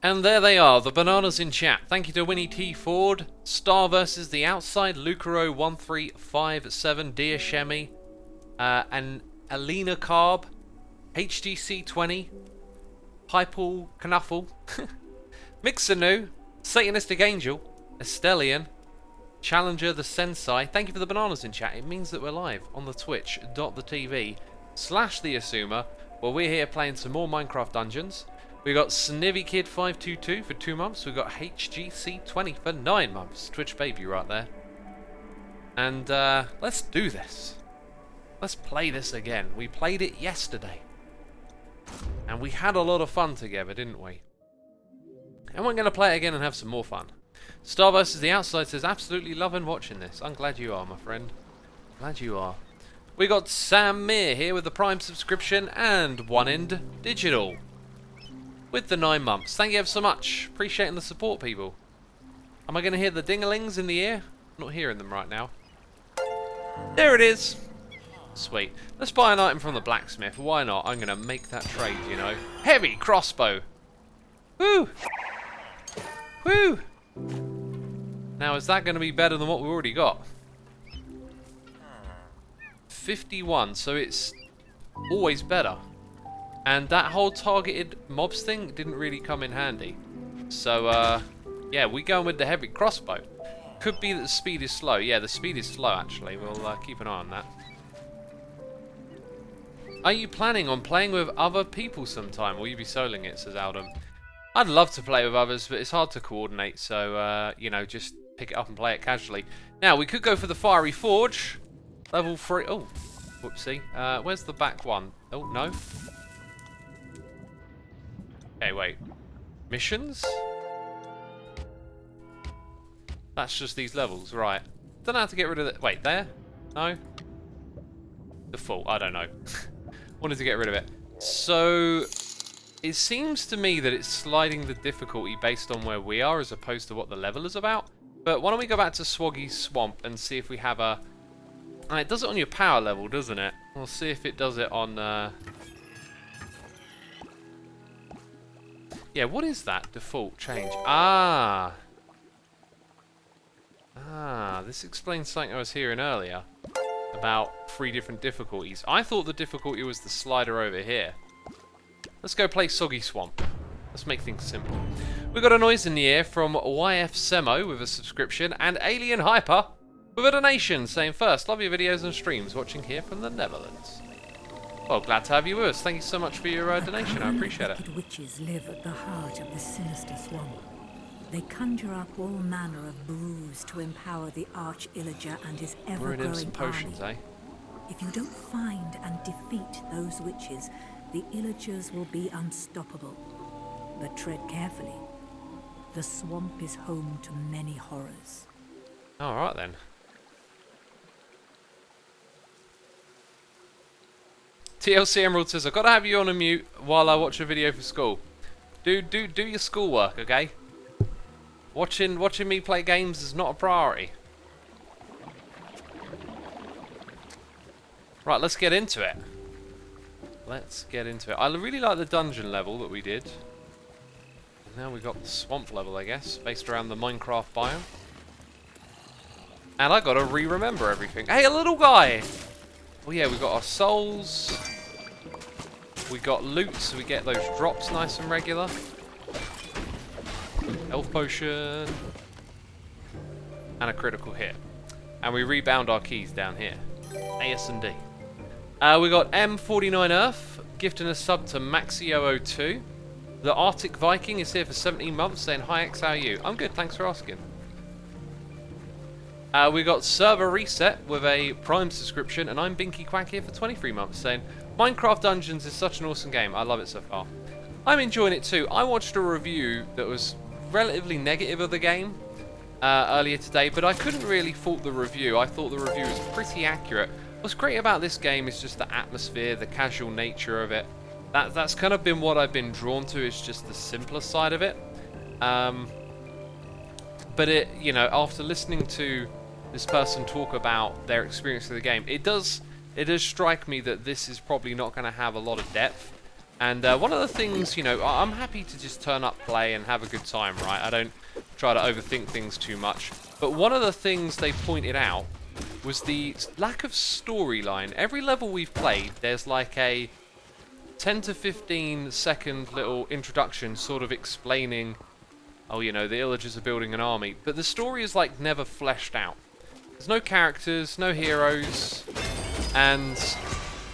And there they are, the bananas in chat. Thank you to Winnie T. Ford, Star versus the Outside, Lucaro 1357, Dear Shemi, and Alina Carb, HGC 20, Hypal Knuffle, Mixanu, Satanistic Angel, Estelian, Challenger the Sensei. Thank you for the bananas in chat. It means that we're live on the twitch.tv/the xisuma, where we're here playing some more Minecraft Dungeons. We got Snivy Kid 522 for 2 months. We got HGC 20 for 9 months. Twitch baby right there. And let's do this. Let's play this again. We played it yesterday, and we had a lot of fun together, didn't we? And we're going to play it again and have some more fun. Star vs. the Outside says, absolutely loving watching this. I'm glad you are, my friend. Glad you are. We got Sam Meir here with the Prime subscription and One End Digital with the 9 months. Thank you ever so much. Appreciating the support, people. Am I going to hear the ding-a-lings in the ear? I'm not hearing them right now. There it is. Sweet. Let's buy an item from the blacksmith. Why not? I'm going to make that trade, you know. Heavy crossbow. Woo! Woo! Now, is that going to be better than what we've already got? 51, so it's always better. And that whole targeted mobs thing didn't really come in handy. So, yeah, we're going with the heavy crossbow. Could be that the speed is slow. Yeah, the speed is slow, actually. We'll keep an eye on that. Are you planning on playing with other people sometime? Will you be soloing it, says Aldum. I'd love to play with others, but it's hard to coordinate. So, you know, just pick it up and play it casually. Now, we could go for the Fiery Forge. Level 3. Oh, whoopsie. Where's the back one? Oh, no. Okay, wait. Missions? That's just these levels, right. Don't know how to get rid of it. Wait, there? No? Default, I don't know. Wanted to get rid of it. So, it seems to me that it's sliding the difficulty based on where we are as opposed to what the level is about. But why don't we go back to Swoggy Swamp and see if we have a... it does it on your power level, doesn't it? We'll see if it does it on... Yeah, what is that default change? Ah, this explains something I was hearing earlier about 3 different difficulties. I thought the difficulty was the slider over here. Let's go play Soggy Swamp. Let's make things simple. We got a noise in the air from YF Semo with a subscription and Alien Hyper with a donation saying, first, love your videos and streams, watching here from the Netherlands. Well, glad to have you with us. Thank you so much for your donation. I appreciate it. Wicked witches live at the heart of the sinister swamp. They conjure up all manner of brews to empower the Arch-Illager and his ever-growing potions, army. If you don't find and defeat those witches, the Illagers will be unstoppable. But tread carefully. The swamp is home to many horrors. All right then. TLC Emerald says, I've got to have you on a mute while I watch a video for school. Do your schoolwork, okay? Watching me play games is not a priority. Right, let's get into it. Let's get into it. I really like the dungeon level that we did. And now we've got the swamp level, I guess, based around the Minecraft biome. And I got to re-remember everything. Hey, a little guy! Oh yeah, we got our souls. We got loot, so we get those drops nice and regular. Health potion. And a critical hit. And we rebound our keys down here. A, S, and D. We got M49 Earth, gifting a sub to Maxio02. The Arctic Viking is here for 17 months, saying, hi X, how are you? I'm good, thanks for asking. We got Server Reset with a Prime subscription, and I'm Binky Quack here for 23 months, saying, Minecraft Dungeons is such an awesome game. I love it so far. I'm enjoying it too. I watched a review that was relatively negative of the game earlier today, but I couldn't really fault the review. I thought the review was pretty accurate. What's great about this game is just the atmosphere, the casual nature of it. That's kind of been what I've been drawn to, is just the simpler side of it. But it, you know, after listening to this person talk about their experience of the game, it does strike me that this is probably not going to have a lot of depth, And one of the things, you know, I'm happy to just turn up, play, and have a good time, right? I don't try to overthink things too much. But one of the things they pointed out was the lack of storyline. Every level we've played, there's like a 10 to 15 second little introduction sort of explaining, oh, you know, the Illagers are building an army. But the story is like never fleshed out. There's no characters, no heroes, and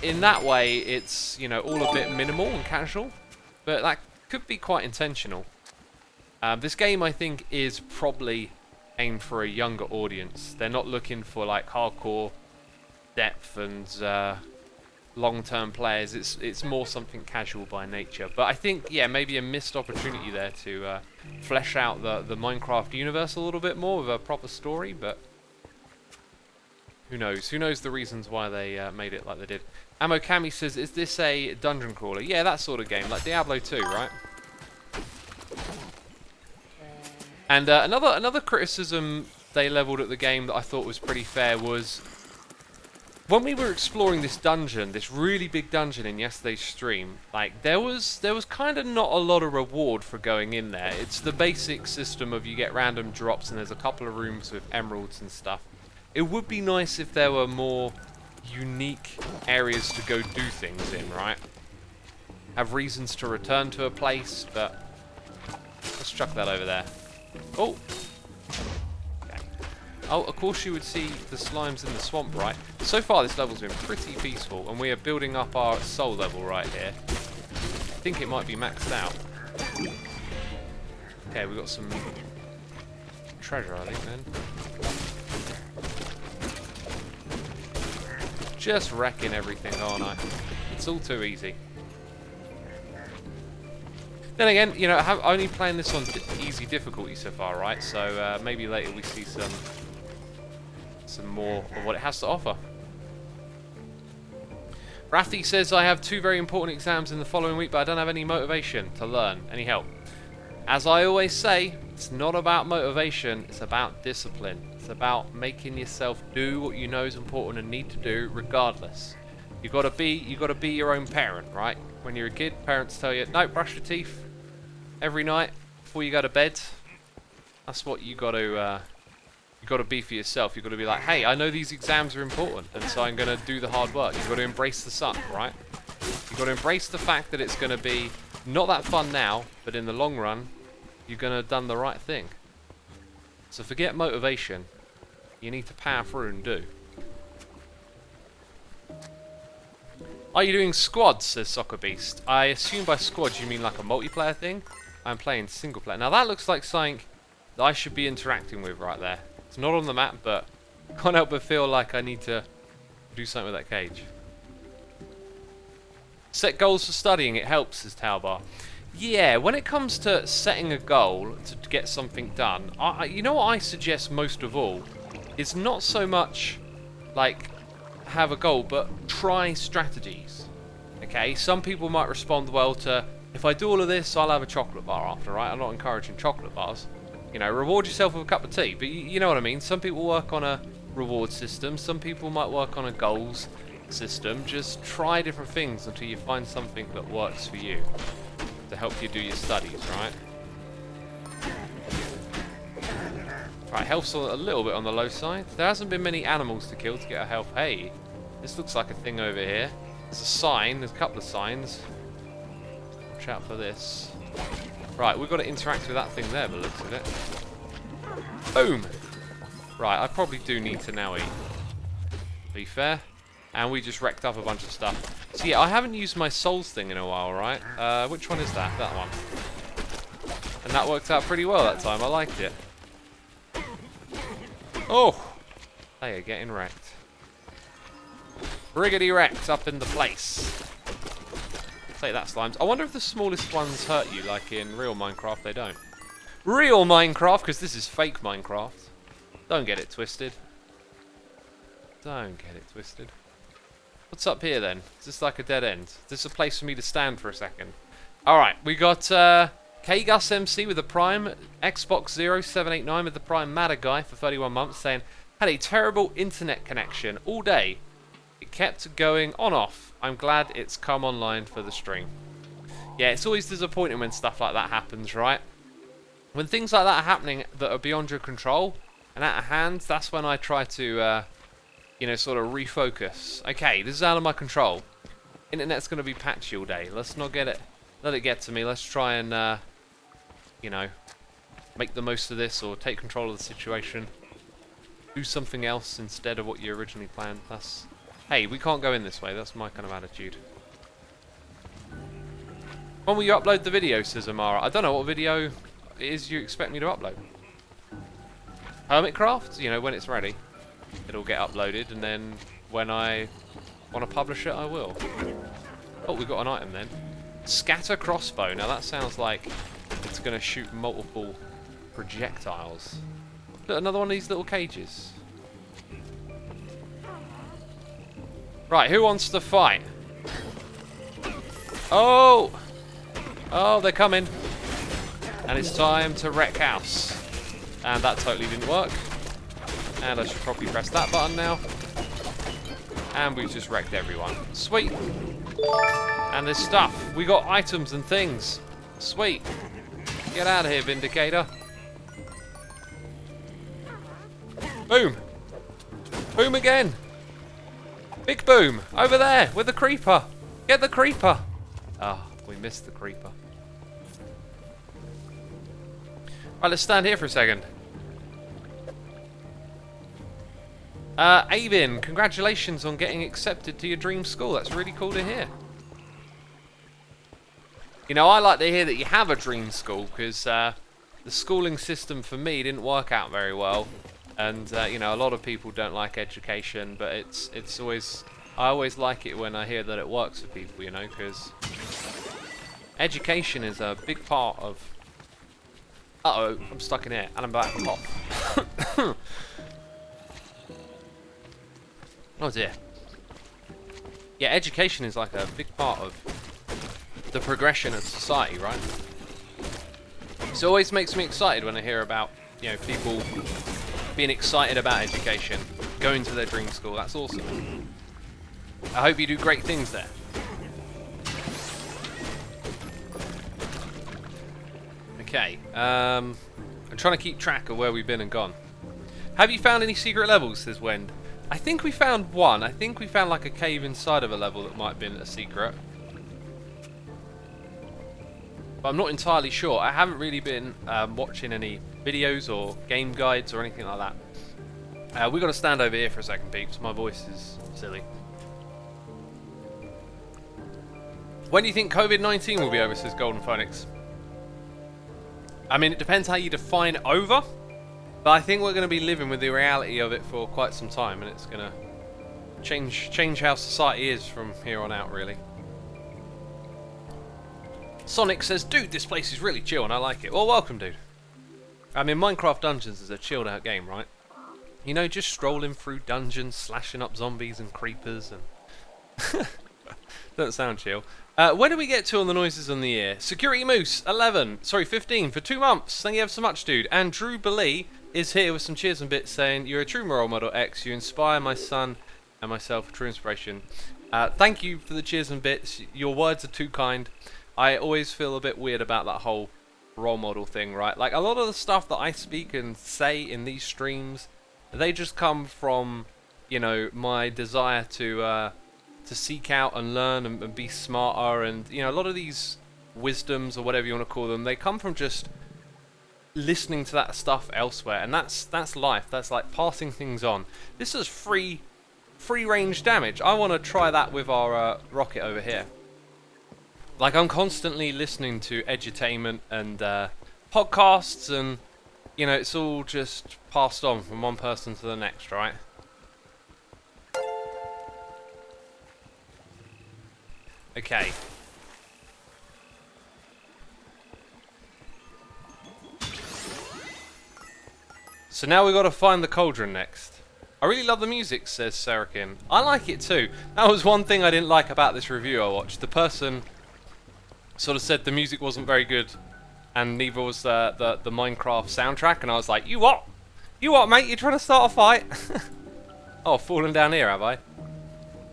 in that way, it's, you know, all a bit minimal and casual, but that could be quite intentional. This game, I think, is probably aimed for a younger audience. They're not looking for, like, hardcore depth and long-term players. It's more something casual by nature. But I think, yeah, maybe a missed opportunity there to flesh out the Minecraft universe a little bit more with a proper story, but who knows? Who knows the reasons why they made it like they did. Ammo Kami says, is this a dungeon crawler? Yeah, that sort of game, like Diablo 2, right? And another criticism they leveled at the game that I thought was pretty fair was when we were exploring this dungeon, this really big dungeon in yesterday's stream, like there was kind of not a lot of reward for going in there. It's the basic system of you get random drops and there's a couple of rooms with emeralds and stuff. It would be nice if there were more unique areas to go do things in, right? Have reasons to return to a place, but let's chuck that over there. Oh! Okay. Oh, of course you would see the slimes in the swamp, right? So far this level's been pretty peaceful, and we are building up our soul level right here. I think it might be maxed out. Okay, we've got some treasure, I think, then. Just wrecking everything, aren't I? It's all too easy. Then again, you know, I'm only playing this on easy difficulty so far, right? So maybe later we see some more of what it has to offer. Rathi says, I have 2 very important exams in the following week, but I don't have any motivation to learn. Any help? As I always say, it's not about motivation, it's about discipline. It's about making yourself do what you know is important and need to do regardless. You gotta be your own parent, right? When you're a kid, parents tell you, no, brush your teeth every night before you go to bed. That's what you gotta be for yourself. You gotta be like, hey, I know these exams are important, and so I'm gonna do the hard work. You gotta embrace the suck, right? You gotta embrace the fact that it's gonna be not that fun now, but in the long run, you're gonna have done the right thing. So forget motivation. You need to power through and do. Are you doing squads, says Soccer Beast. I assume by squads you mean like a multiplayer thing. I'm playing single player. Now that looks like something that I should be interacting with right there. It's not on the map, but can't help but feel like I need to do something with that cage. Set goals for studying, it helps, says Talbar. Yeah, when it comes to setting a goal to get something done, you know what I suggest most of all? It's not so much like have a goal, but try strategies. Okay, some people might respond well to, if I do all of this, I'll have a chocolate bar after, right? I'm not encouraging chocolate bars. You know, reward yourself with a cup of tea, but you know what I mean? Some people work on a reward system, some people might work on a goals system. Just try different things until you find something that works for you to help you do your studies, right? Right, health's a little bit on the low side. There hasn't been many animals to kill to get a health. Hey, this looks like a thing over here. There's a sign, there's a couple of signs. Watch out for this. Right, we've got to interact with that thing there, by the looks of it. Boom! Right, I probably do need to now eat. To be fair. And we just wrecked up a bunch of stuff. So yeah, I haven't used my souls thing in a while, right? Which one is that? That one. And that worked out pretty well that time, I liked it. Oh! They are getting wrecked. Riggedy wrecked up in the place. Take that, slimes. I wonder if the smallest ones hurt you, like in real Minecraft. They don't. Real Minecraft, because this is fake Minecraft. Don't get it twisted. Don't get it twisted. What's up here then? Is this like a dead end? Is this a place for me to stand for a second? Alright, we got K-Gus MC with the Prime, Xbox 0789 with the Prime Matter Guy for 31 months saying, had a terrible internet connection all day. It kept going on off. I'm glad it's come online for the stream. Yeah, it's always disappointing when stuff like that happens, right? When things like that are happening that are beyond your control and out of hand, that's when I try to, you know, sort of refocus. Okay, this is out of my control. Internet's going to be patchy all day. Let's not let it get to me. Let's try and, you know, make the most of this or take control of the situation. Do something else instead of what you originally planned. Hey, we can't go in this way. That's my kind of attitude. When will you upload the video, says Amara? I don't know what video it is you expect me to upload. Hermitcraft? You know, when it's ready, it'll get uploaded, and then when I want to publish it, I will. Oh, we've got an item then. Scatter crossbow. Now that sounds like it's going to shoot multiple projectiles. Look, another one of these little cages. Right, who wants to fight? Oh! Oh, they're coming. And it's time to wreck house. And that totally didn't work. And I should probably press that button now. And we've just wrecked everyone. Sweet. And there's stuff. We got items and things. Sweet. Get out of here, Vindicator. Boom. Boom again. Big boom. Over there with the creeper. Get the creeper. Ah, we missed the creeper. Right, let's stand here for a second. Avin, congratulations on getting accepted to your dream school. That's really cool to hear. You know, I like to hear that you have a dream school, because the schooling system for me didn't work out very well. And, you know, a lot of people don't like education, but it's always... I always like it when I hear that it works for people, you know, because education is a big part of... Uh-oh, I'm stuck in here, and I'm about to pop. Oh dear. Yeah, education is like a big part of the progression of society, right? So it always makes me excited when I hear about, you know, people being excited about education, going to their dream school. That's awesome. I hope you do great things there. Okay, I'm trying to keep track of where we've been and gone. Have you found any secret levels, says Wend? I think we found one. I think we found like a cave inside of a level that might have been a secret. But I'm not entirely sure. I haven't really been watching any videos or game guides or anything like that. We've got to stand over here for a second, peeps. My voice is silly. When do you think COVID-19 will be over, says Golden Phoenix? I mean, it depends how you define over. But I think we're going to be living with the reality of it for quite some time. And it's going to change how society is from here on out, really. Sonic says, dude, this place is really chill and I like it. Well, welcome, dude. I mean, Minecraft Dungeons is a chilled out game, right? You know, just strolling through dungeons, slashing up zombies and creepers and... Doesn't sound chill. Where do we get to on the noises on the ear? Security Moose, 15 for 2 months. Thank you ever so much, dude. And drewbelee is here with some cheers and bits saying, you're a true role model, X. You inspire my son and myself, true inspiration. Thank you for the cheers and bits. Your words are too kind. I always feel a bit weird about that whole role model thing, right? Like, a lot of the stuff that I speak and say in these streams, they just come from, you know, my desire to seek out and learn and be smarter. And, you know, a lot of these wisdoms or whatever you want to call them, they come from just listening to that stuff elsewhere. And that's life. That's like passing things on. This is free range damage. I want to try that with our rocket over here. Like, I'm constantly listening to edutainment and podcasts, and, you know, it's all just passed on from one person to the next, right? Okay. So now we've got to find the cauldron next. I really love the music, says Sarakin. I like it too. That was one thing I didn't like about this review I watched. The person sort of said the music wasn't very good, and neither was the Minecraft soundtrack, and I was like, you what? You what, mate? You're trying to start a fight? Oh, I've fallen down here, have I?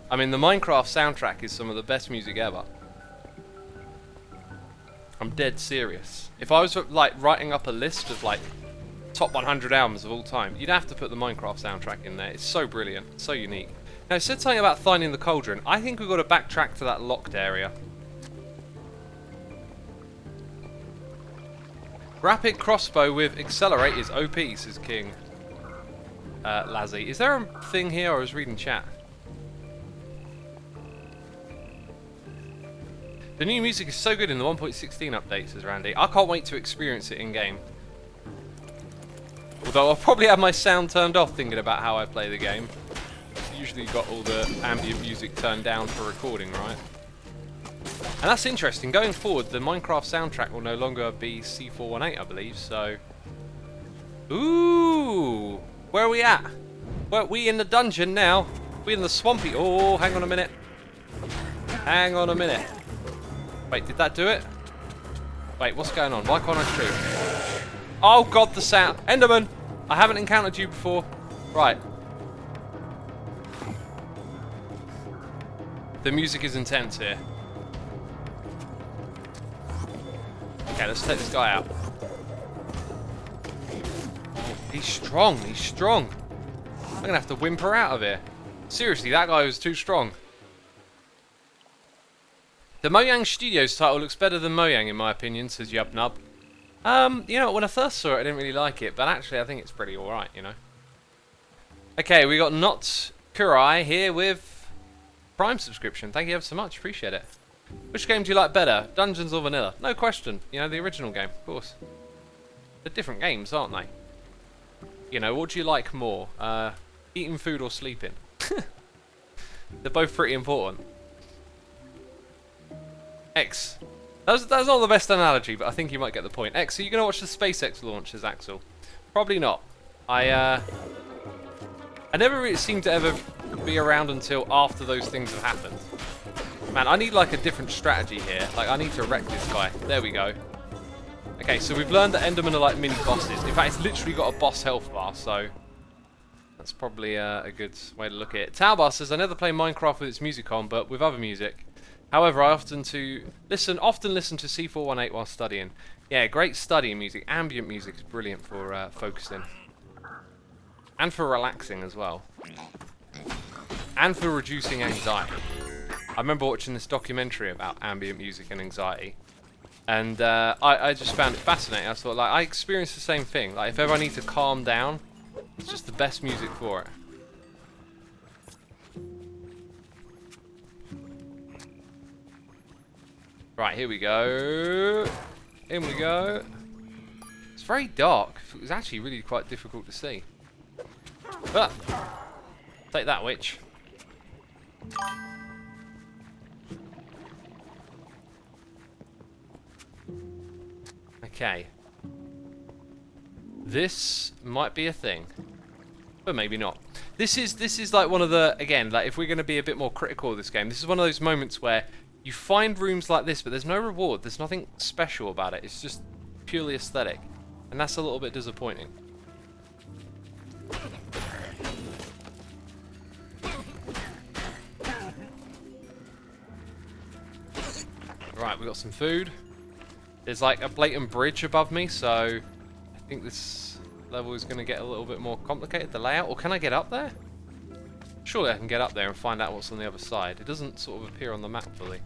I mean, the Minecraft soundtrack is some of the best music ever. I'm dead serious. If I was like writing up a list of like top 100 albums of all time, you'd have to put the Minecraft soundtrack in there. It's so brilliant, so unique. Now, it said something about finding the cauldron. I think we've got to backtrack to that locked area. Rapid crossbow with accelerate is OP, says King. Lazzy. Is there a thing here, or I was reading chat? The new music is so good in the 1.16 update, says Randy. I can't wait to experience it in-game. Although I'll probably have my sound turned off thinking about how I play the game. Usually got all the ambient music turned down for recording, right? And that's interesting. Going forward, the Minecraft soundtrack will no longer be C418, I believe, so... Ooh! Where are we at? Well, we in the dungeon now. We in the swampy... Oh, hang on a minute. Hang on a minute. Wait, did that do it? Wait, what's going on? Why can't I shoot? Oh god, the sound. Enderman! I haven't encountered you before. Right. The music is intense here. Okay, let's take this guy out. Oh, he's strong, he's strong. I'm gonna have to whimper out of here. Seriously, that guy was too strong. The Mojang Studios title looks better than Mojang in my opinion, says Yubnub. You know, when I first saw it I didn't really like it, but actually I think it's pretty alright, you know. Okay, we got Not Kurai here with Prime subscription. Thank you ever so much, appreciate it. Which game do you like better, Dungeons or Vanilla? No question, you know, the original game, of course. They're different games, aren't they? You know, what do you like more? Eating food or sleeping? They're both pretty important. X. That's not the best analogy, but I think you might get the point. X, are you going to watch the SpaceX launches, Axel? Probably not. I never really seem to ever be around until after those things have happened. Man, I need like a different strategy here. Like, I need to wreck this guy. There we go. Okay, so we've learned that Endermen are like mini bosses. In fact, it's literally got a boss health bar, so that's probably a good way to look at it. Taubar says, I never play Minecraft with its music on, but with other music. However, I often listen to C418 while studying. Yeah, great studying music. Ambient music is brilliant for focusing. And for relaxing as well. And for reducing anxiety. I remember watching this documentary about ambient music and anxiety. And I just found it fascinating. I thought, like, I experienced the same thing. Like, if ever I need to calm down, it's just the best music for it. Right, here we go. In we go. It's very dark. It was actually really quite difficult to see. Ah! Take that, witch. Okay. This might be a thing. But maybe not. This is like one of the, again, like if we're going to be a bit more critical of this game, this is one of those moments where you find rooms like this, but there's no reward. There's nothing special about it. It's just purely aesthetic. And that's a little bit disappointing. Right, we got some food. There's like a blatant bridge above me, so I think this level is going to get a little bit more complicated, the layout. Or can I get up there? Surely I can get up there and find out what's on the other side. It doesn't sort of appear on the map fully.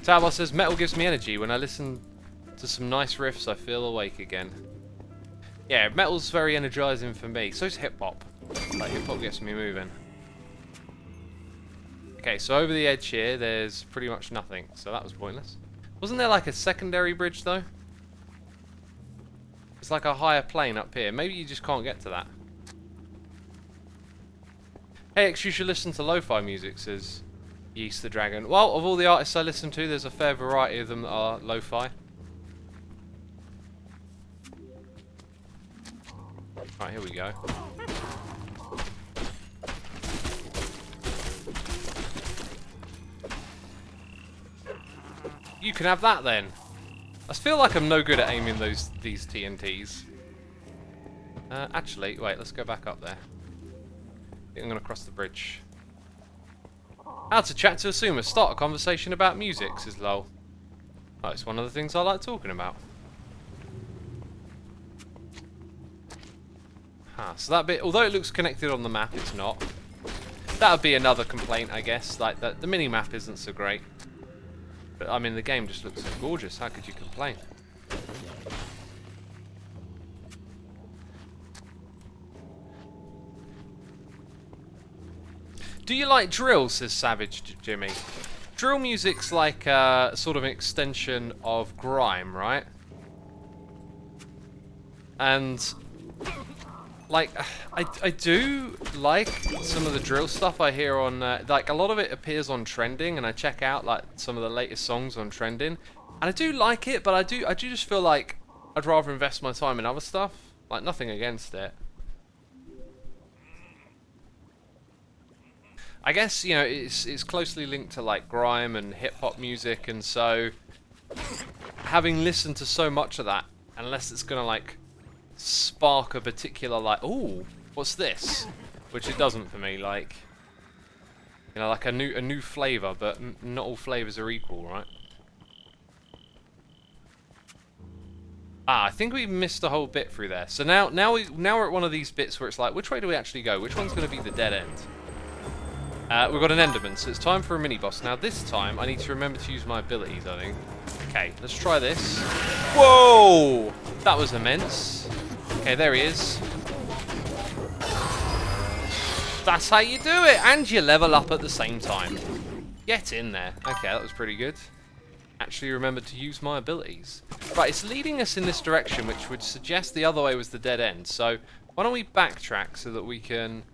Talbot says, metal gives me energy. When I listen to some nice riffs, I feel awake again. Yeah, metal's very energizing for me. So's hip-hop. Like, hip-hop gets me moving. Okay, so over the edge here, there's pretty much nothing. So that was pointless. Wasn't there like a secondary bridge, though? It's like a higher plane up here. Maybe you just can't get to that. Hey, X, you should listen to lo-fi music, says Yeast the Dragon. Well, of all the artists I listen to, there's a fair variety of them that are lo-fi. Right, here we go. You can have that then. I feel like I'm no good at aiming these TNTs. Actually, wait, let's go back up there. I think I'm going to cross the bridge. How to chat to xisuma. Start a conversation about music, says lol. Oh, it's one of the things I like talking about. So that bit, although it looks connected on the map, it's not. That would be another complaint, I guess. Like, that the mini-map isn't so great. But, I mean, the game just looks so gorgeous. How could you complain? Do you like drill, says Savage Jimmy. Drill music's like sort of an extension of grime, right? And like I do like some of the drill stuff I hear on like a lot of it appears on trending, and I check out like some of the latest songs on trending, and I do like it, but I do just feel like I'd rather invest my time in other stuff. Like, nothing against it. I guess, you know, it's closely linked to like grime and hip hop music, and so having listened to so much of that, unless it's gonna like spark a particular like, ooh, what's this? Which it doesn't for me. Like, you know, like a new flavor, but not all flavors are equal, right? I think we missed a whole bit through there. So now we're at one of these bits where it's like, which way do we actually go? Which one's going to be the dead end? We've got an Enderman, so it's time for a mini-boss. Now this time, I need to remember to use my abilities, I think. Okay, let's try this. Whoa! That was immense. Okay, there he is. That's how you do it! And you level up at the same time. Get in there. Okay, that was pretty good. Actually remembered to use my abilities. Right, it's leading us in this direction, which would suggest the other way was the dead end. So, why don't we backtrack so that we can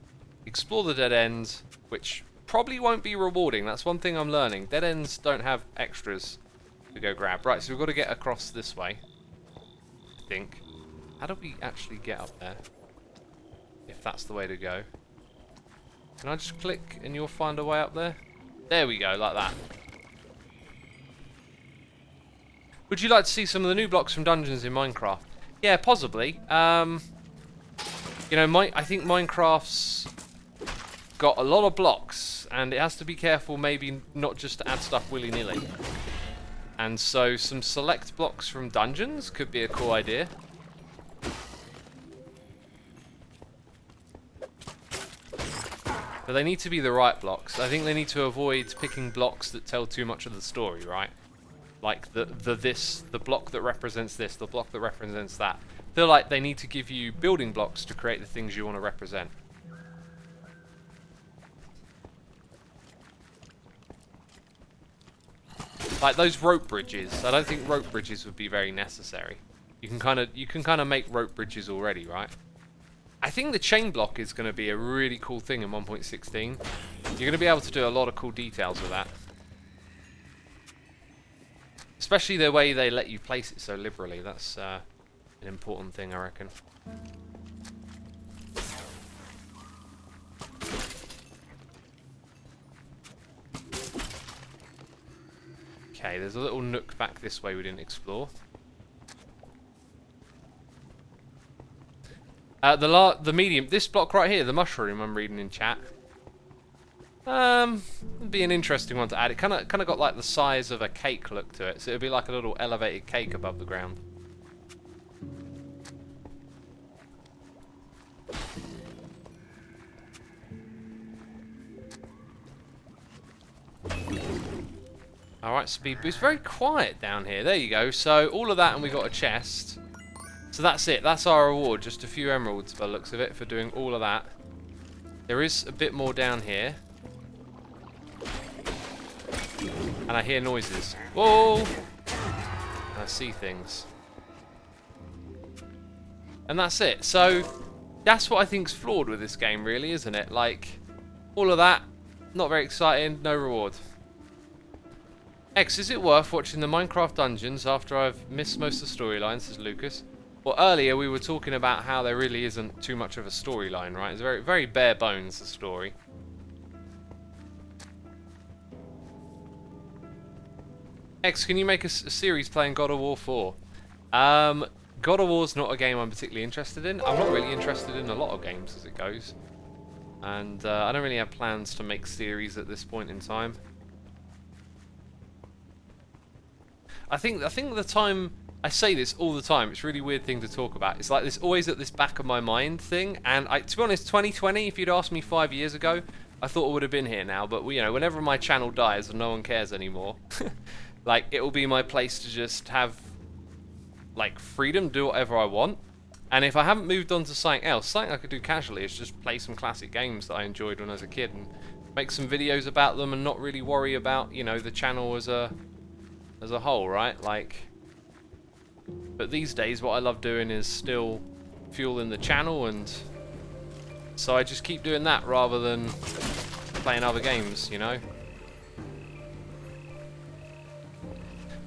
explore the dead end, which probably won't be rewarding. That's one thing I'm learning. Dead ends don't have extras to go grab. Right, so we've got to get across this way, I think. How do we actually get up there? If that's the way to go. Can I just click and you'll find a way up there? There we go, like that. Would you like to see some of the new blocks from dungeons in Minecraft? Yeah, possibly. You know, I think Minecraft's got a lot of blocks, and it has to be careful maybe not just to add stuff willy-nilly. And so some select blocks from dungeons could be a cool idea. But they need to be the right blocks. I think they need to avoid picking blocks that tell too much of the story, right? Like the block that represents this, the block that represents that. I feel like they need to give you building blocks to create the things you want to represent. Like those rope bridges. I don't think rope bridges would be very necessary. You can kind of make rope bridges already, right? I think the chain block is going to be a really cool thing in 1.16. You're going to be able to do a lot of cool details with that. Especially the way they let you place it so liberally. That's an important thing, I reckon. Okay, there's a little nook back this way we didn't explore. The medium, this block right here, the mushroom I'm reading in chat. It'd be an interesting one to add. It kind of got like the size of a cake look to it, so it'd be like a little elevated cake above the ground. Alright, speed boost. Very quiet down here. There you go. So all of that, and we got a chest. So that's it. That's our reward. Just a few emeralds by the looks of it for doing all of that. There is a bit more down here. And I hear noises. Whoa! And I see things. And that's it. So that's what I think's flawed with this game, really, isn't it? Like, all of that, not very exciting, no reward. X, is it worth watching the Minecraft dungeons after I've missed most of the storylines, says Lucas? Well, earlier we were talking about how there really isn't too much of a storyline, right? It's very, very bare bones, the story. X, can you make a series playing God of War 4? God of War's not a game I'm particularly interested in. I'm not really interested in a lot of games as it goes. And I don't really have plans to make series at this point in time. I think the time I say this all the time, it's a really weird thing to talk about. It's like this always at this back of my mind thing. And to be honest, 2020, if you'd asked me 5 years ago, I thought I would have been here now. But you know, whenever my channel dies and no one cares anymore, like it will be my place to just have like freedom, do whatever I want. And if I haven't moved on to something else, something I could do casually is just play some classic games that I enjoyed when I was a kid and make some videos about them and not really worry about, you know, the channel as a whole, right? Like, but these days what I love doing is still fueling the channel, and so I just keep doing that rather than playing other games, you know?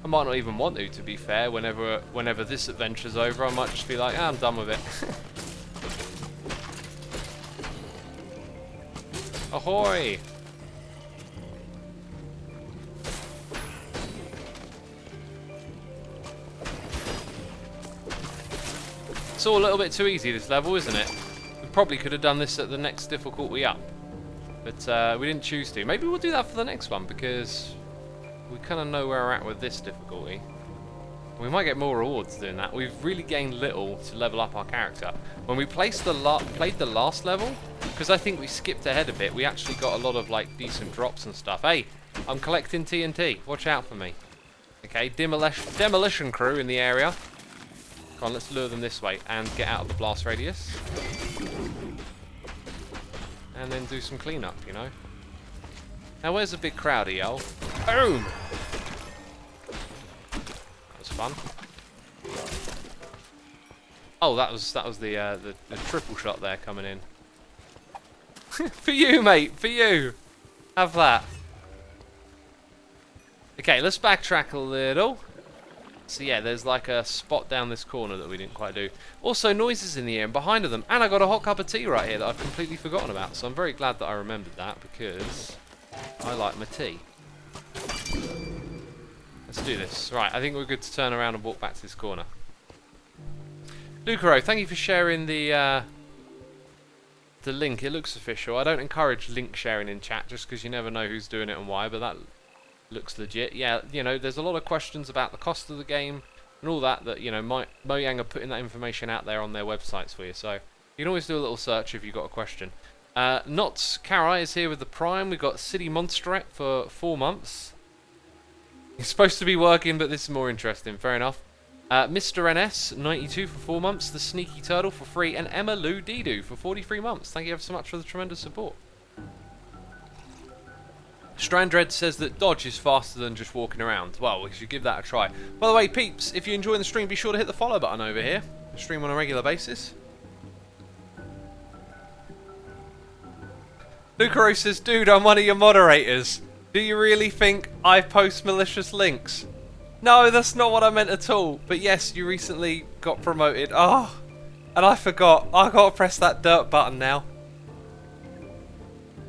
I might not even want to be fair. Whenever this adventure's over, I might just be like, I'm done with it. Ahoy! It's all a little bit too easy, this level, isn't it? We probably could have done this at the next difficulty up, but we didn't choose to. Maybe we'll do that for the next one, because we kind of know where we're at with this difficulty. We might get more rewards doing that. We've really gained little to level up our character. When we played the last level, because I think we skipped ahead a bit, we actually got a lot of like decent drops and stuff. Hey, I'm collecting TNT. Watch out for me. Okay, demolition crew in the area. Come on, let's lure them this way and get out of the blast radius. And then do some cleanup, you know. Now where's the big crowdy, y'all? Boom! That was fun. Oh, that was the triple shot there coming in. For you, mate, for you. Have that. Okay, let's backtrack a little. So yeah, there's like a spot down this corner that we didn't quite do. Also, noises in the air and behind them. And I got a hot cup of tea right here that I've completely forgotten about. So I'm very glad that I remembered that, because I like my tea. Let's do this. Right, I think we're good to turn around and walk back to this corner. Lucaro, thank you for sharing the link. It looks official. I don't encourage link sharing in chat just because you never know who's doing it and why, but that looks legit. Yeah, you know, there's a lot of questions about the cost of the game and all that, you know, Mojang are putting that information out there on their websites for you, so you can always do a little search if you've got a question. Nots Karai is here with the Prime. We've got citymonstret for 4 months. He's supposed to be working, but this is more interesting. Fair enough. Mr. NS 92 for 4 months. The Sneaky Turtle for free, and Emma Lou Didu for 43 months. Thank you ever so much for the tremendous support. Strandred says that dodge is faster than just walking around. Well, we should give that a try. By the way, peeps, if you're enjoying the stream, be sure to hit the follow button over here. I stream on a regular basis. Lucaro says, dude, I'm one of your moderators. Do you really think I post malicious links? No, that's not what I meant at all. But yes, you recently got promoted. Oh, and I forgot. I gotta press that dirt button now.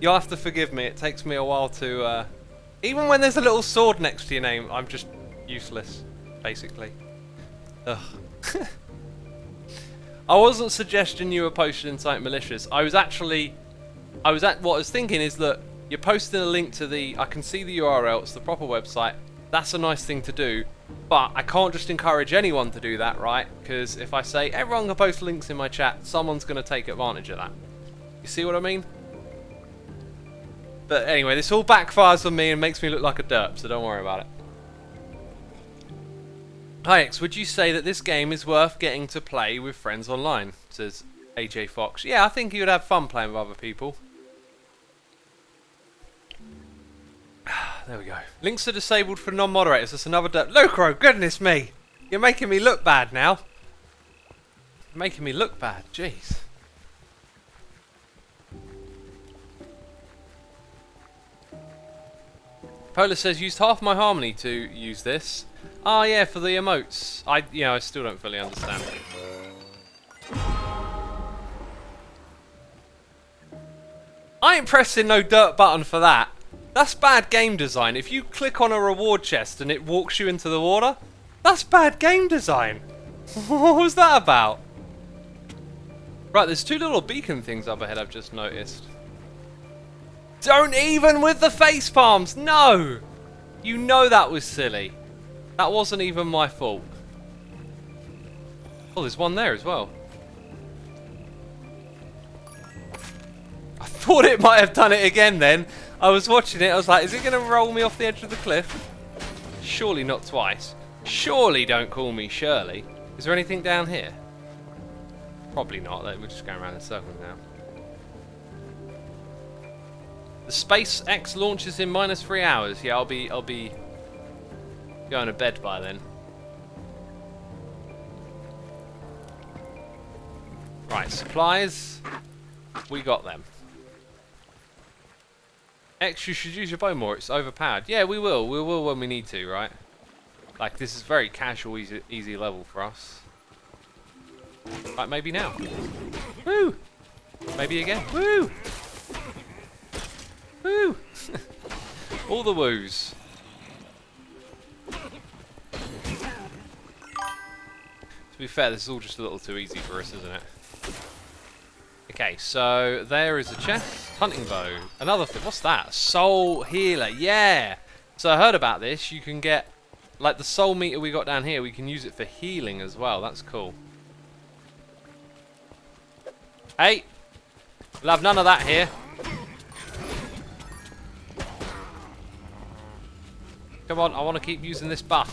You'll have to forgive me. It takes me a while to... even when there's a little sword next to your name, I'm just useless, basically. Ugh. I wasn't suggesting you were posting something malicious. What I was thinking is that you're posting a link to the... I can see the URL. It's the proper website. That's a nice thing to do. But I can't just encourage anyone to do that, right? Because if I say everyone can post links in my chat, someone's going to take advantage of that. You see what I mean? But anyway, this all backfires on me and makes me look like a derp, so don't worry about it. Hi X, would you say that this game is worth getting to play with friends online? Says AJ Fox. Yeah, I think you would have fun playing with other people. There we go. Links are disabled for non-moderators. That's another derp. Lucro, goodness me! You're making me look bad now. You're making me look bad, jeez. Polar says, used half my harmony to use this. Ah, yeah, for the emotes. I still don't fully understand. I ain't pressing no dirt button for that. That's bad game design. If you click on a reward chest and it walks you into the water, that's bad game design. What was that about? Right, there's two little beacon things up ahead I've just noticed. Don't even with the face palms. No. You know that was silly. That wasn't even my fault. Oh, there's one there as well. I thought it might have done it again then. I was watching it. I was like, is it going to roll me off the edge of the cliff? Surely not twice. Surely don't call me Shirley. Is there anything down here? Probably not. We're just going around in circles now. The SpaceX launches in -3 hours. Yeah, I'll be going to bed by then. Right, supplies. We got them. X, you should use your bow more. It's overpowered. Yeah, we will. We will when we need to, right? Like, this is very casual, easy level for us. Right, maybe now. Woo! Maybe again. Woo! Woo! All the woos. To be fair, this is all just a little too easy for us, isn't it? Okay, so there is a chest. Hunting bow. Another thing. What's that? Soul healer. Yeah! So I heard about this. You can get, like the soul meter we got down here, we can use it for healing as well. That's cool. Hey! We'll have none of that here. Come on, I want to keep using this buff.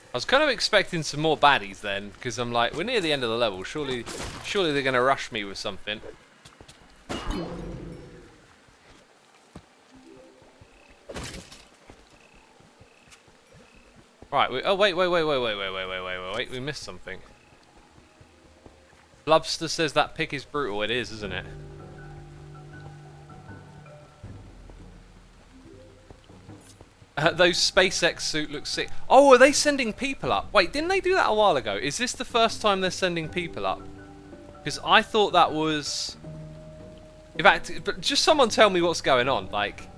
I was kind of expecting some more baddies then, because I'm like, we're near the end of the level. Surely they're going to rush me with something. Right. Oh wait. We missed something. Blubster says that pick is brutal. It is, isn't it? Those SpaceX suit looks sick. Oh, are they sending people up? Wait, didn't they do that a while ago? Is this the first time they're sending people up? Because I thought that was... In fact, but just someone tell me what's going on. Like,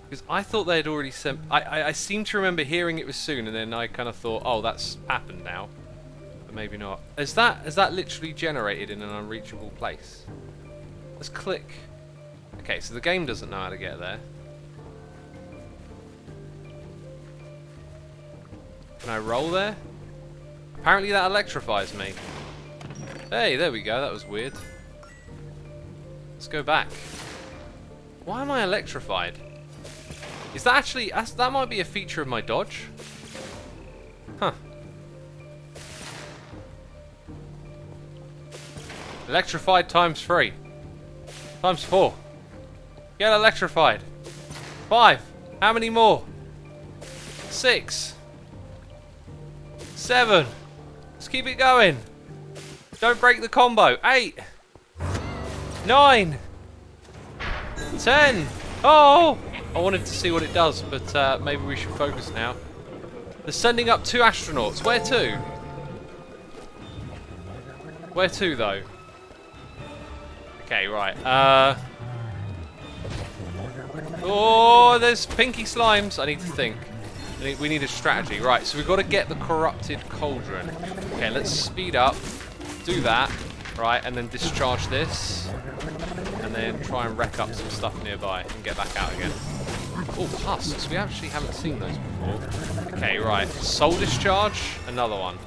because I thought they had already sent... I seem to remember hearing it was soon, and then I kind of thought, oh, that's happened now. But maybe not. Is that literally generated in an unreachable place? Let's click. Okay, so the game doesn't know how to get there. Can I roll there? Apparently that electrifies me. Hey, there we go. That was weird. Let's go back. Why am I electrified? Is that actually... that might be a feature of my dodge? Huh. Electrified times 3. Times 4. Get electrified. 5. How many more? 6. 7. Let's keep it going. Don't break the combo. 8. 9. 10. Oh! I wanted to see what it does, but maybe we should focus now. They're sending up 2 astronauts. Where to? Where to, though? Okay, right. Oh, there's pinky slimes. I need to think. We need a strategy. Right, so we've got to get the corrupted cauldron. Okay, let's speed up. Do that. Right, and then discharge this. And then try and wreck up some stuff nearby and get back out again. Oh, husks. We actually haven't seen those before. Okay, right. Soul discharge. Another one.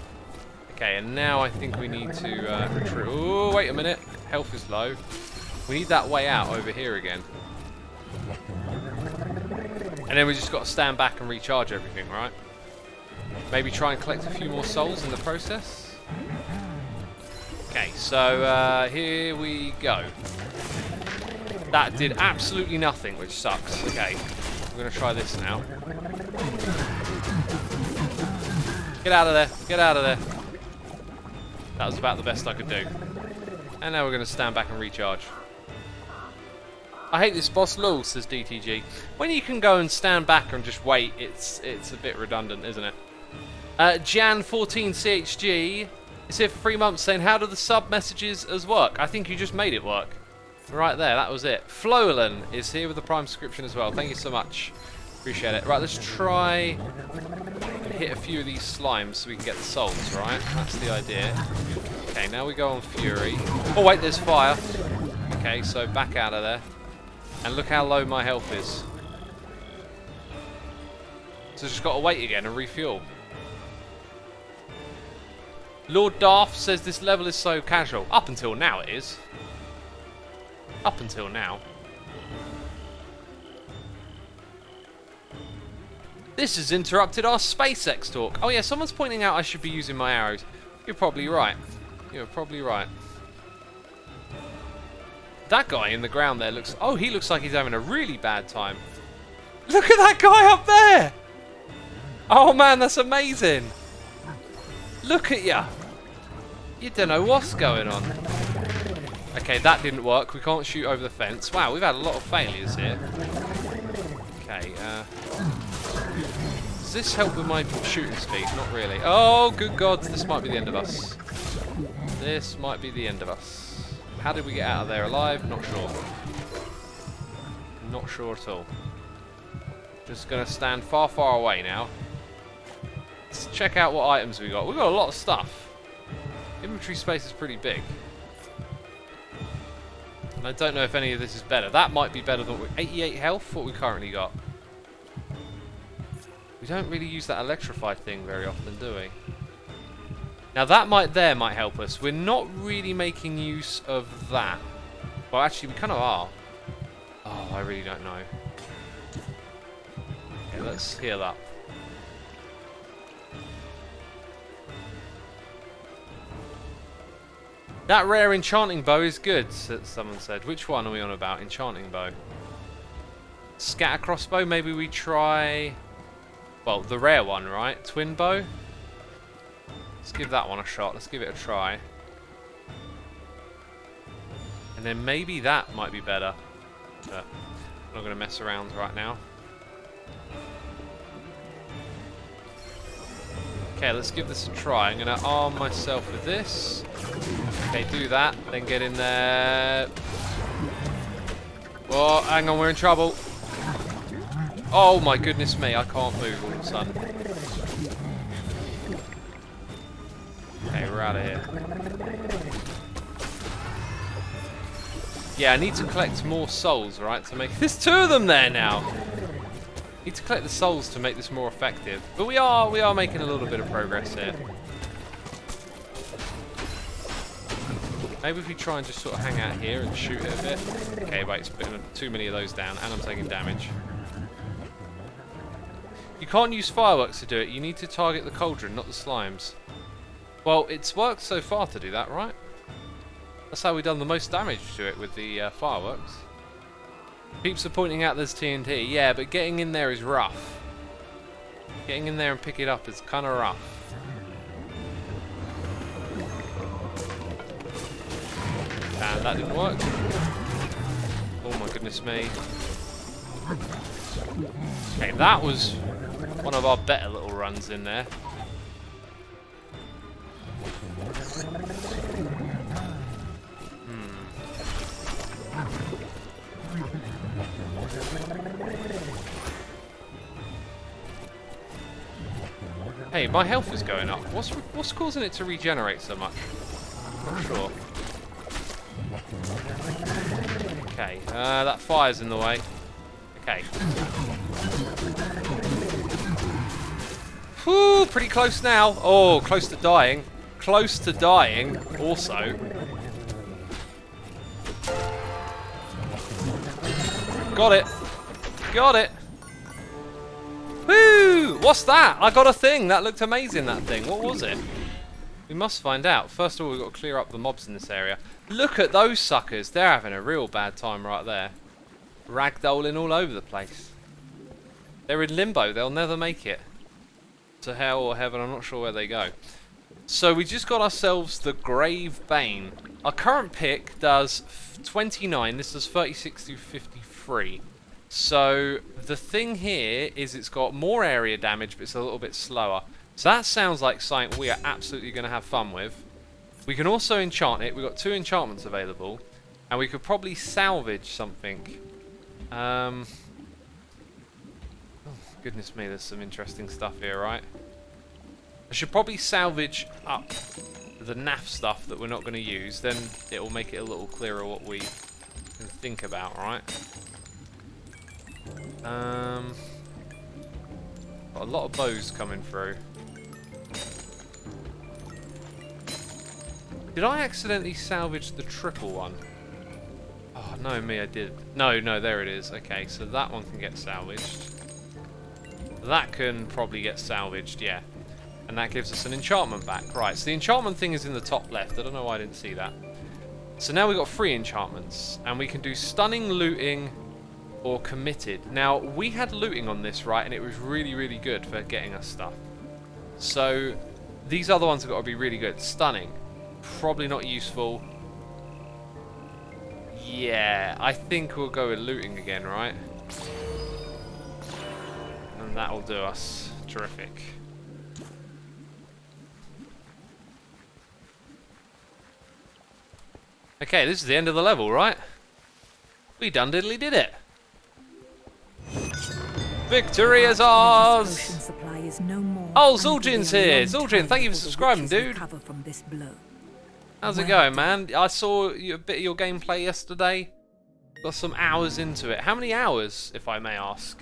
Okay, and now I think we need to retreat. Oh, wait a minute. Health is low. We need that way out over here again. And then we just got to stand back and recharge everything, right? Maybe try and collect a few more souls in the process. Okay, so here we go. That did absolutely nothing, which sucks. Okay, we're going to try this now. Get out of there. Get out of there. That was about the best I could do. And now we're going to stand back and recharge. I hate this boss lol, says DTG. When you can go and stand back and just wait, it's a bit redundant, isn't it? Jan14CHG is here for 3 months saying, how do the sub messages as work? I think you just made it work. Right there, that was it. Flolan is here with the Prime subscription as well. Thank you so much. Appreciate it. Right, let's try hit a few of these slimes so we can get the souls, right? That's the idea. Okay, now we go on Fury. Oh wait, there's fire. Okay, so back out of there. And look how low my health is. So just got to wait again and refuel. Lord Darth says this level is so casual. Up until now it is. Up until now. This has interrupted our SpaceX talk. Oh yeah, someone's pointing out I should be using my arrows. You're probably right. You're probably right. That guy in the ground there looks... Oh, he looks like he's having a really bad time. Look at that guy up there! Oh man, that's amazing. Look at ya. You don't know what's going on. Okay, that didn't work. We can't shoot over the fence. Wow, we've had a lot of failures here. Okay, does this help with my shooting speed? Not really. Oh, good God, this might be the end of us. This might be the end of us. How did we get out of there alive? Not sure. Not sure at all. Just going to stand far, far away now. Let's check out what items we got. We've got a lot of stuff. Inventory space is pretty big. And I don't know if any of this is better. That might be better than 88 health, what we currently got. We don't really use that electrified thing very often, do we? Now that might help us. We're not really making use of that. Well, actually, we kind of are. Oh, I really don't know. Okay, let's heal up. That rare enchanting bow is good, someone said. Which one are we on about? Enchanting bow. Scatter crossbow, maybe we try... Well, the rare one, right? Twin bow? Let's give that one a shot. Let's give it a try. And then maybe that might be better. But I'm not going to mess around right now. Okay, let's give this a try. I'm going to arm myself with this. Okay, do that. Then get in there. Oh, hang on, we're in trouble. Oh my goodness me, I can't move all of a sudden. Okay, we're out of here. Yeah, I need to collect more souls, right, to make... There's two of them there now! Need to collect the souls to make this more effective. But we are making a little bit of progress here. Maybe if we try and just sort of hang out here and shoot it a bit. Okay, wait, it's putting too many of those down, and I'm taking damage. You can't use fireworks to do it. You need to target the cauldron, not the slimes. Well, it's worked so far to do that, right? That's how we've done the most damage to it with the fireworks. Peeps are pointing out there's TNT. Yeah, but getting in there is rough. Getting in there and pick it up is kind of rough. And that didn't work. Oh my goodness me. Okay, that was one of our better little runs in there. Hey, my health is going up. What's causing it to regenerate so much? Not sure. Okay, that fire's in the way. Okay. Whew, pretty close now. Oh, close to dying. Close to dying, also. Got it. Got it. Woo! What's that? I got a thing. That looked amazing, that thing. What was it? We must find out. First of all, we've got to clear up the mobs in this area. Look at those suckers. They're having a real bad time right there. Ragdolling all over the place. They're in limbo. They'll never make it. To hell or heaven, I'm not sure where they go. So we just got ourselves the Grave Bane. Our current pick does 29. This does 36 to 53. So the thing here is it's got more area damage, but it's a little bit slower. So that sounds like something we are absolutely going to have fun with. We can also enchant it. We've got 2 enchantments available. And we could probably salvage something. Oh, goodness me, there's some interesting stuff here, right? I should probably salvage up the naff stuff that we're not going to use. Then it will make it a little clearer what we can think about, right? Got a lot of bows coming through. Did I accidentally salvage the triple one? Oh, no, me, I did. No, there it is. Okay, so that one can get salvaged. That can probably get salvaged, yeah. And that gives us an enchantment back. Right, so the enchantment thing is in the top left. I don't know why I didn't see that. So now we've got 3 enchantments. And we can do stunning, looting, or committed. Now, we had looting on this, right? And it was really, really good for getting us stuff. So, these other ones have got to be really good. Stunning. Probably not useful. Yeah, I think we'll go with looting again, right? And that'll do us. Terrific. Okay, this is the end of the level, right? We done diddly did it. Victory is ours! Oh, Zul'jin's here! Zul'jin, thank you for subscribing, dude! How's it going, man? I saw a bit of your gameplay yesterday. Got some hours into it. How many hours, if I may ask?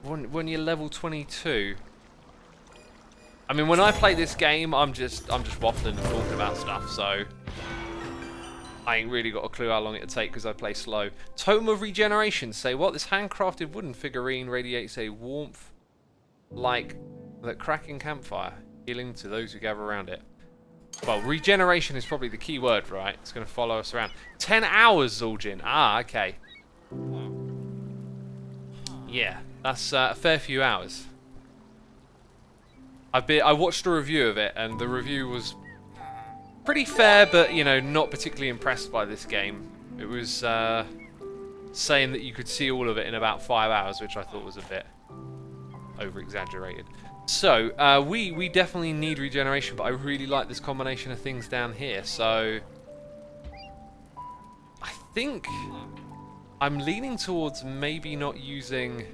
When you're level 22. I mean, when I play this game, I'm just waffling and talking about stuff, so I ain't really got a clue how long it'll take because I play slow. Totem of Regeneration. Say what? This handcrafted wooden figurine radiates a warmth like that cracking campfire, healing to those who gather around it. Well, regeneration is probably the key word, right? It's going to follow us around. 10 hours, Zul'jin. Ah, okay. Yeah, that's a fair few hours. I watched a review of it, and the review was pretty fair, but, you know, not particularly impressed by this game. It was saying that you could see all of it in about 5 hours, which I thought was a bit over-exaggerated. So, we definitely need regeneration, but I really like this combination of things down here, so I think I'm leaning towards maybe not using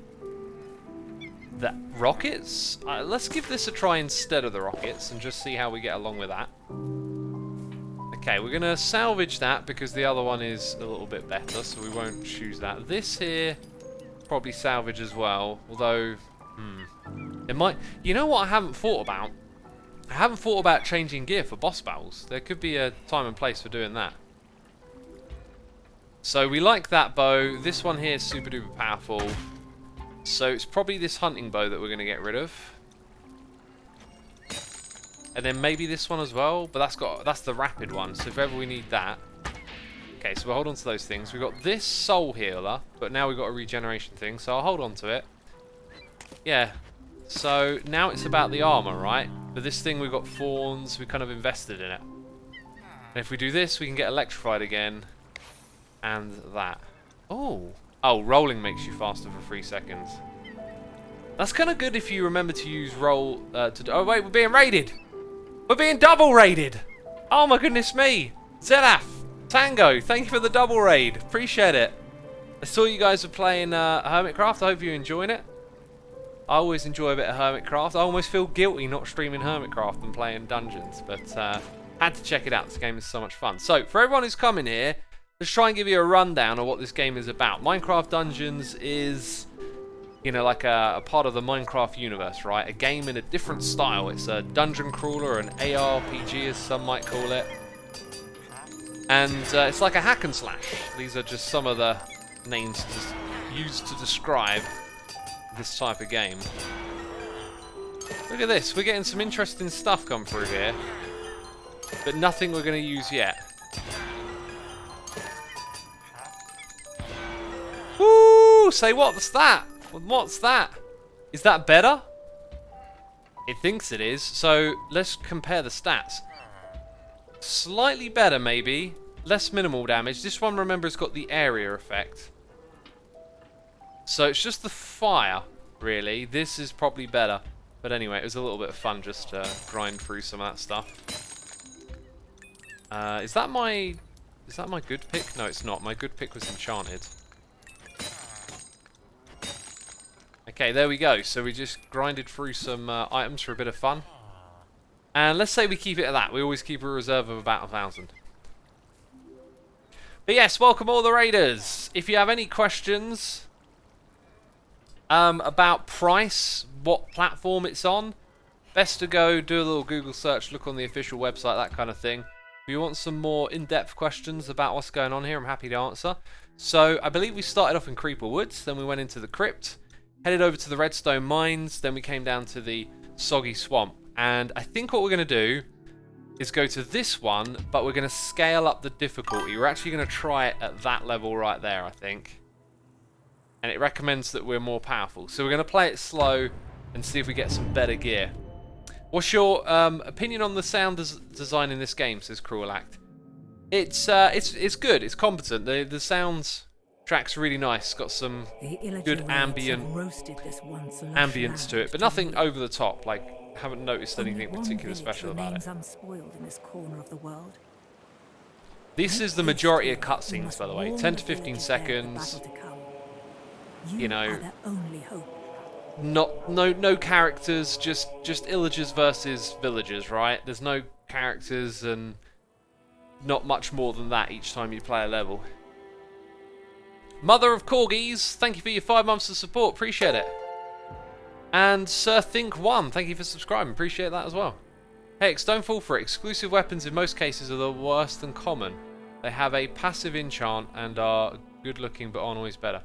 the rockets. Let's give this a try instead of the rockets and just see how we get along with that. Okay, we're going to salvage that because the other one is a little bit better, so we won't choose that. This here, probably salvage as well, although it might... You know what I haven't thought about? I haven't thought about changing gear for boss battles. There could be a time and place for doing that. So we like that bow. This one here is super duper powerful. So it's probably this hunting bow that we're going to get rid of. And then maybe this one as well. But that's the rapid one. So if ever we need that. Okay, so we'll hold on to those things. We've got this soul healer. But now we've got a regeneration thing. So I'll hold on to it. Yeah. So now it's about the armor, right? But this thing, we've got thorns. We kind of invested in it. And if we do this, we can get electrified again. And that. Oh, rolling makes you faster for 3 seconds. That's kind of good if you remember to use roll oh wait, we're being raided. We're being double raided. Oh my goodness me. Zelaf, Tango, thank you for the double raid. Appreciate it. I saw you guys were playing Hermitcraft. I hope you're enjoying it. I always enjoy a bit of Hermitcraft. I almost feel guilty not streaming Hermitcraft and playing Dungeons, but had to check it out. This game is so much fun. So for everyone who's coming here, let's try and give you a rundown of what this game is about. Minecraft Dungeons is, you know, like a part of the Minecraft universe, right? A game in a different style. It's a dungeon crawler, an ARPG as some might call it. And it's like a hack and slash. These are just some of the names used to describe this type of game. Look at this. We're getting some interesting stuff come through here. But nothing we're going to use yet. Woo! Say what's that? What's that? Is that better? It thinks it is. So let's compare the stats. Slightly better maybe. Less minimal damage. This one, remember, has got the area effect. So it's just the fire, really. This is probably better. But anyway, it was a little bit of fun just to grind through some of that stuff. Is that my good pick? No, it's not. My good pick was enchanted. Okay, there we go. So we just grinded through some items for a bit of fun. And let's say we keep it at that. We always keep a reserve of about 1,000. But yes, welcome all the raiders. If you have any questions about price, what platform it's on, best to go do a little Google search, look on the official website, that kind of thing. If you want some more in-depth questions about what's going on here, I'm happy to answer. So I believe we started off in Creeper Woods, then we went into the crypt, headed over to the redstone mines, then we came down to the soggy swamp. And I think what we're going to do is go to this one, but we're going to scale up the difficulty. We're actually going to try it at that level right there, I think. And it recommends that we're more powerful. So we're going to play it slow and see if we get some better gear. What's your opinion on the sound design in this game, says Cruel Act? It's good, it's competent. The sounds track's really nice. It's got some good ambience to it, but nothing over the top. Like, haven't noticed anything particularly special about it. This is the majority of cutscenes, by the way. 10 to 15 seconds. You know, no characters, just illagers versus villagers, right? There's no characters and not much more than that each time you play a level. Mother of Corgis, thank you for your 5 months of support, appreciate it. And Sir Think1, thank you for subscribing, appreciate that as well. Hex, don't fall for it. Exclusive weapons in most cases are the worse than common. They have a passive enchant and are good looking but aren't always better.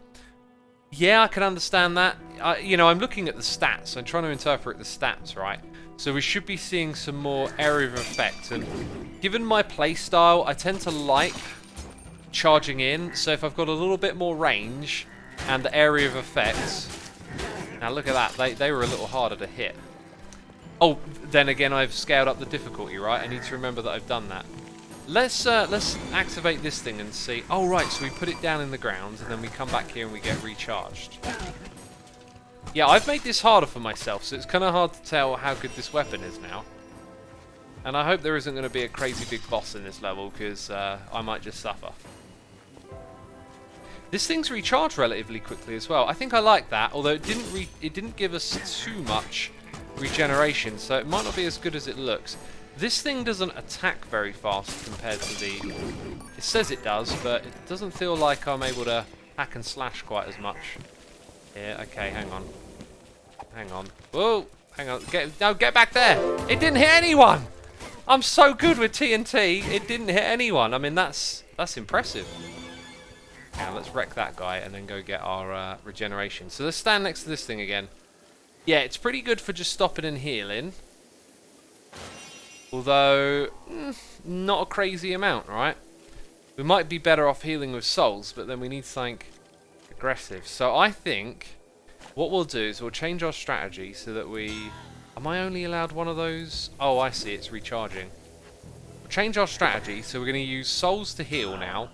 Yeah, I can understand that. You know, I'm looking at the stats. I'm trying to interpret the stats, right? So we should be seeing some more area of effect. And given my playstyle, I tend to like charging in. So if I've got a little bit more range and the area of effect... Now look at that. They were a little harder to hit. Oh, then again, I've scaled up the difficulty, right? I need to remember that I've done that. Let's activate this thing and see. Oh, right, so we put it down in the ground, and then we come back here and we get recharged. Yeah, I've made this harder for myself, so it's kind of hard to tell how good this weapon is now. And I hope there isn't going to be a crazy big boss in this level, because I might just suffer. This thing's recharged relatively quickly as well. I think I like that, although it didn't give us too much regeneration, so it might not be as good as it looks. This thing doesn't attack very fast compared to the... It says it does, but it doesn't feel like I'm able to hack and slash quite as much. Yeah, okay, hang on. Hang on. Whoa! Hang on. Get back there! It didn't hit anyone! I'm so good with TNT, it didn't hit anyone. I mean, that's impressive. Now, let's wreck that guy and then go get our regeneration. So let's stand next to this thing again. Yeah, it's pretty good for just stopping and healing. Although, not a crazy amount, right? We might be better off healing with souls, but then we need something aggressive. So I think what we'll do is we'll change our strategy so that we... Am I only allowed one of those? Oh, I see, it's recharging. We'll change our strategy, so we're going to use souls to heal now.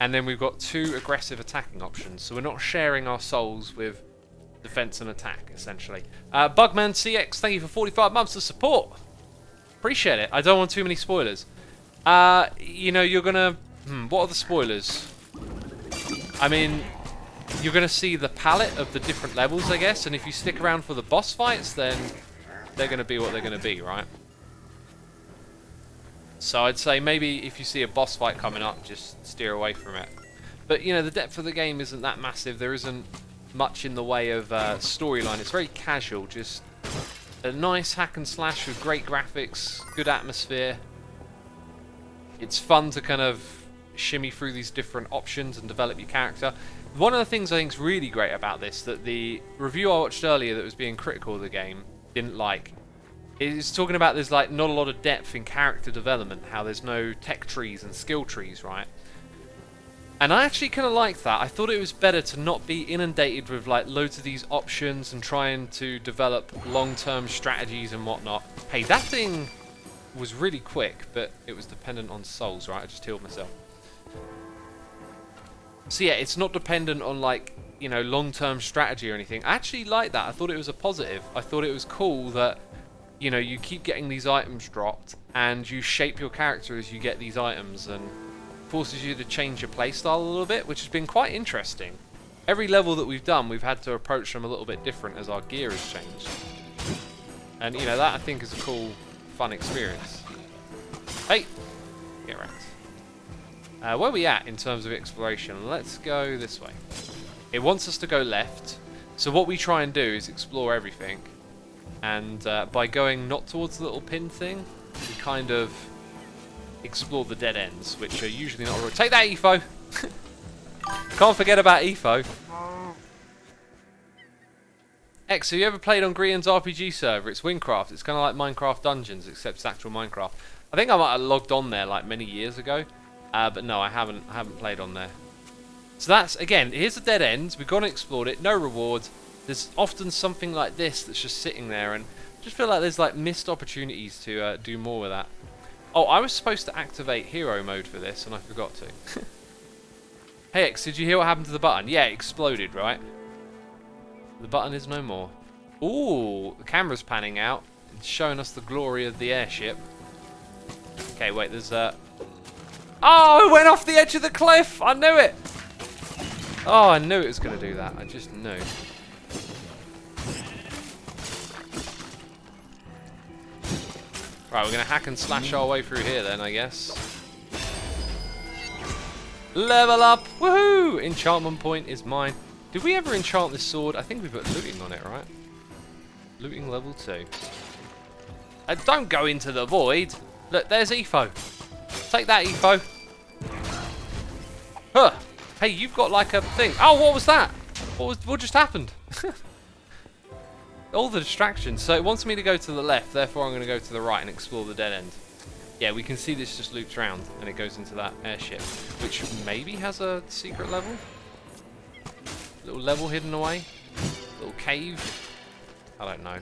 And then we've got 2 aggressive attacking options. So we're not sharing our souls with defense and attack, essentially. Bugman CX, thank you for 45 months of support. Appreciate it. I don't want too many spoilers. You know, you're gonna... what are the spoilers? I mean, you're gonna see the palette of the different levels, I guess. And if you stick around for the boss fights, then they're gonna be what they're gonna be, right? So I'd say maybe if you see a boss fight coming up, just steer away from it. But, you know, the depth of the game isn't that massive. There isn't much in the way of storyline. It's very casual, just... A nice hack and slash with great graphics, good atmosphere. It's fun to kind of shimmy through these different options and develop your character. One of the things I think is really great about this, that the review I watched earlier that was being critical of the game didn't like, is talking about there's like not a lot of depth in character development, how there's no tech trees and skill trees, right? And I actually kind of liked that. I thought it was better to not be inundated with like loads of these options and trying to develop long-term strategies and whatnot. Hey, that thing was really quick, but it was dependent on souls, right? I just healed myself. So yeah, it's not dependent on like, you know, long-term strategy or anything. I actually like that. I thought it was a positive. I thought it was cool that, you know, you keep getting these items dropped and you shape your character as you get these items, and forces you to change your playstyle a little bit, which has been quite interesting. every level that we've done, we've had to approach them a little bit different as our gear has changed. And, you know, that I think is a cool, fun experience. Hey! Get wrecked. Where are we at in terms of exploration? Let's go this way. It wants us to go left. So what we try and do is explore everything. And by going not towards the little pin thing, we kind of explore the dead ends, which are usually not... Take that, Etho! Can't forget about Etho. X, have you ever played on Grian's RPG server? It's Windcraft. It's kind of like Minecraft Dungeons, except it's actual Minecraft. I think I might have logged on there like many years ago, but no, I haven't played on there. So that's, again, here's the dead end. We've gone and explored it. No rewards. There's often something like this that's just sitting there, and I just feel like there's like missed opportunities to do more with that. Oh, I was supposed to activate hero mode for this, and I forgot to. Hey X, did you hear what happened to the button? Yeah, it exploded, right? The button is no more. Ooh, the camera's panning out. It's showing us the glory of the airship. Okay, wait, there's a... Oh, it went off the edge of the cliff! I knew it! Oh, I knew it was going to do that. I just knew. Right, we're going to hack and slash our way through here then, I guess. Level up! Woohoo! Enchantment point is mine. Did we ever enchant this sword? I think we put looting on it, right? Looting level 2. Don't go into the void! Look, there's Etho. Take that, Etho. Huh! Hey, you've got like a thing. Oh, what was that? What just happened? All the distractions. So it wants me to go to the left, therefore I'm going to go to the right and explore the dead end. Yeah, we can see this just loops around and it goes into that airship, which maybe has a secret level. Little level hidden away. Little cave. I don't know.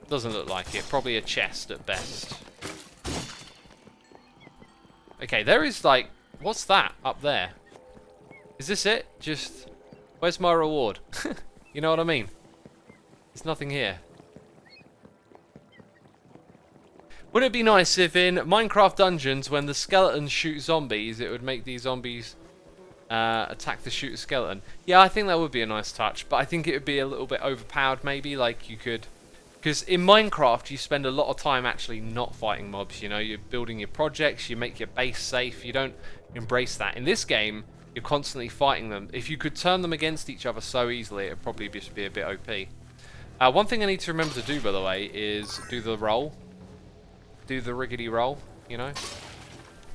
Doesn't look like it. Probably a chest at best. Okay, there is like... What's that up there? Is this it? Just... Where's my reward? You know what I mean? There's nothing here. Wouldn't it be nice if in Minecraft Dungeons, when the skeletons shoot zombies, it would make these zombies attack the shooter skeleton? Yeah, I think that would be a nice touch, but I think it would be a little bit overpowered maybe, like you could... Because in Minecraft, you spend a lot of time actually not fighting mobs, you know, you're building your projects, you make your base safe, you don't embrace that. In this game, you're constantly fighting them. If you could turn them against each other so easily, it would probably just be a bit OP. One thing I need to remember to do, by the way, is do the roll. Do the riggedy roll, you know.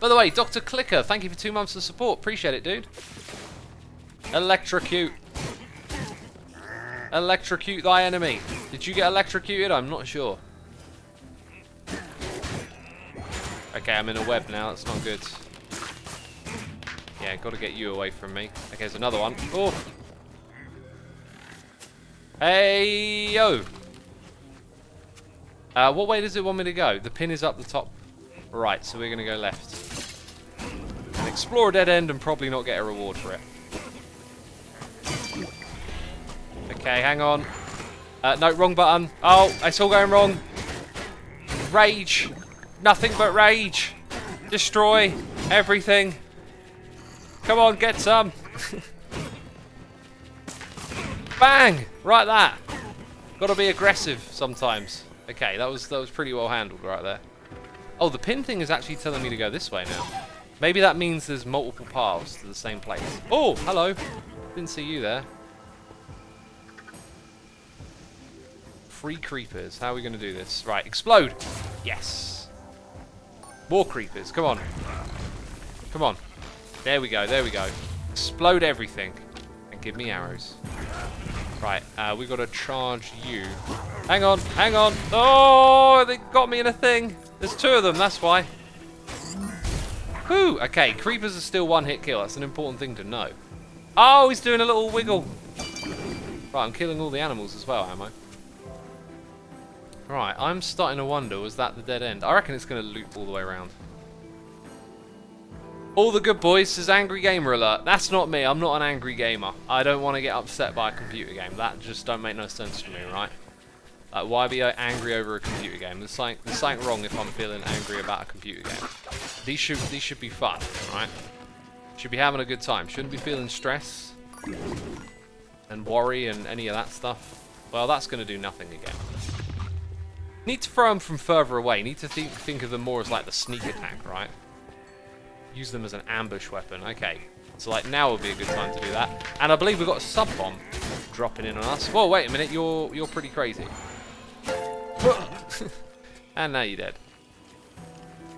By the way, Dr. Clicker, thank you for 2 months of support. Appreciate it, dude. Electrocute. Electrocute thy enemy. Did you get electrocuted? I'm not sure. Okay, I'm in a web now. That's not good. Yeah, got to get you away from me. Okay, there's another one. Oh. Hey, yo. What way does it want me to go? The pin is up the top. Right, so we're going to go left. And explore a dead end and probably not get a reward for it. Okay, hang on. No, wrong button. Oh, it's all going wrong. Rage. Nothing but rage. Destroy everything. Come on, get some. Bang! Right that. Gotta be aggressive sometimes. Okay, that was pretty well handled right there. Oh, the pin thing is actually telling me to go this way now. Maybe that means there's multiple paths to the same place. Oh, hello. Didn't see you there. Free creepers. How are we going to do this? Right, explode. Yes. More creepers. Come on. Come on. There we go. There we go. Explode everything. And give me arrows. Right, we got to charge you. Hang on. Hang on. Oh, they got me in a thing. There's 2 of them. That's why. Whew. Okay, creepers are still 1-hit kill. That's an important thing to know. Oh, he's doing a little wiggle. Right, I'm killing all the animals as well, am I? Right, I'm starting to wonder, was that the dead end? I reckon it's going to loop all the way around. All the good boys says angry gamer alert. That's not me. I'm not an angry gamer. I don't want to get upset by a computer game. That just don't make no sense to me, right? Like, why be angry over a computer game? There's something wrong if I'm feeling angry about a computer game. These should be fun, right? Should be having a good time. Shouldn't be feeling stress and worry and any of that stuff. Well, that's going to do nothing again. Need to throw them from further away. Need to think of them more as like the sneak attack, right? Use them as an ambush weapon. Okay. So like now would be a good time to do that. And I believe we've got a sub bomb dropping in on us. Whoa, wait a minute. You're pretty crazy. And now you're dead.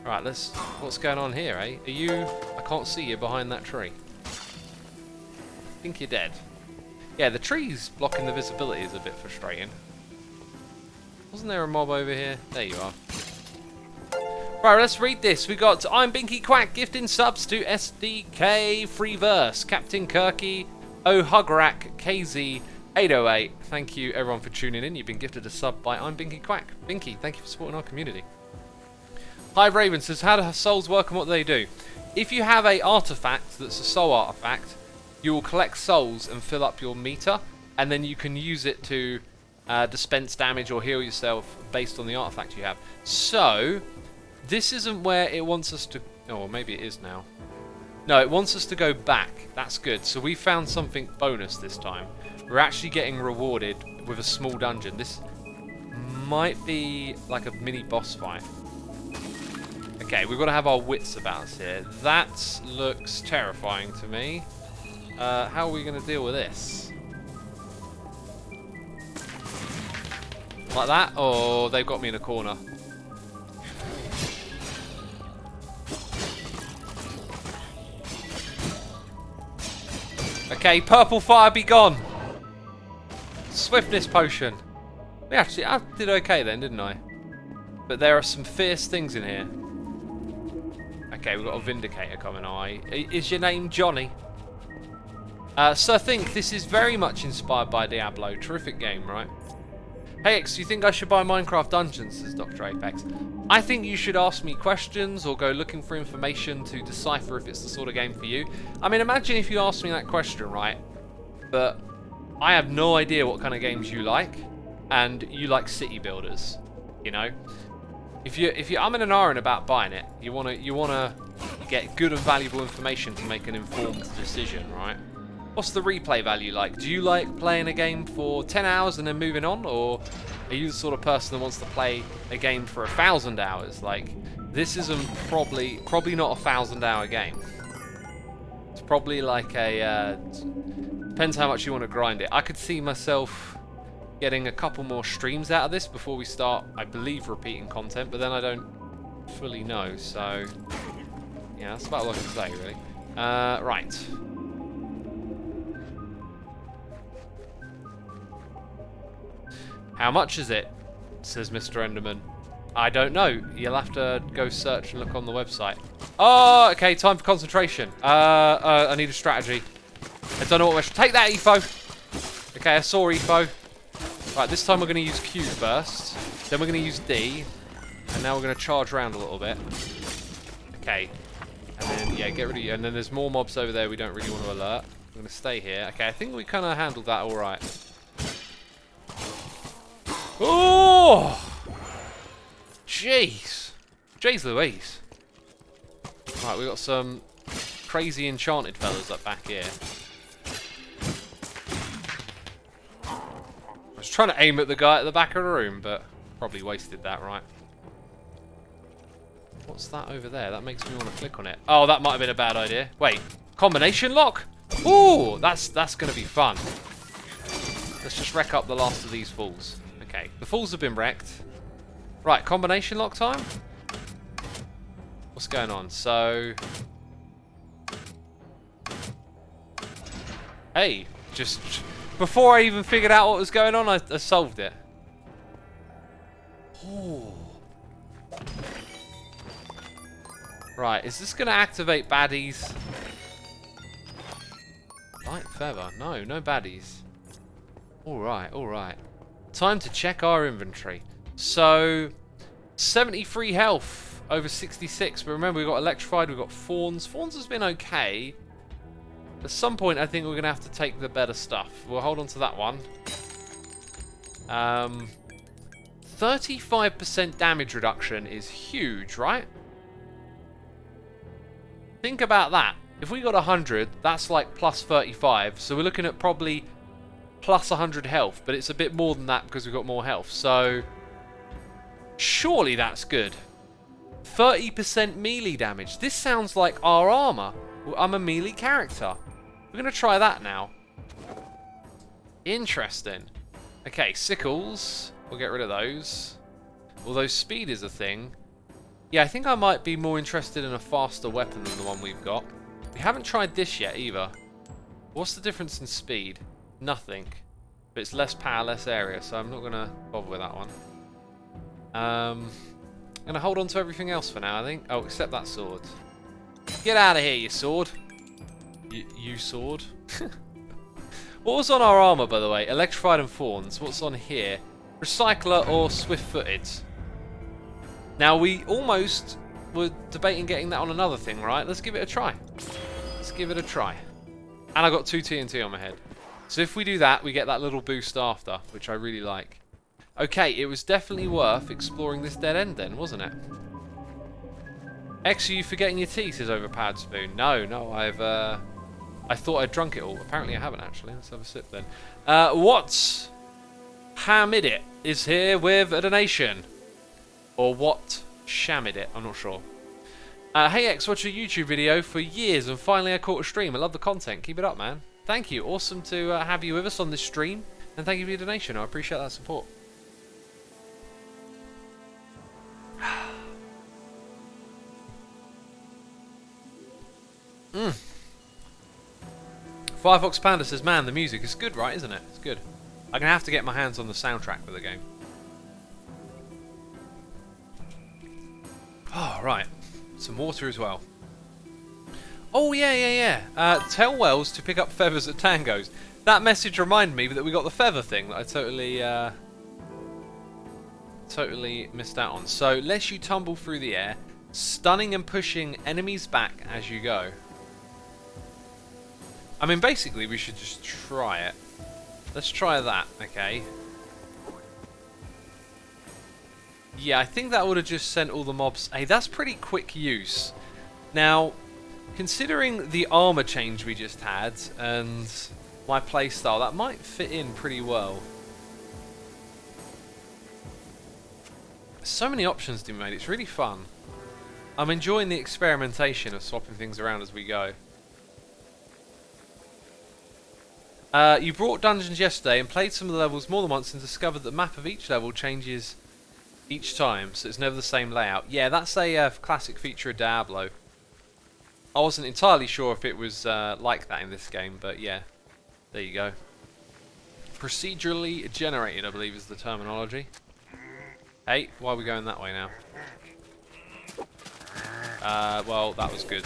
Right, what's going on here, eh? Are you... I can't see you behind that tree. I think you're dead. Yeah, the trees blocking the visibility is a bit frustrating. Wasn't there a mob over here? There you are. Right, let's read this. We got I'm Binky Quack gifting subs to SDK Freeverse, Captain Kirky, O'Hugrak, KZ, 808. Thank you everyone for tuning in. You've been gifted a sub by I'm Binky Quack. Binky, thank you for supporting our community. Hi Raven says, how do souls work and what do they do? If you have a artifact that's a soul artifact, you will collect souls and fill up your meter, and then you can use it to dispense damage or heal yourself based on the artifact you have. So, this isn't where it wants us to... Oh, maybe it is now. No, it wants us to go back. That's good. So we found something bonus this time. We're actually getting rewarded with a small dungeon. This might be like a mini boss fight. Okay, we've got to have our wits about us here. That looks terrifying to me. How are we going to deal with this? Like that? Oh, they've got me in a corner. Okay, purple fire be gone. Swiftness potion. Actually, I did okay then, didn't I? But there are some fierce things in here. Okay, we've got a Vindicator coming our way. Is your name Johnny? So I think this is very much inspired by Diablo. Terrific game, right? Hey X, do you think I should buy Minecraft Dungeons, says Dr. Apex. I think you should ask me questions or go looking for information to decipher if it's the sort of game for you. I mean, imagine if you asked me that question, right? But I have no idea what kind of games you like, and you like city builders, you know? If you're umming and ahhing about buying it, you wanna get good and valuable information to make an informed decision, right? What's the replay value like? Do you like playing a game for 10 hours and then moving on, or are you the sort of person that wants to play a game for 1,000 hours? Like, this isn't probably not a 1,000-hour game. It's probably like a depends how much you want to grind it. I could see myself getting a couple more streams out of this before we start, I believe, repeating content, but then I don't fully know, so yeah, that's about all I can say, really. Right. How much is it? Says Mr. Enderman. I don't know. You'll have to go search and look on the website. Oh, okay, time for concentration. I need a strategy. I don't know what we're... Take that, Etho! Okay, I saw Etho. Right, this time we're going to use Q first. Then we're going to use D. And now we're going to charge around a little bit. Okay. And then, yeah, get rid of you. And then there's more mobs over there we don't really want to alert. I'm going to stay here. Okay, I think we kind of handled that all right. Oh! Jeez. Jeez Louise. Right, we've got some crazy enchanted fellas up back here. I was trying to aim at the guy at the back of the room, but probably wasted that, right? What's that over there? That makes me want to click on it. Oh, that might have been a bad idea. Wait, combination lock? Ooh, that's going to be fun. Let's just wreck up the last of these fools. Okay, the fools have been wrecked. Right, combination lock time? What's going on? So... Hey, just... Before I even figured out what was going on, I solved it. Ooh. Right, is this going to activate baddies? Light feather. No, no baddies. Alright, alright. Time to check our inventory. So, 73 health over 66. But remember, we've got electrified, we've got fawns. Fawns has been okay. At some point, I think we're going to have to take the better stuff. We'll hold on to that one. 35% damage reduction is huge, right? Think about that. If we got 100, that's like plus 35. So we're looking at probably plus 100 health. But it's a bit more than that because we've got more health. So surely that's good. 30% melee damage. This sounds like our armor. I'm a melee character. We're going to try that now. Interesting. Okay, sickles. We'll get rid of those. Although speed is a thing. Yeah, I think I might be more interested in a faster weapon than the one we've got. We haven't tried this yet either. What's the difference in speed? Nothing. But it's less power, less area, so I'm not going to bother with that one. I'm going to hold on to everything else for now, I think. Oh, except that sword. Get out of here, you sword. You sword. What was on our armor, by the way? Electrified and Fawns. What's on here? Recycler or Swift-footed? Now, we almost were debating getting that on another thing, right? Let's give it a try. Let's give it a try. And I got 2 TNT on my head. So if we do that, we get that little boost after, which I really like. Okay, it was definitely worth exploring this dead end then, wasn't it? X, are you forgetting your tea, says Overpowered Spoon. No, I thought I'd drunk it all. Apparently I haven't, actually. Let's have a sip then. What Hamid is here with a donation. Or what Shamid it, I'm not sure. Hey X, watched a YouTube video for years and finally I caught a stream. I love the content. Keep it up, man. Thank you. Awesome to have you with us on this stream. And thank you for your donation. I appreciate that support. Firefox Panda says, man, the music is good, right? Isn't it? It's good. I'm going to have to get my hands on the soundtrack for the game. Oh, right. Some water as well. Oh, yeah. Tell Wells to pick up feathers at Tango's. That message reminded me that we got the feather thing that I totally missed out on. So, lets you tumble through the air, stunning and pushing enemies back as you go. I mean, basically, we should just try it. Let's try that, okay. Yeah, I think that would have just sent all the mobs. Hey, that's pretty quick use. Now, considering the armor change we just had and my playstyle, that might fit in pretty well. So many options to be made. It's really fun. I'm enjoying the experimentation of swapping things around as we go. You brought dungeons yesterday and played some of the levels more than once and discovered that the map of each level changes each time, so it's never the same layout. Yeah, that's a classic feature of Diablo. I wasn't entirely sure if it was like that in this game, but yeah, there you go. Procedurally generated, I believe, is the terminology. Hey, why are we going that way now? Well, that was good.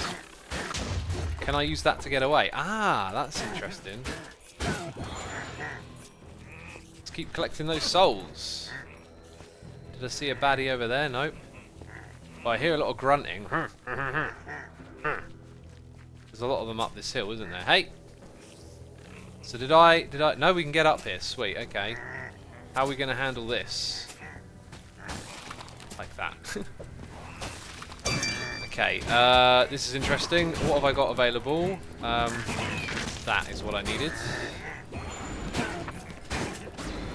Can I use that to get away? Ah, that's interesting. Let's keep collecting those souls. Did I see a baddie over there? Nope. Oh, I hear a lot of grunting. There's a lot of them up this hill, isn't there? Hey! So did I... No, we can get up here. Sweet, okay. How are we going to handle this? Like that. Okay, this is interesting. What have I got available? That is what I needed.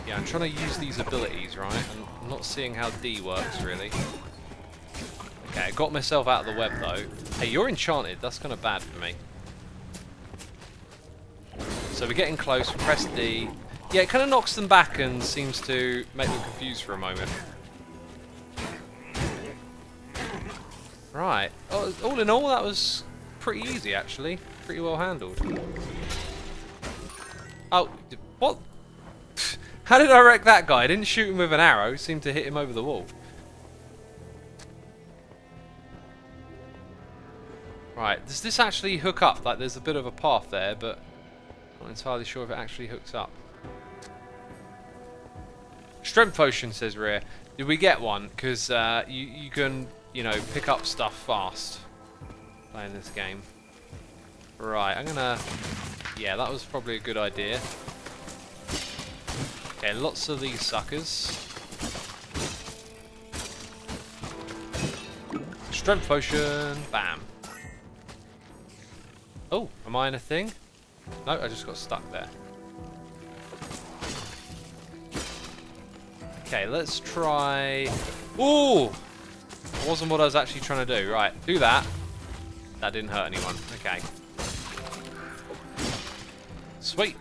Yeah, I'm trying to use these abilities, right? I'm not seeing how D works, really. Okay, I got myself out of the web, though. Hey, you're enchanted. That's kind of bad for me. So we're getting close. We press D. Yeah, it kind of knocks them back and seems to make them confused for a moment. Right. Oh, all in all, that was pretty easy, actually. Pretty well handled. Oh, what? How did I wreck that guy? I didn't shoot him with an arrow. It seemed to hit him over the wall. Right, does this actually hook up? Like, there's a bit of a path there, but I'm not entirely sure if it actually hooks up. Strength potion, says Rhea. Did we get one? Because you can, you know, pick up stuff fast playing this game. Right, I'm gonna... Yeah, that was probably a good idea. Okay, lots of these suckers. Strength potion. Bam. Oh, am I in a thing? No, I just got stuck there. Okay, let's try... Ooh! Wasn't what I was actually trying to do. Right, do that. That didn't hurt anyone. Okay. Sweet.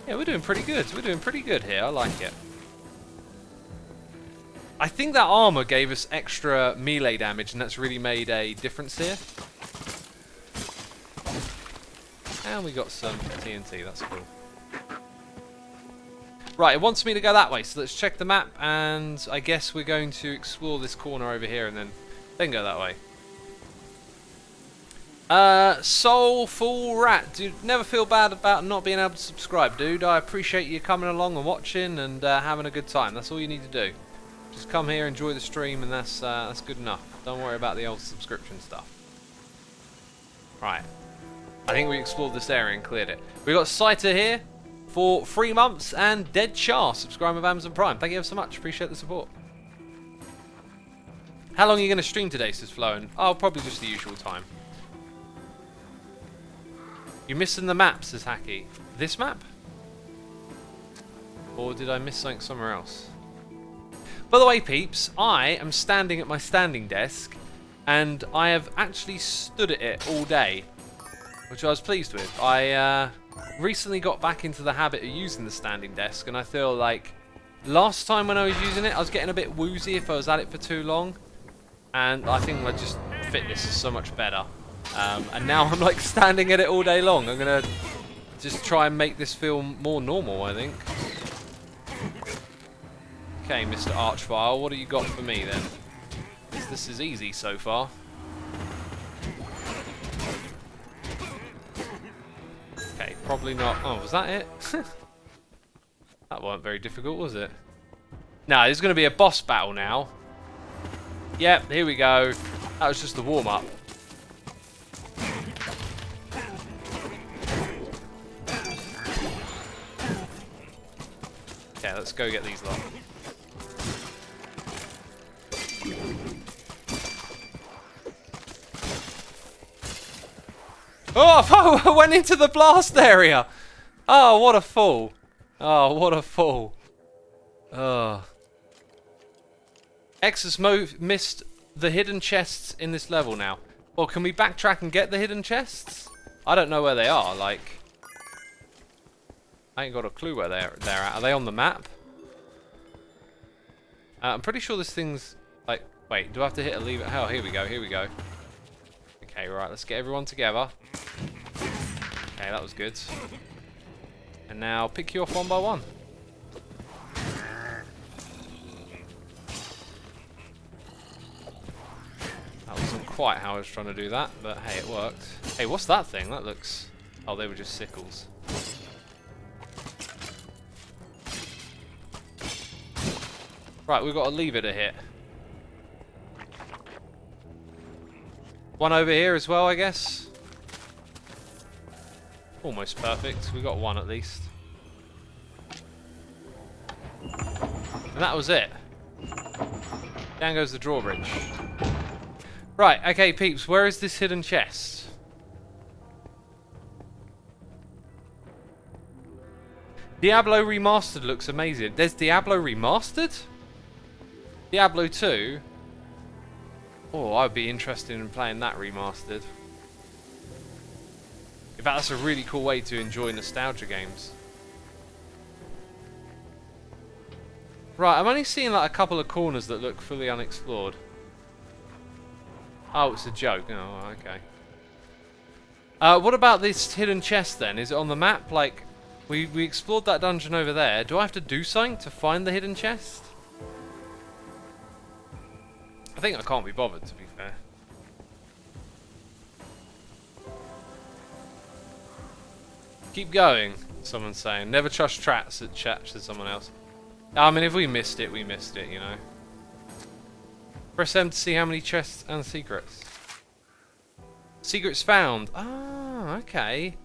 Yeah, we're doing pretty good. We're doing pretty good here. I like it. I think that armor gave us extra melee damage, and that's really made a difference here. And we got some TNT. That's cool. Right, it wants me to go that way, so let's check the map, and I guess we're going to explore this corner over here and then go that way. Soulful Rat, dude, never feel bad about not being able to subscribe, dude. I appreciate you coming along and watching and having a good time. That's all you need to do. Just come here, enjoy the stream, and that's good enough. Don't worry about the old subscription stuff. Right, I think we explored this area and cleared it. We got Saita here for 3 months, and Dead Char, subscribe with Amazon Prime. Thank you ever so much. Appreciate the support. How long are you going to stream today, says Floen? Oh, probably just the usual time. You're missing the map, says Hacky. This map? Or did I miss something somewhere else? By the way, peeps, I am standing at my standing desk, and I have actually stood at it all day, which I was pleased with. I recently got back into the habit of using the standing desk, and I feel like last time when I was using it, I was getting a bit woozy if I was at it for too long, and I think like just fitness is so much better. And now I'm like standing at it all day long. I'm gonna just try and make this feel more normal, I think. Okay, Mr. Archvile, what do you got for me then? This is easy so far. Okay, probably not. Oh, was that it? That weren't very difficult, was it? No, there's going to be a boss battle now. Yep, here we go. That was just the warm-up. Okay, let's go get these lot. Oh, I went into the blast area. Oh, what a fool. Oh, what a fool. Oh. xisuma missed the hidden chests in this level now. Well, can we backtrack and get the hidden chests? I don't know where they are, like... I ain't got a clue where they're at. Are they on the map? I'm pretty sure this thing's... like, wait, do I have to hit a lever? Oh, here we go, here we go. Okay, right, let's get everyone together. Okay, that was good. And now pick you off one by one. That wasn't quite how I was trying to do that, but hey, it worked. Hey, what's that thing? That looks... oh, they were just sickles. Right, we've got a lever to hit. One over here as well, I guess. Almost perfect. We got one at least. And that was it. Down goes the drawbridge. Right, okay, peeps, where is this hidden chest? Diablo Remastered looks amazing. There's Diablo Remastered? Diablo 2? Oh, I'd be interested in playing that remastered. In fact, that's a really cool way to enjoy nostalgia games. Right, I'm only seeing like a couple of corners that look fully unexplored. Oh, it's a joke. Oh, okay. What about this hidden chest then? Is it on the map? Like, we explored that dungeon over there. Do I have to do something to find the hidden chest? I think I can't be bothered, to be fair. Keep going, someone's saying. Never trust trats at chat, said someone else. I mean, if we missed it, we missed it, you know. Press M to see how many chests and secrets. Secrets found. Ah, okay.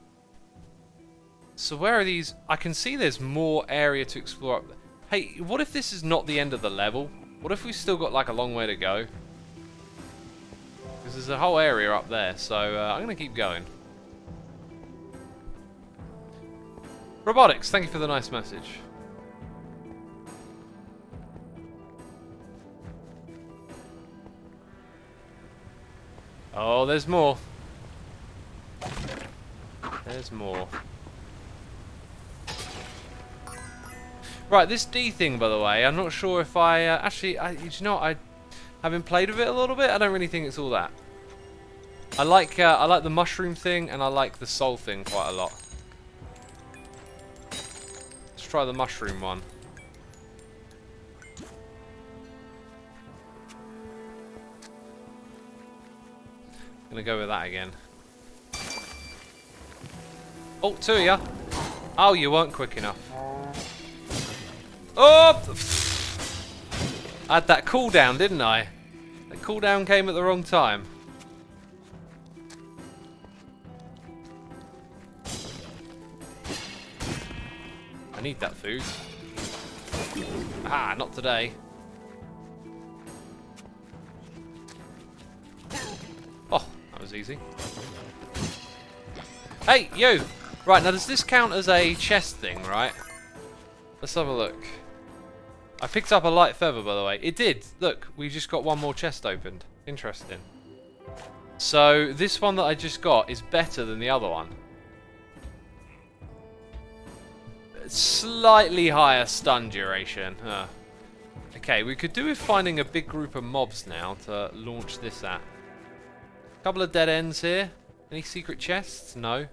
So where are these? I can see there's more area to explore up there. Hey, what if this is not the end of the level? What if we still got like a long way to go? Because there's a whole area up there, so I'm going to keep going. Robotics, thank you for the nice message. Oh, there's more. There's more. Right, this D thing, by the way, I'm not sure if I... actually, you know what, having played with it a little bit, I don't really think it's all that. I like the mushroom thing, and I like the soul thing quite a lot. Let's try the mushroom one. Gonna go with that again. Oh, two of ya. Oh, you weren't quick enough. Oh! I had that cooldown, didn't I? That cooldown came at the wrong time. I need that food. Ah, not today. Oh, that was easy. Hey, you! Right, now does this count as a chest thing, right? Let's have a look. I picked up a light feather, by the way. It did. Look, we just got one more chest opened. Interesting. So, this one that I just got is better than the other one. Slightly higher stun duration. Okay, we could do with finding a big group of mobs now to launch this at. Couple of dead ends here. Any secret chests? No.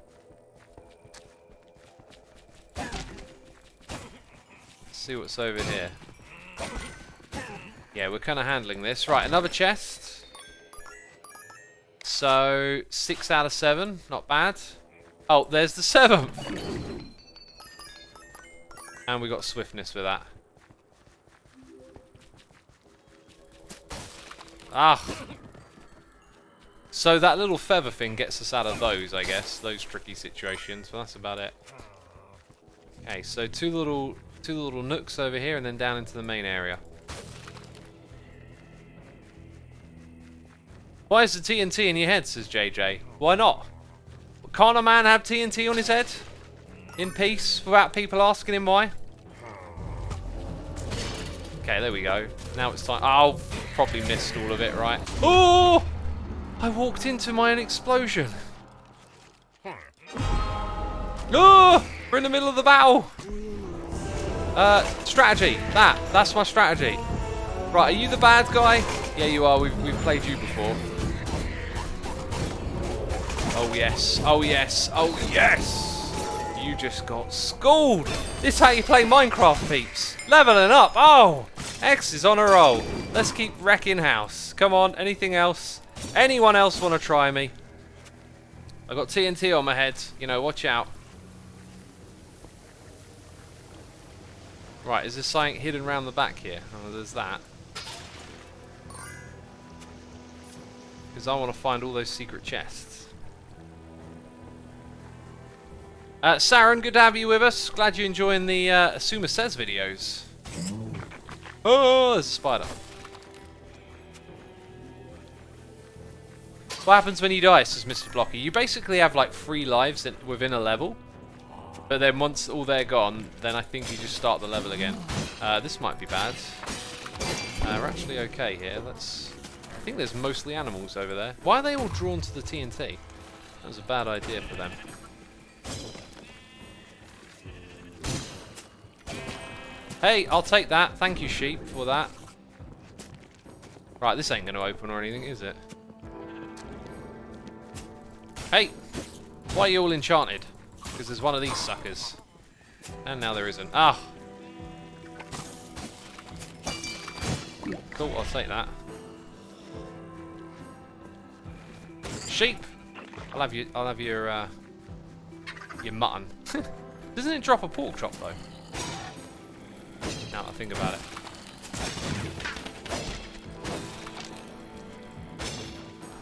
Let's see what's over here. Yeah, we're kind of handling this. Right, another chest. So, 6 out of 7. Not bad. Oh, there's the 7th. And we got swiftness with that. Ah. So that little feather thing gets us out of those, I guess. Those tricky situations. But that's about it. Okay, so two little nooks over here and then down into the main area. Why is the TNT in your head, says JJ? Why not? Can't a man have TNT on his head? In peace, without people asking him why? Okay, there we go. Now it's time. Oh, probably missed all of it, right? Oh! I walked into my own explosion. Oh! We're in the middle of the battle. Strategy. That's my strategy. Right, are you the bad guy? Yeah, you are. We've played you before. Oh yes. Oh yes. Oh yes. You just got schooled. This is how you play Minecraft, peeps. Leveling up. Oh, X is on a roll. Let's keep wrecking house. Come on. Anything else? Anyone else want to try me? I got TNT on my head. You know, watch out. Right, is there something hidden around the back here? Oh, there's that. Because I want to find all those secret chests. Saren, good to have you with us. Glad you're enjoying the Xisuma Says videos. Oh, there's a spider. What happens when you die, says Mr. Blocky? You basically have like 3 lives within a level. But then once all they're gone, then I think you just start the level again. This might be bad. We're actually okay here. I think there's mostly animals over there. Why are they all drawn to the TNT? That was a bad idea for them. Hey, I'll take that. Thank you, sheep, for that. Right, this ain't going to open or anything, is it? Hey! Why are you all enchanted? Because there's one of these suckers. And now there isn't. Ah! Cool, I'll take that. Sheep! I'll have your mutton. Doesn't it drop a pork chop, though? Now that I think about it.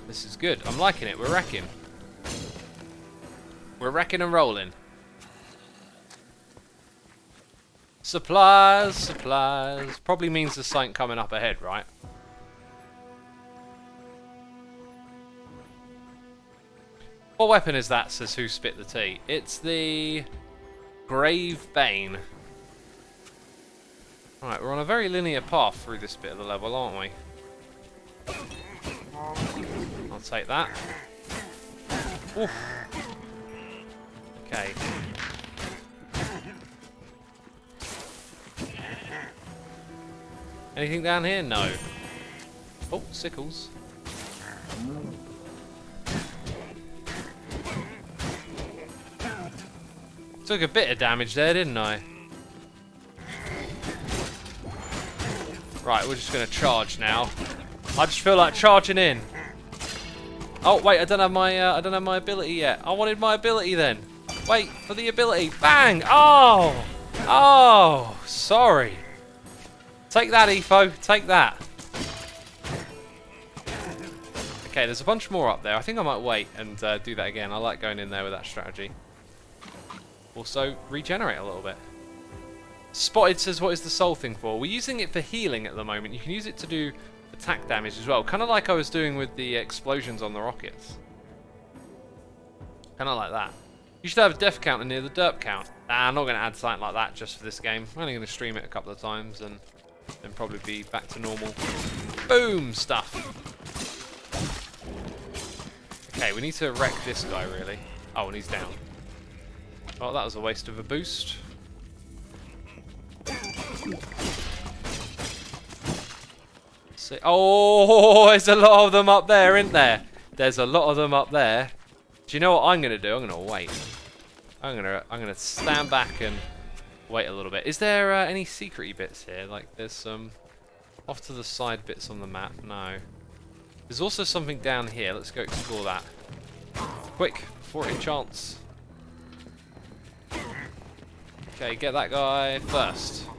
This is good. I'm liking it. We're wrecking. We're wrecking and rolling. Supplies, supplies. Probably means there's something coming up ahead, right? What weapon is that, says Who Spit the Tea? It's the Grave Bane. Right, we're on a very linear path through this bit of the level, aren't we? I'll take that. Oof. Okay. Anything down here? No. Oh, sickles. Took a bit of damage there, didn't I? Right, we're just gonna charge now. I just feel like charging in. Oh wait, I don't have my ability yet. I wanted my ability then. Wait for the ability. Bang! Oh! Oh! Sorry. Take that, Efo. Take that. Okay, there's a bunch more up there. I think I might wait and do that again. I like going in there with that strategy. Also, regenerate a little bit. Spotted says, what is the soul thing for? We're using it for healing at the moment. You can use it to do attack damage as well. Kind of like I was doing with the explosions on the rockets. Kind of like that. You should have a death counter near the derp count. Nah, I'm not going to add something like that just for this game. I'm only going to stream it a couple of times and then probably be back to normal. Boom stuff. Okay, we need to wreck this guy really. Oh, and he's down. Oh, that was a waste of a boost. See, oh, there's a lot of them up there, isn't there? There's a lot of them up there. Do you know what I'm gonna do? I'm gonna wait. I'm gonna stand back and wait a little bit. Is there any secret-y bits here? Like there's some off to the side bits on the map. No. There's also something down here. Let's go explore that. Quick, before it enchants. Okay, get that guy first.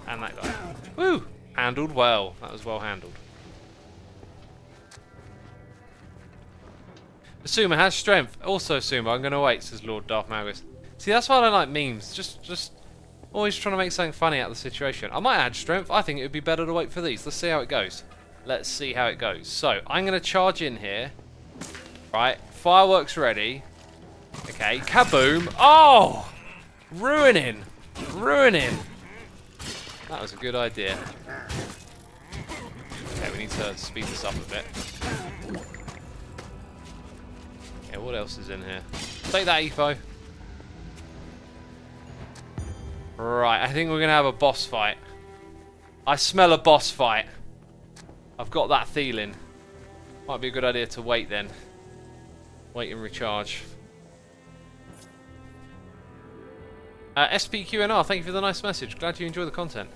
And that guy. Woo! Handled well. That was well handled. Xisuma has strength. Also Xisuma, I'm going to wait, says Lord Darth Malgus. See, that's why I don't like memes. Just always trying to make something funny out of the situation. I might add strength. I think it would be better to wait for these. Let's see how it goes. Let's see how it goes. So, I'm going to charge in here. Right. Fireworks ready. Okay. Kaboom. Oh! Ruining. Ruining. That was a good idea. Okay, we need to speed this up a bit. Okay, what else is in here? Take that, Efo. Right, I think we're going to have a boss fight. I smell a boss fight. I've got that feeling. Might be a good idea to wait then. Wait and recharge. SPQNR, thank you for the nice message. Glad you enjoy the content.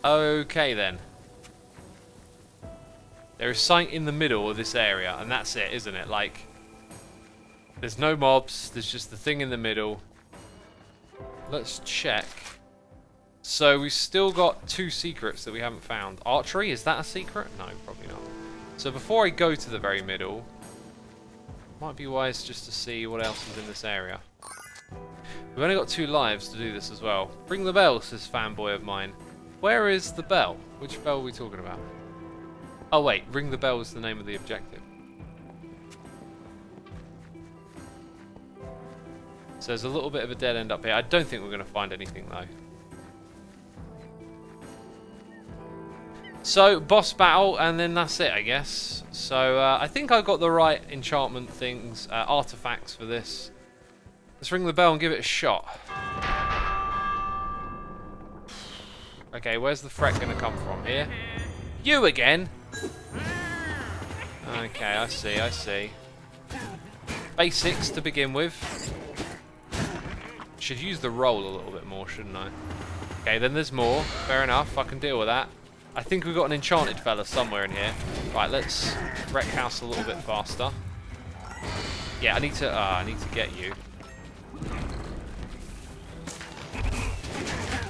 Okay then. There is something in the middle of this area, and that's it, isn't it? Like, there's no mobs, there's just the thing in the middle. Let's check. So we've still got 2 secrets that we haven't found. Archery, is that a secret? No, probably not. So before I go to the very middle, might be wise just to see what else is in this area. We've only got 2 lives to do this as well. Ring the bell, says fanboy of mine. Where is the bell? Which bell are we talking about? Oh wait, ring the bell is the name of the objective. So there's a little bit of a dead end up here. I don't think we're going to find anything though. So, boss battle, and then that's it, I guess. So, I think I got the right enchantment things, artifacts for this. Let's ring the bell and give it a shot. Okay, where's the threat going to come from? Here? You again? Okay, I see, I see. Basics to begin with. Should use the roll a little bit more, shouldn't I? Okay, then there's more. Fair enough, I can deal with that. I think we've got an enchanted fella somewhere in here. Right, let's wreck house a little bit faster. Yeah, I need to get you.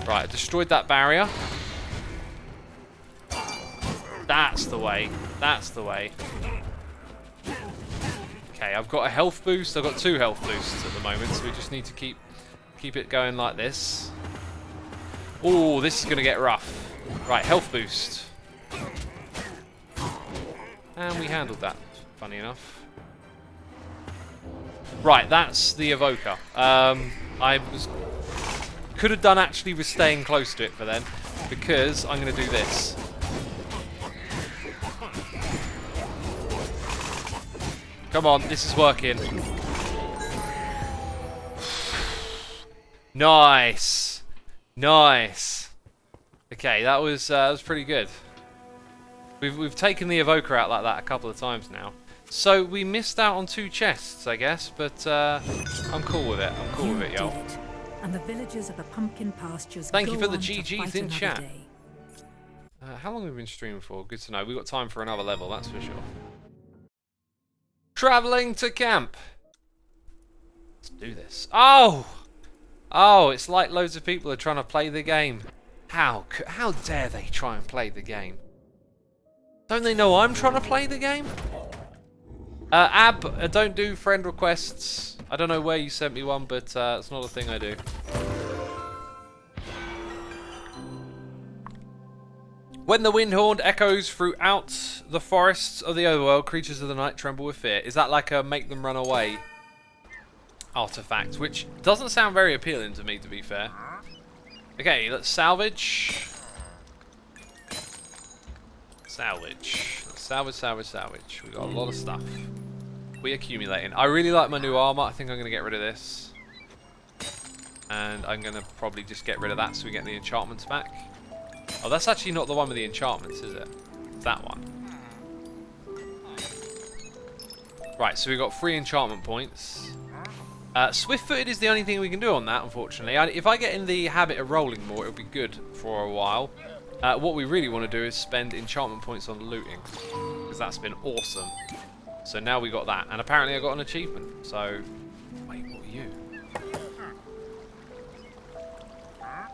Right, I destroyed that barrier. That's the way. That's the way. Okay, I've got a health boost. I've got 2 health boosts at the moment, so we just need to keep it going like this. Oh, this is going to get rough. Right, health boost. And we handled that, funny enough. Right, that's the evoker. Could have done actually with staying close to it for then, because I'm going to do this. Come on, this is working. Nice, nice. Okay, that was pretty good. We've taken the evoker out like that a couple of times now. So we missed out on 2 chests, I guess, but I'm cool with it. I'm cool with it, y'all. And the villagers of the pumpkin pastures. Thank you for the GGs in chat. How long have we been streaming for? Good to know. We've got time for another level, that's for sure. Traveling to camp. Let's do this. Oh! Oh, it's like loads of people are trying to play the game. How dare they try and play the game? Don't they know I'm trying to play the game? Ab, don't do friend requests. I don't know where you sent me one, but it's not a thing I do. When the wind horn echoes throughout the forests of the overworld, creatures of the night tremble with fear. Is that like a make them run away artifact? Which doesn't sound very appealing to me, to be fair. Okay, let's salvage. Salvage. Salvage. We got a lot of stuff. We accumulating. I really like my new armor. I think I'm going to get rid of this. And I'm going to probably just get rid of that so we get the enchantments back. Oh, that's actually not the one with the enchantments, is it? It's that one. Right, so we've got 3 enchantment points. Swift-footed is the only thing we can do on that, unfortunately. If I get in the habit of rolling more, it'll be good for a while. What we really want to do is spend enchantment points on looting, because that's been awesome. So now we got that, and apparently I got an achievement. So, wait, what are you?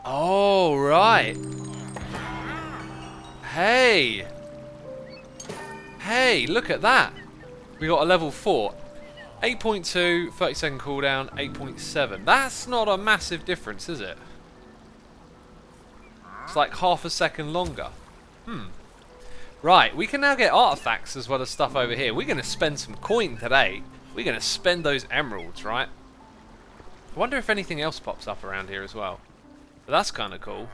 Oh, right. Hey! Hey, look at that! We got a level 4. 8.2, 30-second cooldown, 8.7. That's not a massive difference, is it? It's like half a second longer. Right, we can now get artifacts as well as stuff over here. We're going to spend some coin today. We're going to spend those emeralds, right? I wonder if anything else pops up around here as well. But that's kind of cool.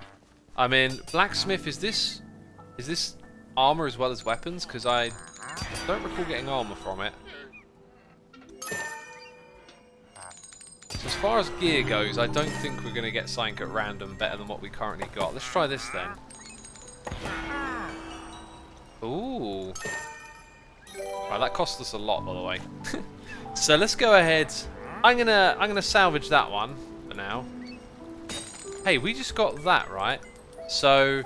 I mean, blacksmith, is this armor as well as weapons? Because I don't recall getting armor from it. So as far as gear goes, I don't think we're going to get something at random better than what we currently got. Let's try this then. Ooh. Right, that cost us a lot, by the way. So let's go ahead. I'm gonna salvage that one for now. Hey, we just got that, right? So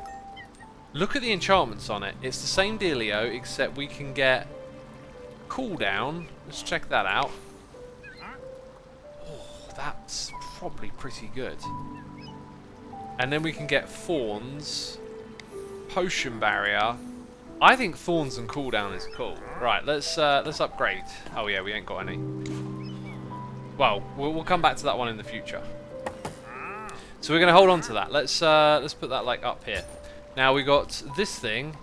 look at the enchantments on it. It's the same dealio, except we can get cooldown. Let's check that out. Oh, that's probably pretty good. And then we can get thorns, potion barrier. I think thorns and cooldown is cool. Right, let's upgrade. Oh yeah, we ain't got any. Well, we'll come back to that one in the future. So we're gonna hold on to that. Let's put that like up here. Now we got this thing,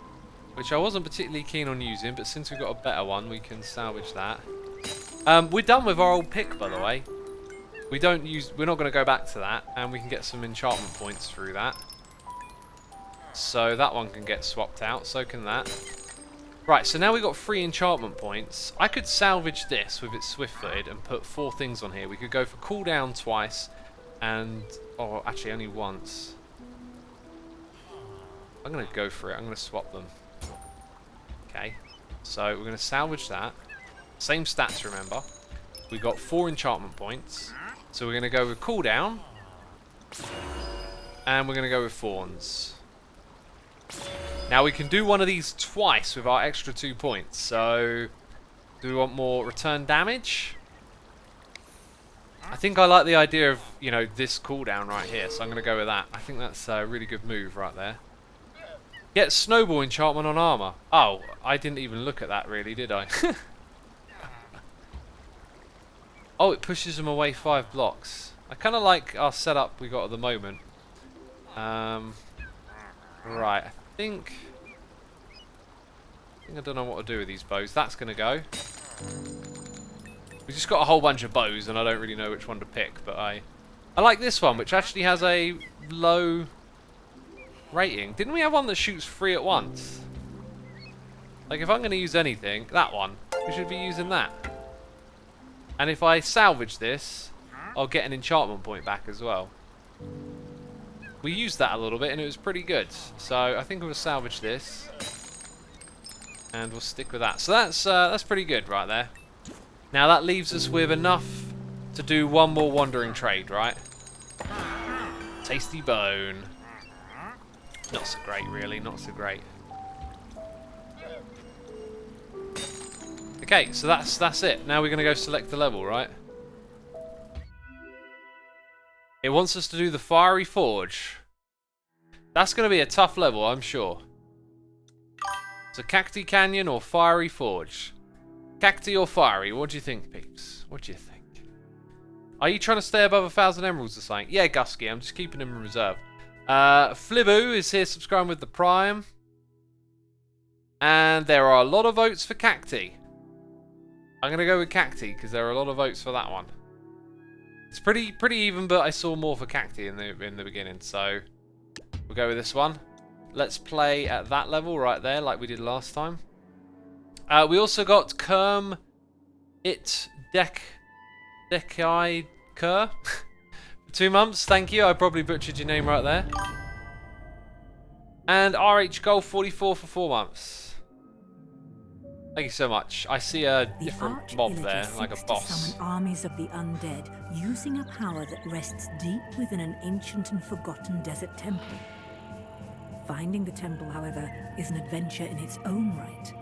which I wasn't particularly keen on using, but since we've got a better one, we can salvage that. We're done with our old pick, by the way. We're not gonna go back to that, and we can get some enchantment points through that. So that one can get swapped out, so can that. Right, so now we've got 3 enchantment points. I could salvage this with its swift-footed and put 4 things on here. We could go for cooldown twice and... oh, actually only once. I'm going to go for it. I'm going to swap them. Okay, so we're going to salvage that. Same stats, remember. We've got 4 enchantment points. So we're going to go with cooldown. And we're going to go with thorns. Now we can do one of these twice with our extra 2 points. So, do we want more return damage? I think I like the idea of, you know, this cooldown right here. So I'm going to go with that. I think that's a really good move right there. Get snowball enchantment on armor. Oh, I didn't even look at that really, did I? Oh, it pushes them away 5 blocks. I kind of like our setup we got at the moment. Right, I think think I don't know what to do with these bows. That's going to go. We just got a whole bunch of bows, and I don't really know which one to pick, but I like this one, which actually has a low rating. Didn't we have one that shoots 3 at once? Like, if I'm going to use anything, that one, we should be using that. And if I salvage this, I'll get an enchantment point back as well. We used that a little bit, and it was pretty good. So I think we'll salvage this, and we'll stick with that. So that's pretty good right there. Now that leaves us with enough to do one more wandering trade, right? Tasty bone. Not so great, really. Not so great. Okay, so that's it. Now we're going to go select the level, right? It wants us to do the Fiery Forge. That's going to be a tough level, I'm sure. So Cacti Canyon or Fiery Forge? Cacti or Fiery? What do you think, peeps? What do you think? Are you trying to stay above 1,000 emeralds or something? Yeah, Gusky, I'm just keeping him in reserve. Flibu is here subscribing with the Prime. And there are a lot of votes for Cacti. I'm going to go with Cacti because there are a lot of votes for that one. It's pretty even, but I saw more for Cacti in the beginning, so we'll go with this one. Let's play at that level right there, like we did last time. We also got Kerm It Dekai Kerr for 2 months. Thank you. I probably butchered your name right there. And RH Golf 44 for 4 months. Thank you so much. I see a different mob there, like a boss. To summon armies of the undead, using a power that rests deep within an ancient and forgotten desert temple. Finding the temple, however, is an adventure in its own right,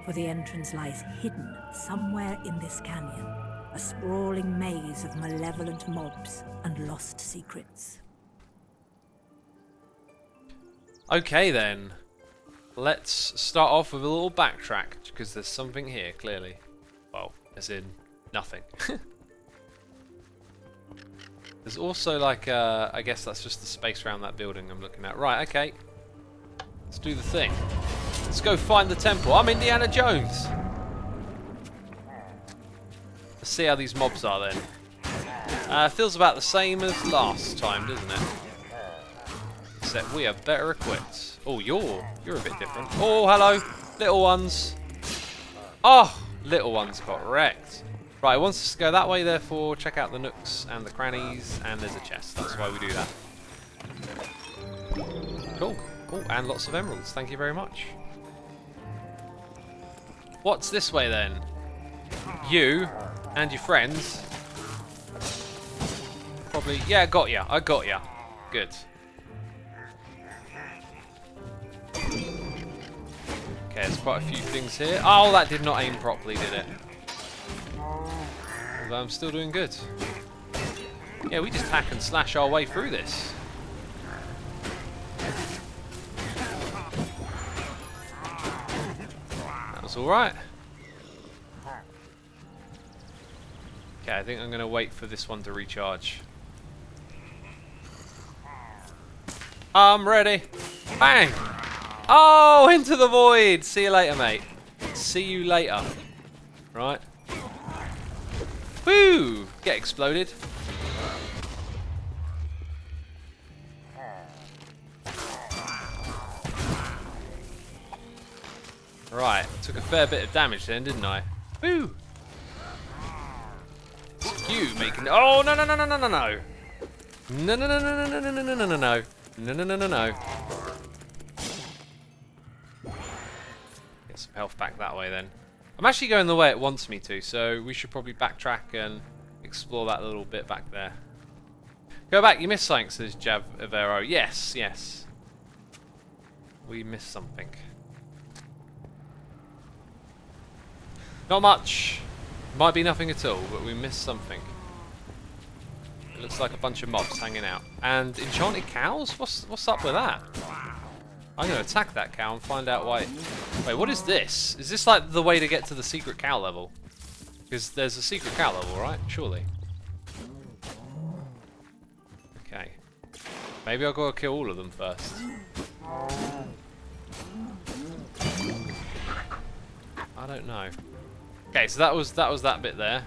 for the entrance lies hidden somewhere in this canyon, a sprawling maze of malevolent mobs and lost secrets. Okay then. Let's start off with a little backtrack, because there's something here, clearly. Well, as in, nothing. There's also like, I guess that's just the space around that building I'm looking at. Right, okay. Let's do the thing. Let's go find the temple. I'm Indiana Jones! Let's see how these mobs are then. Feels about the same as last time, doesn't it? Except we are better equipped. Oh, you're a bit different. Oh, hello, little ones. Oh, little ones got wrecked. Right, it wants us to go that way, therefore check out the nooks and the crannies, and there's a chest. That's why we do that. Cool. Oh, and lots of emeralds. Thank you very much. What's this way then? You and your friends. Probably. Yeah, got ya. I got ya. Good. Okay, there's quite a few things here. Oh, that did not aim properly, did it? Although I'm still doing good. Yeah, we just hack and slash our way through this. That was alright. Okay, I think I'm going to wait for this one to recharge. I'm ready. Bang! Oh, into the void! See you later, mate. See you later. Right. Woo! Get exploded. Right. Took a fair bit of damage then, didn't I? Woo! It's you making... Oh, no, no, no, no, no, no, no. No, no, no, no, no, no, no, no, no, no, no. No, no, no, no, no. Get some health back that way then. I'm actually going the way it wants me to, so we should probably backtrack and explore that little bit back there. Go back, you missed something, says Javero. Yes, yes. We missed something. Not much. Might be nothing at all, but we missed something. It looks like a bunch of mobs hanging out. And enchanted cows? What's up with that? I'm going to attack that cow and find out why... Wait, what is this? Is this like the way to get to the secret cow level? Because there's a secret cow level, right? Surely. Okay. Maybe I'll go kill all of them first. I don't know. Okay, so that was that bit there.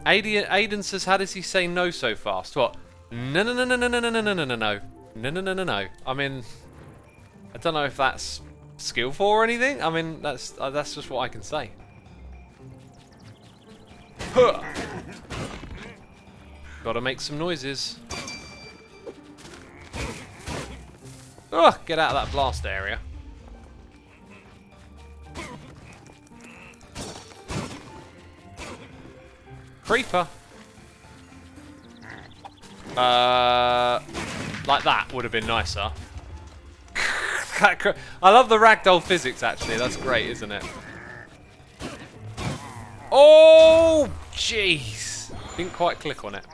Aiden says, how does he say no so fast? What? No, no, no, no, no, no, no, no, no, no, no, no. No, no, no, no, no. I mean, I don't know if that's skillful or anything. I mean, that's just what I can say. Huh. Gotta make some noises. Oh, get out of that blast area. Creeper. Like that would have been nicer. I love the ragdoll physics, actually. That's great, isn't it? Oh, jeez. Didn't quite click on it.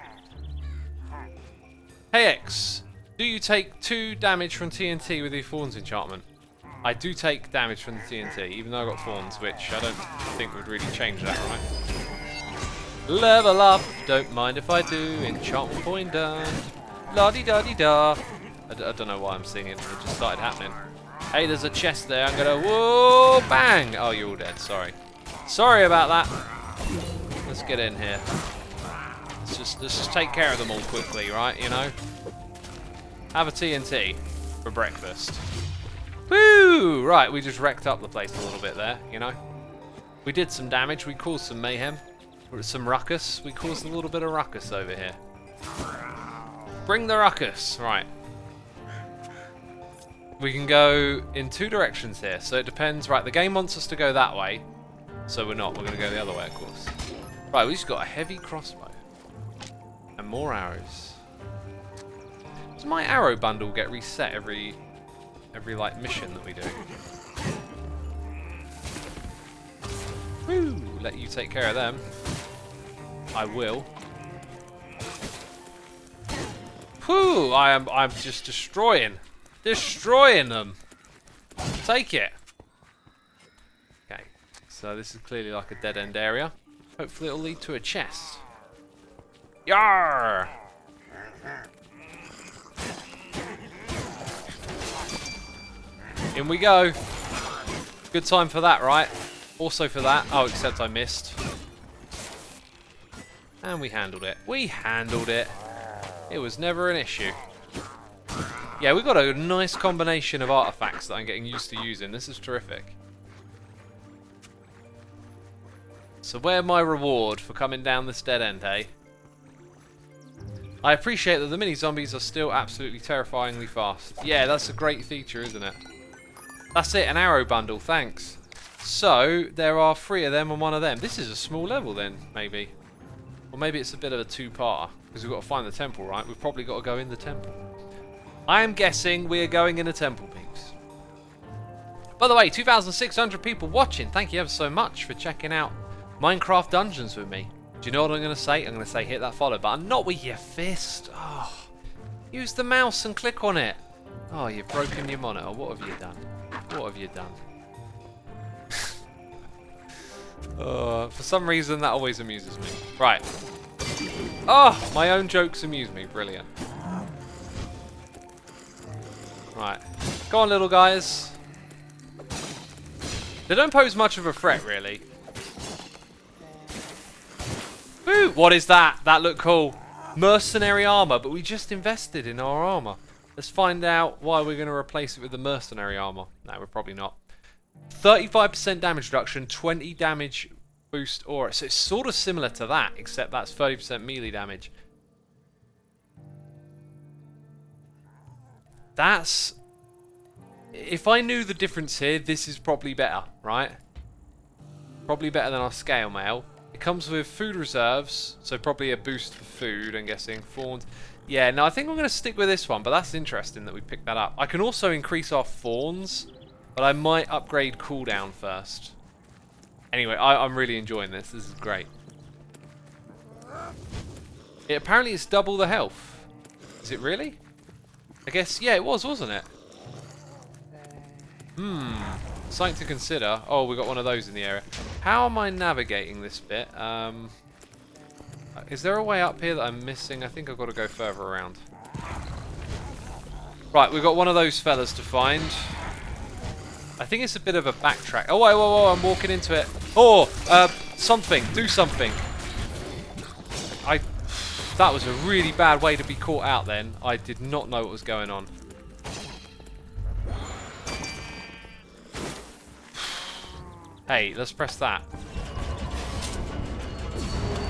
Hey, X. Do you take 2 damage from TNT with your Thorns enchantment? I do take damage from the TNT, even though I've got Thorns, which I don't think would really change that, right? Level up, don't mind if I do. Enchantment point done. La-di-da-di-da. I don't know why I'm singing, it just started happening. Hey, there's a chest there, I'm gonna, whoa, bang! Oh, you're all dead, sorry. Sorry about that. Let's get in here. Let's just take care of them all quickly, right, you know? Have a TNT for breakfast. Woo! Right, we just wrecked up the place a little bit there, you know? We did some damage, we caused some mayhem. Some ruckus. We caused a little bit of ruckus over here. Bring the ruckus. Right. We can go in 2 directions here, so it depends. Right, the game wants us to go that way, so we're not. We're going to go the other way, of course. Right, we just got a heavy crossbow. And more arrows. Does my arrow bundle get reset every like mission that we do? Woo! Let you take care of them. I will. Whew! I'm just destroying them. Take it. Okay. So this is clearly like a dead end area. Hopefully it'll lead to a chest. Yarr! In we go. Good time for that, right? Also for that. Oh, except I missed. And we handled it. We handled it. It was never an issue. Yeah, we've got a nice combination of artifacts that I'm getting used to using. This is terrific. So where's my reward for coming down this dead end, eh? I appreciate that the mini zombies are still absolutely terrifyingly fast. Yeah, that's a great feature, isn't it? That's it, an arrow bundle, thanks. So, there are 3 of them and 1 of them. This is a small level then, maybe. Or maybe it's a bit of a 2-parter, because we've got to find the temple, right? We've probably got to go in the temple. I am guessing we are going in a temple, peeps. By the way, 2,600 people watching. Thank you ever so much for checking out Minecraft Dungeons with me. Do you know what I'm going to say? I'm going to say hit that follow button. Not with your fist. Oh, use the mouse and click on it. Oh, you've broken your monitor. What have you done? What have you done? For some reason, that always amuses me. Right. Oh, my own jokes amuse me. Brilliant. Right. Go on, little guys. They don't pose much of a threat, really. Woo! What is that? That looked cool. Mercenary armor, but we just invested in our armor. Let's find out why we're going to replace it with the mercenary armor. No, we're probably not. 35% damage reduction, 20 damage boost aura. So it's sort of similar to that, except that's 30% melee damage. That's... If I knew the difference here, this is probably better, right? Probably better than our scale mail. It comes with food reserves, so probably a boost for food, I'm guessing. Thorns. Yeah, no, I think I'm going to stick with this one, but that's interesting that we picked that up. I can also increase our thorns, but I might upgrade cooldown first. Anyway, I'm really enjoying this. This is great. Apparently it's double the health. Is it really? I guess, yeah, it was, wasn't it? Something to consider. Oh, we got one of those in the area. How am I navigating this bit? Is there a way up here that I'm missing? I think I've got to go further around. Right, we've got one of those fellas to find. I think it's a bit of a backtrack. Oh, whoa, whoa, whoa, I'm walking into it. Oh, something. Do something. That was a really bad way to be caught out then. I did not know what was going on. Hey, let's press that.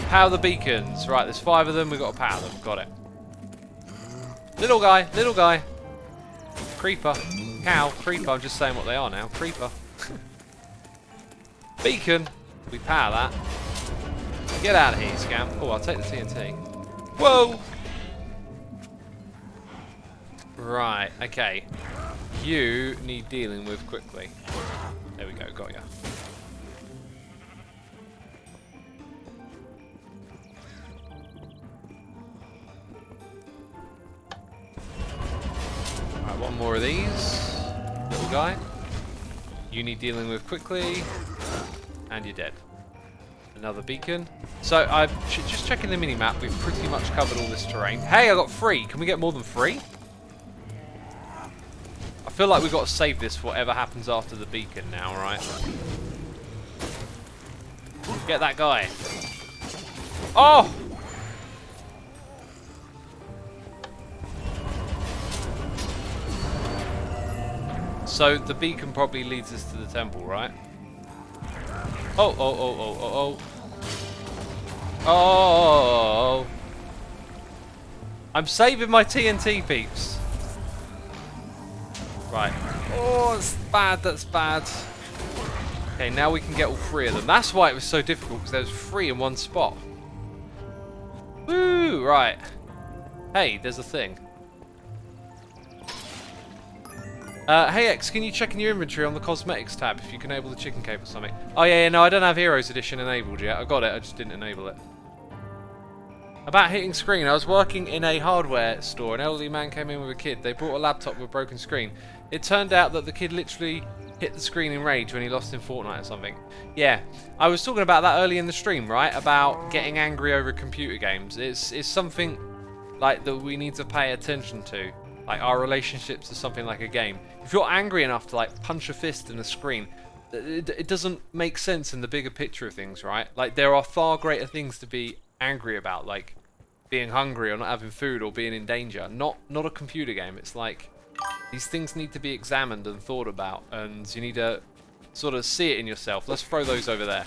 Power the beacons. Right, there's 5 of them. We've got to power them. Got it. Little guy. Little guy. Creeper. Cow. Creeper. I'm just saying what they are now. Creeper. Beacon. We power that. Get out of here, scam. Oh, I'll take the TNT. Whoa! Right, okay. You need dealing with quickly. There we go, got ya. Right, one more of these. Little guy. You need dealing with quickly. And you're dead. Another beacon. So I'm just checking the mini-map. We've pretty much covered all this terrain. Hey, I got 3. Can we get more than 3? I feel like we've got to save this for whatever happens after the beacon now, right? Get that guy. Oh! So the beacon probably leads us to the temple, right? Oh, oh, oh, oh, oh, oh. Oh. I'm saving my TNT, peeps. Right. Oh, that's bad, that's bad. Okay, now we can get all 3 of them. That's why it was so difficult, because there's 3 in one spot. Woo, right. Hey, there's a thing. Hey X, can you check in your inventory on the cosmetics tab if you can enable the chicken cape or something? Oh yeah, no, I don't have Heroes Edition enabled yet. I got it, I just didn't enable it. About hitting screen, I was working in a hardware store. An elderly man came in with a kid. They brought a laptop with a broken screen. It turned out that the kid literally hit the screen in rage when he lost in Fortnite or something. Yeah, I was talking about that early in the stream, right? About getting angry over computer games. It's something like that we need to pay attention to. Like our relationships to something like a game. If you're angry enough to like punch a fist in a screen, it doesn't make sense in the bigger picture of things, right? Like there are far greater things to be angry about, like being hungry or not having food or being in danger. Not a computer game. It's like these things need to be examined and thought about, and you need to sort of see it in yourself. Let's throw those over there.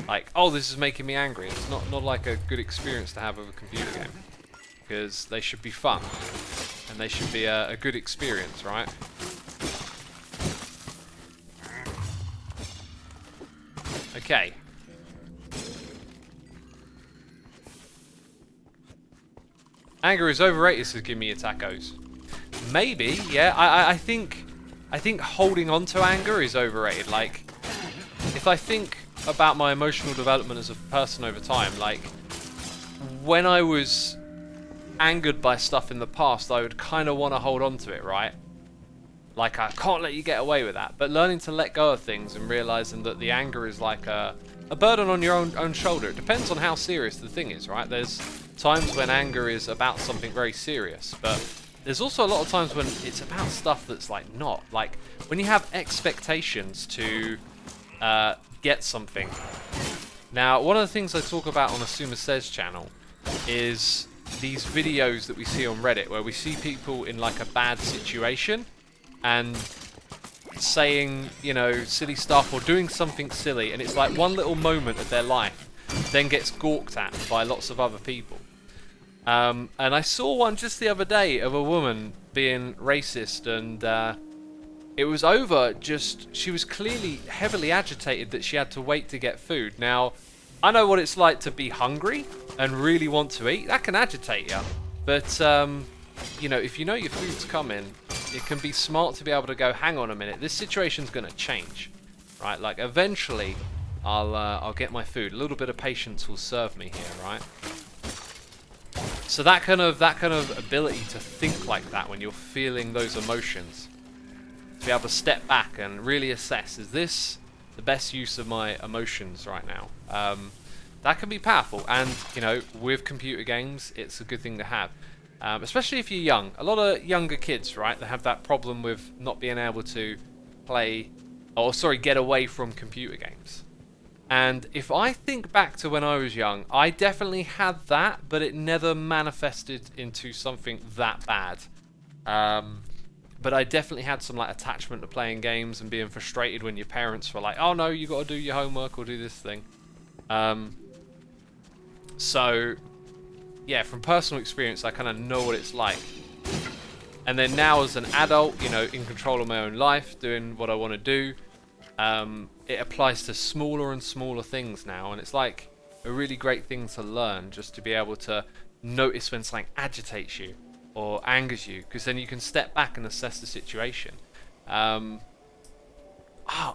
Like, oh, this is making me angry. It's not like a good experience to have with a computer game, because they should be fun. And they should be a good experience, right? Okay. Anger is overrated, says give me your tacos. Maybe, yeah. I think holding on to anger is overrated. Like, if I think about my emotional development as a person over time, like when I was angered by stuff in the past, I would kind of want to hold on to it, right? Like, I can't let you get away with that. But learning to let go of things and realizing that the anger is like a burden on your own shoulder. It depends on how serious the thing is, right? There's times when anger is about something very serious, but there's also a lot of times when it's about stuff that's like not. Like when you have expectations to get something. Now, one of the things I talk about on Xisuma Says channel is these videos that we see on Reddit where we see people in like a bad situation and saying, you know, silly stuff or doing something silly, and it's like one little moment of their life then gets gawked at by lots of other people. And I saw one just the other day of a woman being racist, and it was over just, she was clearly heavily agitated that she had to wait to get food. Now, I know what it's like to be hungry and really want to eat. That can agitate you. But, you know, if you know your food's coming, it can be smart to be able to go, hang on a minute, this situation's going to change. Right? Like, eventually, I'll get my food. A little bit of patience will serve me here, right? So that kind of ability to think like that when you're feeling those emotions, to be able to step back and really assess, is this the best use of my emotions right now? That can be powerful, and you know, with computer games, it's a good thing to have. Especially if you're young. A lot of younger kids, right, they have that problem with not being able to play, or sorry, get away from computer games. And if I think back to when I was young, I definitely had that, but it never manifested into something that bad. But I definitely had some like attachment to playing games and being frustrated when your parents were like, "Oh no, you got to do your homework or do this thing." So yeah, from personal experience, I kind of know what it's like. And then now as an adult, you know, in control of my own life, doing what I want to do, it applies to smaller and smaller things now, and it's like a really great thing to learn, just to be able to notice when something agitates you or angers you, because then you can step back and assess the situation. I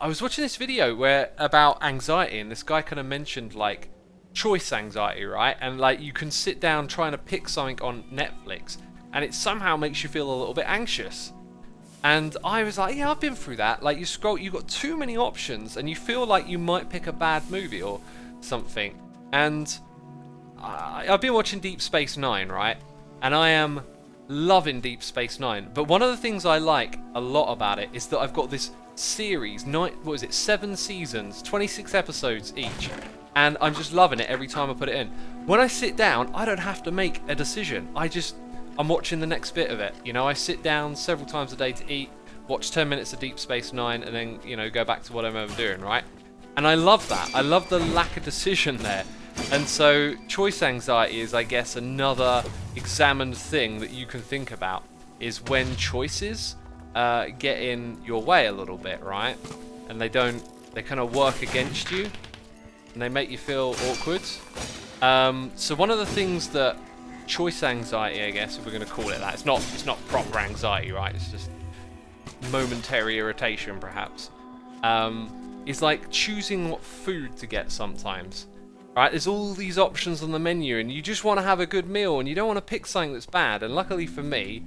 was watching this video about anxiety, and this guy kind of mentioned like choice anxiety, right? And like you can sit down trying to pick something on Netflix, and it somehow makes you feel a little bit anxious. And I was like, yeah, I've been through that. Like you scroll, you've got too many options, and you feel like you might pick a bad movie or something. And I've been watching Deep Space Nine, right? And I am loving Deep Space Nine. But one of the things I like a lot about it is that I've got this series, 7 seasons, 26 episodes each. And I'm just loving it every time I put it in. When I sit down, I don't have to make a decision. I'm watching the next bit of it. You know, I sit down several times a day to eat, watch 10 minutes of Deep Space Nine, and then, you know, go back to what I'm ever doing, right? And I love that. I love the lack of decision there. And so choice anxiety is, I guess, another examined thing that you can think about, is when choices get in your way a little bit, right? And they kind of work against you, and they make you feel awkward. So one of the things that choice anxiety, I guess, if we're going to call it that, it's not proper anxiety, right? It's just momentary irritation, perhaps. Is like choosing what food to get sometimes. Right? There's all these options on the menu, and you just want to have a good meal, and you don't want to pick something that's bad. And luckily for me,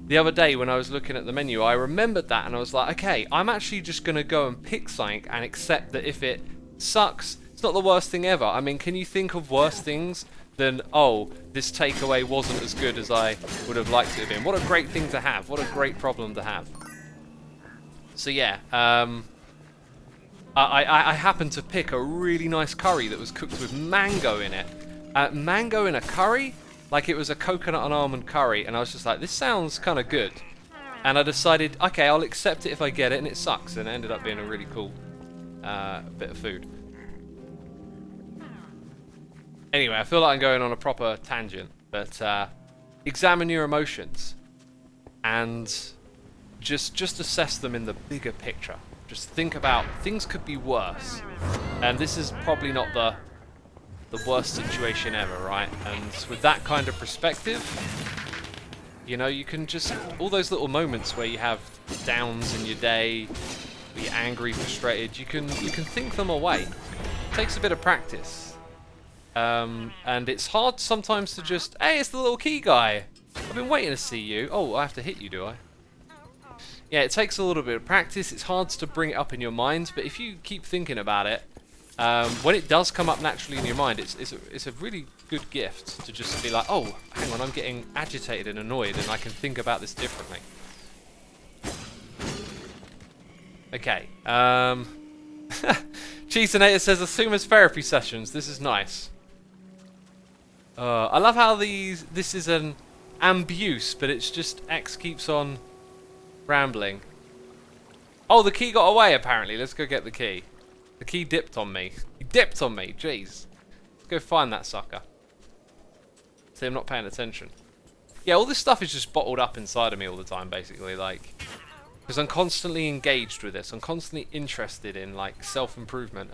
the other day when I was looking at the menu, I remembered that, and I was like, okay, I'm actually just going to go and pick something and accept that if it sucks, it's not the worst thing ever. I mean, can you think of worse things than, oh, this takeaway wasn't as good as I would have liked it to have been? What a great thing to have. What a great problem to have. So yeah, I happened to pick a really nice curry that was cooked with mango in it. Mango in a curry? Like it was a coconut and almond curry, and I was just like, this sounds kind of good. And I decided, okay, I'll accept it if I get it, and it sucks. And it ended up being a really cool bit of food. Anyway, I feel like I'm going on a proper tangent, but examine your emotions and just assess them in the bigger picture. Just think about things could be worse, and this is probably not the worst situation ever, right? And with that kind of perspective, you know, you can just, all those little moments where you have downs in your day, where you're angry, frustrated, you can think them away. It takes a bit of practice. And it's hard sometimes to just, hey, it's the little key guy. I've been waiting to see you. Oh, I have to hit you, do I? Yeah, it takes a little bit of practice. It's hard to bring it up in your mind, but if you keep thinking about it, when it does come up naturally in your mind, it's a really good gift to just be like, oh, hang on, I'm getting agitated and annoyed, and I can think about this differently. Okay. Cheeseinator says, Asuma's therapy sessions. This is nice. I love how this is an ambuse, but it's just X keeps on rambling. Oh, the key got away, apparently. Let's go get the key. The key dipped on me. He dipped on me. Jeez. Let's go find that sucker. See, I'm not paying attention. Yeah, all this stuff is just bottled up inside of me all the time, basically. Like, because I'm constantly engaged with this. I'm constantly interested in, like, self-improvement.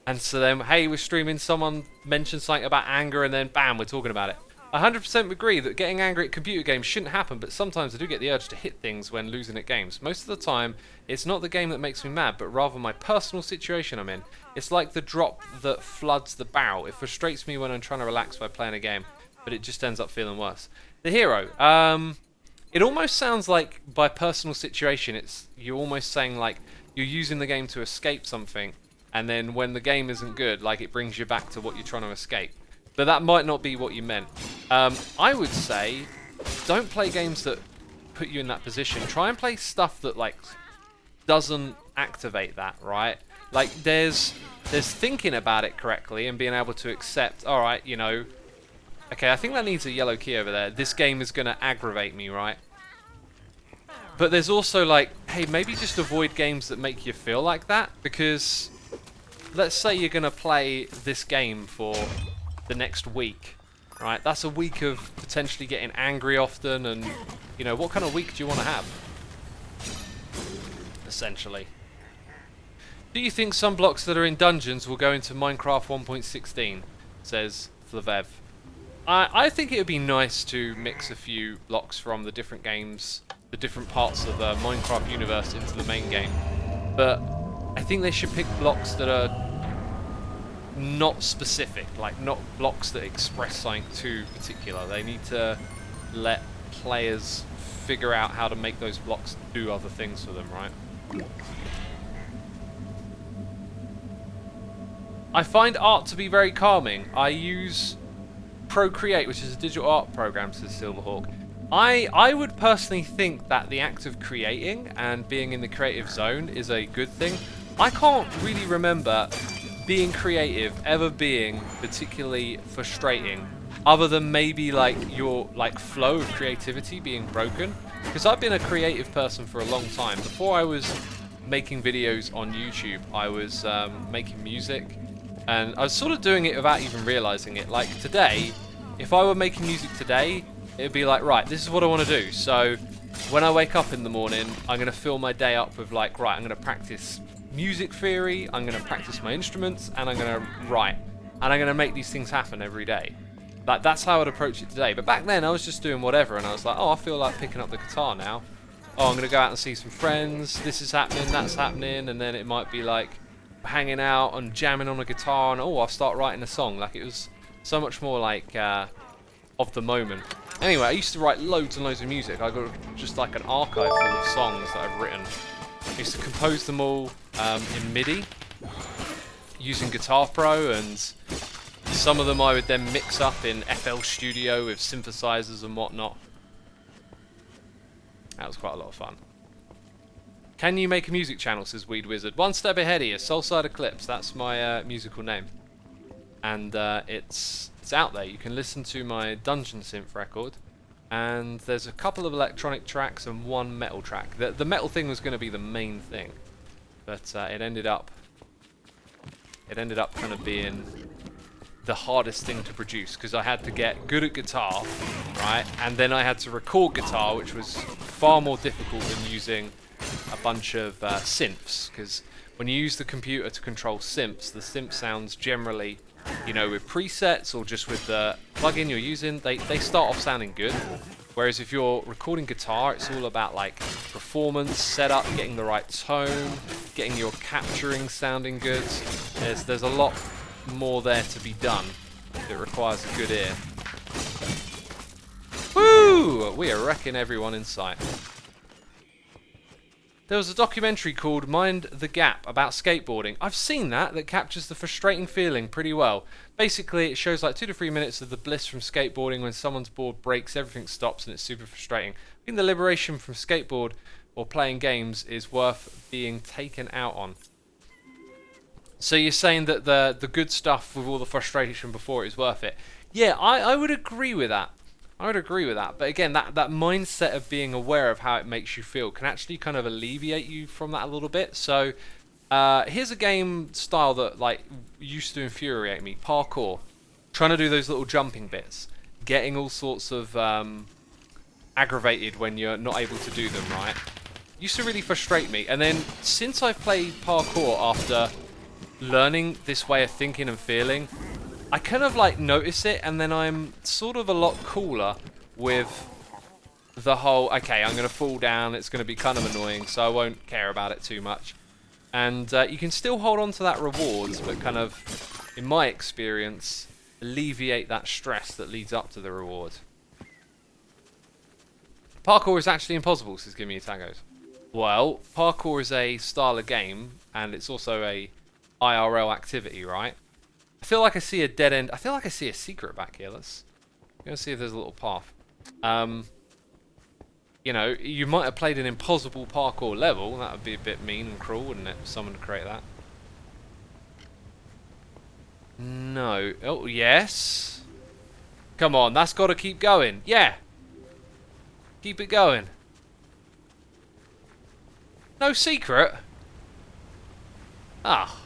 And so then, hey, we're streaming, someone mentioned something about anger, and then, bam, we're talking about it. 100% agree that getting angry at computer games shouldn't happen, but sometimes I do get the urge to hit things when losing at games. Most of the time, it's not the game that makes me mad, but rather my personal situation I'm in. It's like the drop that floods the barrel. It frustrates me when I'm trying to relax by playing a game, but it just ends up feeling worse. The hero. It almost sounds like by personal situation, you're almost saying like you're using the game to escape something, and then when the game isn't good, like it brings you back to what you're trying to escape. But that might not be what you meant. I would say, don't play games that put you in that position. Try and play stuff that, like, doesn't activate that, right? Like, there's thinking about it correctly and being able to accept, alright, you know, okay, I think that needs a yellow key over there. This game is going to aggravate me, right? But there's also like, hey, maybe just avoid games that make you feel like that, because let's say you're going to play this game for the next week, right? That's a week of potentially getting angry often, and, you know, what kind of week do you want to have? Essentially. Do you think some blocks that are in dungeons will go into Minecraft 1.16? Says Flavev. I think it would be nice to mix a few blocks from the different games, the different parts of the Minecraft universe into the main game. But I think they should pick blocks that are not specific, like not blocks that express something too particular. They need to let players figure out how to make those blocks do other things for them, right? I find art to be very calming. I use Procreate, which is a digital art program, says Silverhawk. I would personally think that the act of creating and being in the creative zone is a good thing. I can't really remember being creative ever being particularly frustrating, other than maybe like your flow of creativity being broken. Because I've been a creative person for a long time. Before I was making videos on YouTube, I was making music, and I was sort of doing it without even realizing it. Like today, if I were making music today, it'd be like, right, this is what I want to do. So when I wake up in the morning, I'm going to fill my day up with like, right, I'm going to practice music theory, I'm going to practice my instruments, and I'm going to write. And I'm going to make these things happen every day. Like, that's how I'd approach it today. But back then, I was just doing whatever, and I was like, oh, I feel like picking up the guitar now. Oh, I'm going to go out and see some friends. This is happening, that's happening. And then it might be like hanging out and jamming on a guitar, and oh, I'll start writing a song. Like, it was so much more like of the moment. Anyway, I used to write loads and loads of music. I got just like an archive full of songs that I've written. I used to compose them all in MIDI using Guitar Pro, and some of them I would then mix up in FL Studio with synthesizers and whatnot. That was quite a lot of fun. Can you make a music channel, says Weed Wizard. One step ahead of you, Soulside Eclipse. That's my musical name. And it's out there. You can listen to my Dungeon Synth record. And there's a couple of electronic tracks and one metal track. The metal thing was going to be the main thing. But it ended up kind of being the hardest thing to produce, because I had to get good at guitar, right? And then I had to record guitar, which was far more difficult than using a bunch of synths, because when you use the computer to control synths, the synth sounds generally, you know, with presets or just with the plugin you're using, they start off sounding good. Whereas if you're recording guitar, it's all about like performance, setup, getting the right tone, getting your capturing sounding good. There's a lot more there to be done. It requires a good ear. Woo! We are wrecking everyone in sight. There was a documentary called Mind the Gap about skateboarding. I've seen that captures the frustrating feeling pretty well. Basically, it shows like 2 to 3 minutes of the bliss from skateboarding. When someone's board breaks, everything stops and it's super frustrating. I think the liberation from skateboard or playing games is worth being taken out on. So you're saying that the good stuff with all the frustration before it is worth it? Yeah, I would agree with that. I would agree with that. But again, that mindset of being aware of how it makes you feel can actually kind of alleviate you from that a little bit. So here's a game style that like used to infuriate me: parkour. Trying to do those little jumping bits, getting all sorts of aggravated when you're not able to do them right. Used to really frustrate me. And then since I've played parkour after learning this way of thinking and feeling, I kind of like notice it, and then I'm sort of a lot cooler with the whole, okay, I'm going to fall down, it's going to be kind of annoying, so I won't care about it too much. And you can still hold on to that rewards, but kind of, in my experience, alleviate that stress that leads up to the reward. Parkour is actually impossible, says Gimme Tangos. Well, parkour is a style of game, and it's also a IRL activity, right? I I feel like I see a dead end. I feel like I see a secret back here. Let's go see if there's a little path. You know, you might have played an impossible parkour level. That would be a bit mean and cruel, wouldn't it, for someone to create that? No. Oh, yes. Come on, that's got to keep going. Yeah. Keep it going. No secret. Ah.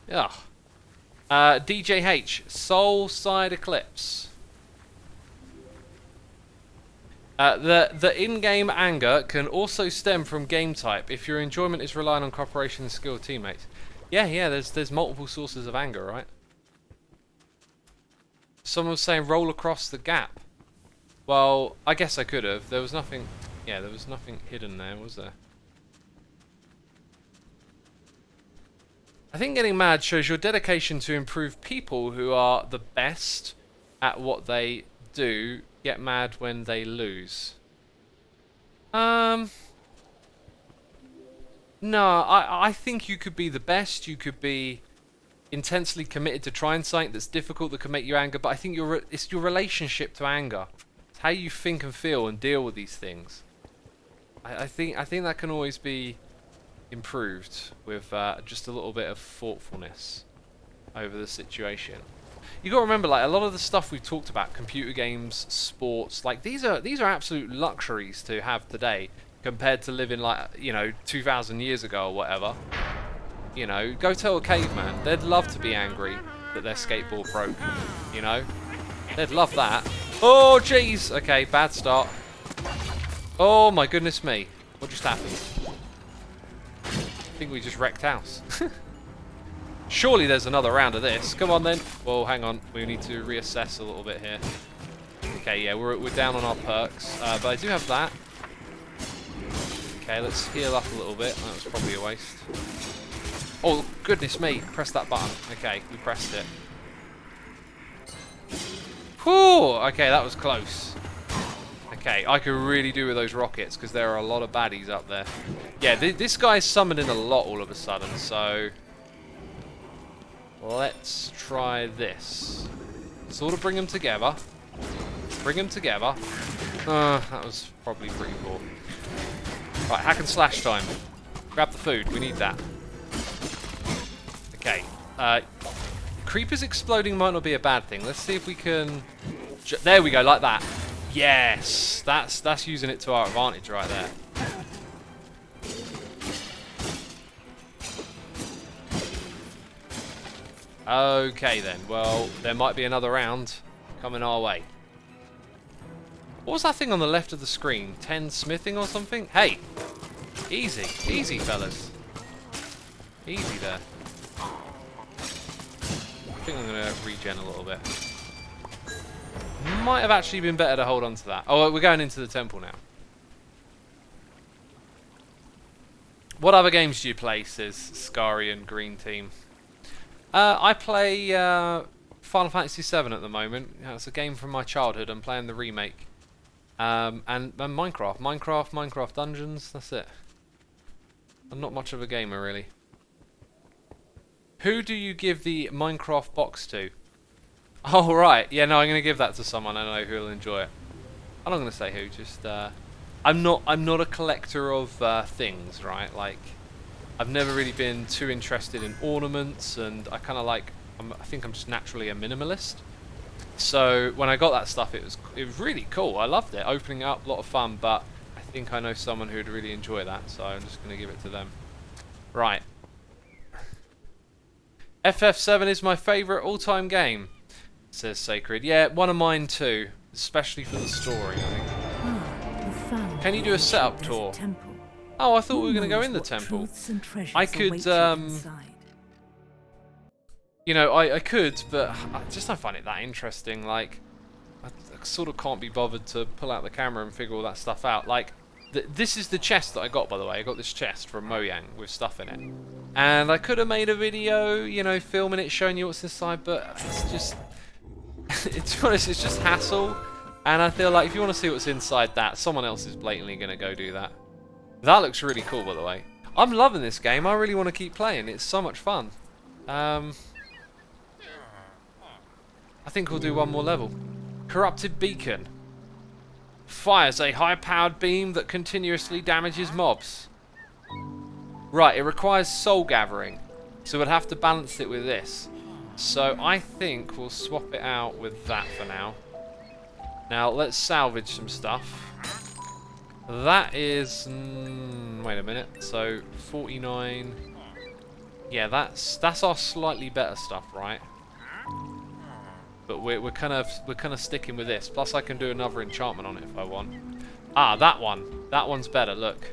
Yeah. DJH, Soul Side Eclipse. The in-game anger can also stem from game type if your enjoyment is relying on cooperation and skill of teammates. Yeah, there's multiple sources of anger, right? Someone was saying roll across the gap. Well, I guess I could have. There was nothing... Yeah, there was nothing hidden there, was there? I think getting mad shows your dedication to improve people who are the best at what they do get mad when they lose. No, I think you could be the best. You could be intensely committed to trying something that's difficult that can make you angry. But I think it's your relationship to anger. It's how you think and feel and deal with these things. I think that can always be improved with just a little bit of thoughtfulness over the situation. You got to remember, like, a lot of the stuff we've talked about, computer games, sports, like these are absolute luxuries to have today compared to living, like, you know, 2,000 years ago or whatever. You know, go tell a caveman, they'd love to be angry that their skateboard broke. You know, they'd love that. Oh jeez. Okay, bad start. Oh my goodness me, what just happened? I think we just wrecked house. Surely there's another round of this. Come on then. Well, hang on. We need to reassess a little bit here. Okay, yeah, we're down on our perks. But I do have that. Okay, let's heal up a little bit. That was probably a waste. Oh, goodness me. Press that button. Okay, we pressed it. Whew! Okay, that was close. Okay, I could really do with those rockets because there are a lot of baddies up there. Yeah, this guy's summoning a lot all of a sudden, so... Let's try this. Sort of bring them together. Bring them together. That was probably pretty poor. Right, hack and slash time. Grab the food, we need that. Okay. Creepers exploding might not be a bad thing. Let's see if we can... There we go, like that. Yes! That's using it to our advantage right there. Okay then, well, there might be another round coming our way. What was that thing on the left of the screen? 10 smithing or something? Hey! Easy, easy fellas. Easy there. I think I'm going to regen a little bit. Might have actually been better to hold on to that. Oh, we're going into the temple now. What other games do you play, says Scarian Green Team? I play Final Fantasy VII at the moment. It's a game from my childhood. I'm playing the remake. And Minecraft. Minecraft Dungeons. That's it. I'm not much of a gamer, really. Who do you give the Minecraft box to? Oh, right. Yeah, no, I'm going to give that to someone I know who will enjoy it. I'm not going to say who. Just, I'm not a collector of things, right? Like... I've never really been too interested in ornaments, and I kind of like, I think I'm just naturally a minimalist. So when I got that stuff, it was really cool. I loved it, opening it up, a lot of fun, but I think I know someone who'd really enjoy that, so I'm just going to give it to them. Right. FF7 is my favourite all-time game, says Sacred. Yeah, one of mine too, especially for the story, I think. Can you do a setup tour? Oh, I thought we were going to go in the temple. I could, you know, I could, but I just don't find it that interesting. Like, I sort of can't be bothered to pull out the camera and figure all that stuff out. Like, this is the chest that I got, by the way. I got this chest from Mojang with stuff in it. And I could have made a video, you know, filming it, showing you what's inside, but it's just, to be honest, it's just hassle. And I feel like if you want to see what's inside that, someone else is blatantly going to go do that. That looks really cool, by the way. I'm loving this game. I really want to keep playing. It's so much fun. I think we'll do one more level. Corrupted Beacon. Fires a high-powered beam that continuously damages mobs. Right, it requires soul gathering. So we'll have to balance it with this. So I think we'll swap it out with that for now. Now, let's salvage some stuff. That is... wait a minute. So, 49... Yeah, that's our slightly better stuff, right? But we're kind of sticking with this. Plus, I can do another enchantment on it if I want. Ah, that one. That one's better. Look.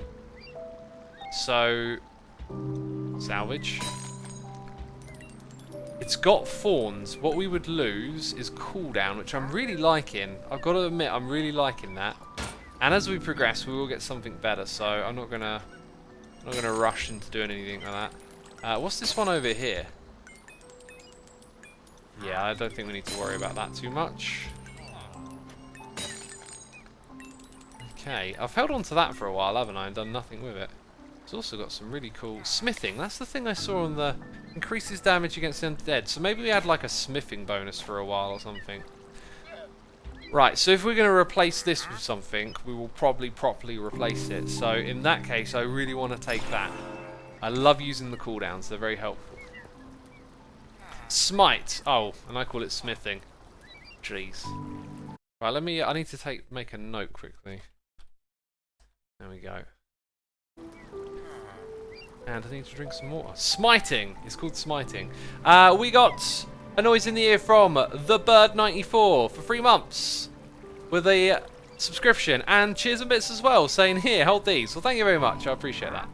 So, salvage. It's got thorns. What we would lose is cooldown, which I'm really liking. I've got to admit, I'm really liking that. And as we progress, we will get something better. So I'm not gonna rush into doing anything like that. What's this one over here? Yeah, I don't think we need to worry about that too much. Okay, I've held on to that for a while, haven't I, and done nothing with it. It's also got some really cool smithing. That's the thing I saw on the increases damage against undead. So maybe we had like a smithing bonus for a while or something. Right, so if we're going to replace this with something, we will probably properly replace it. So in that case, I really want to take that. I love using the cooldowns. They're very helpful. Smite. Oh, and I call it smithing. Jeez. Right, I need to make a note quickly. There we go. And I need to drink some water. Smiting! It's called smiting. We got a noise in the ear from The Bird94 for 3 months with a subscription. And cheers and bits as well, saying, here, hold these. Well, thank you very much. I appreciate that.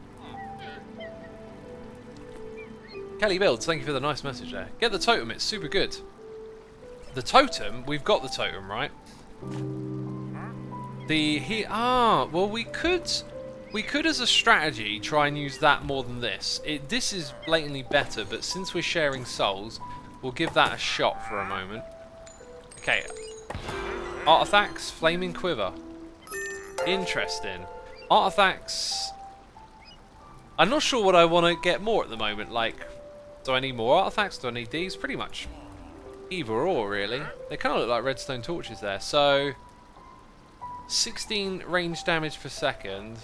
Kelly Builds, thank you for the nice message there. Get the totem, it's super good. The totem, we've got the totem, right? Well, we could as a strategy try and use that more than this. This is blatantly better, but since we're sharing souls, we'll give that a shot for a moment. Okay. Artifacts, flaming quiver. Interesting. Artifacts. I'm not sure what I want to get more at the moment. Like, do I need more artifacts? Do I need these? Pretty much either or, really. They kind of look like redstone torches there. So, 16 range damage per second.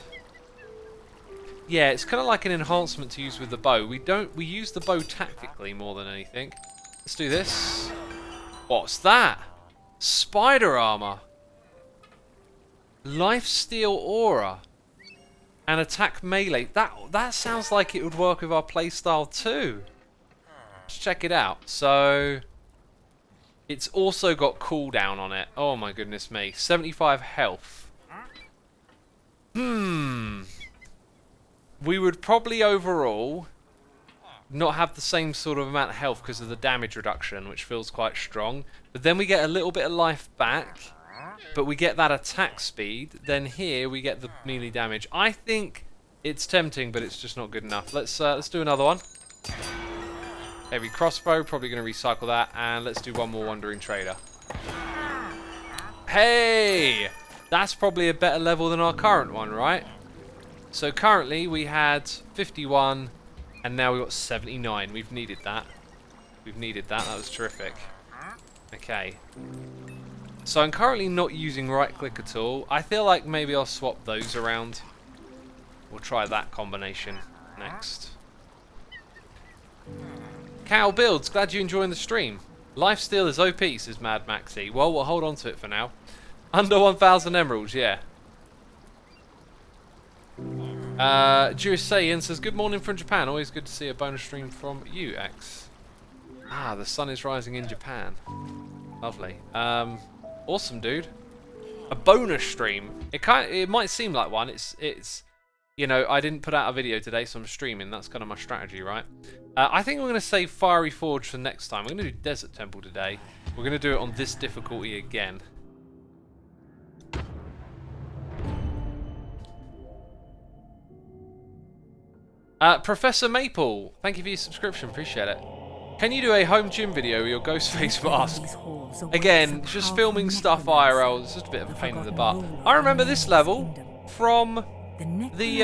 Yeah, it's kind of like an enhancement to use with the bow. We use the bow tactically more than anything. Let's do this. What's that? Spider armor. Lifesteal aura. And attack melee. That sounds like it would work with our playstyle too. Let's check it out. So it's also got cooldown on it. Oh my goodness me. 75 health. We would probably overall not have the same sort of amount of health because of the damage reduction, which feels quite strong. But then we get a little bit of life back. But we get that attack speed. Then here we get the melee damage. I think it's tempting, but it's just not good enough. Let's do another one. Heavy crossbow, probably going to recycle that. And let's do one more Wandering Trader. Hey! That's probably a better level than our current one, right? So currently we had 51, and now we've got 79. We've needed that. We've needed that. That was terrific. Okay. So I'm currently not using right click at all. I feel like maybe I'll swap those around. We'll try that combination next. Cow Builds, glad you're enjoying the stream. Lifesteal is OP, says Mad Maxi. Well, we'll hold on to it for now. Under 1,000 emeralds, yeah. Jewish Saiyan says, good morning from Japan. Always good to see a bonus stream from you, X. Ah, the sun is rising in Japan. Lovely. Awesome, dude. A bonus stream. It might seem like one. It's you know, I didn't put out a video today, so I'm streaming. That's kind of my strategy, right? I think we're going to save Fiery Forge for next time. We're going to do Desert Temple today. We're going to do it on this difficulty again. Professor Maple, thank you for your subscription. Appreciate it. Can you do a home gym video with your ghost face mask? Again, just filming stuff IRL. It's just a bit of a pain in the butt. I remember this level from the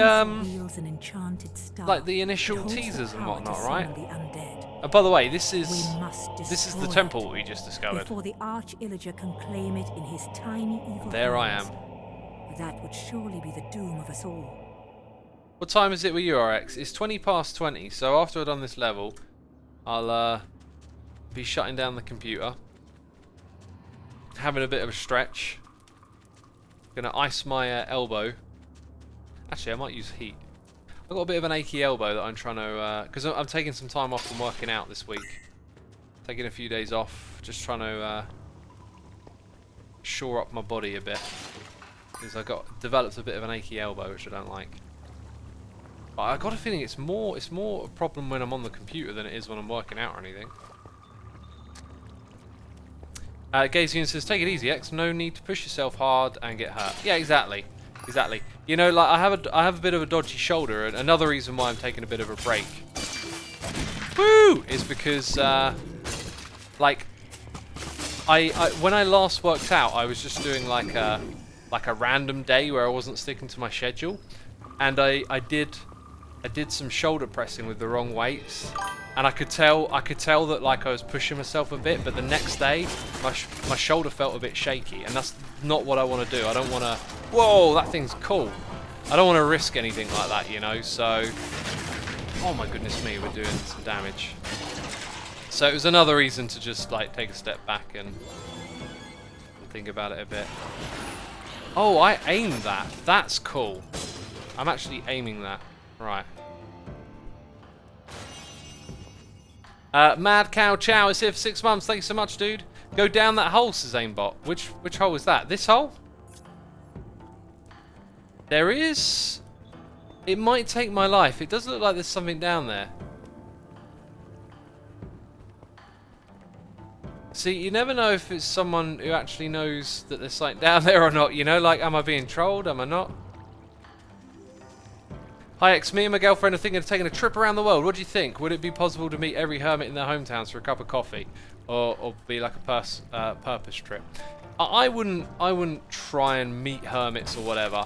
like the initial teasers and whatnot, right? And by the way, this We is must the destroy temple it we just discovered. before the Arch-Illager can claim it in his tiny evil There I hands. am. That would surely be the doom of us all. What time is it with you, RX? It's 20 past 20, so after I've done this level, I'll be shutting down the computer, having a bit of a stretch, gonna ice my elbow. Actually, I might use heat. I've got a bit of an achy elbow that I'm trying to, because I'm taking some time off from working out this week. Taking a few days off, just trying to shore up my body a bit. Because I developed a bit of an achy elbow, which I don't like. But I got a feeling it's more a problem when I'm on the computer than it is when I'm working out or anything. Gazian says, take it easy, X. No need to push yourself hard and get hurt. Yeah, exactly. Exactly. You know, like I have a bit of a dodgy shoulder, and another reason why I'm taking a bit of a break, woo, is because like I when I last worked out, I was just doing like a random day where I wasn't sticking to my schedule, and I did some shoulder pressing with the wrong weights, and I could tell that like I was pushing myself a bit, but the next day my shoulder felt a bit shaky, and that's not what I want to do. I don't want to. Whoa, that thing's cool. I don't want to risk anything like that, you know. So, oh my goodness me, we're doing some damage. So it was another reason to just like take a step back and think about it a bit. Oh, I aimed that. That's cool. I'm actually aiming that. Right. Mad Cow Chow is here for 6 months. Thank you so much, dude. Go down that hole, says Aimbot. Which hole is that? This hole? There is... It might take my life. It does look like there's something down there. See, you never know if it's someone who actually knows that there's something down there or not. You know, like, am I being trolled? Am I not? Hi X, me and my girlfriend are thinking of taking a trip around the world. What do you think? Would it be possible to meet every hermit in their hometowns for a cup of coffee, or be like a purpose trip? I wouldn't try and meet hermits or whatever,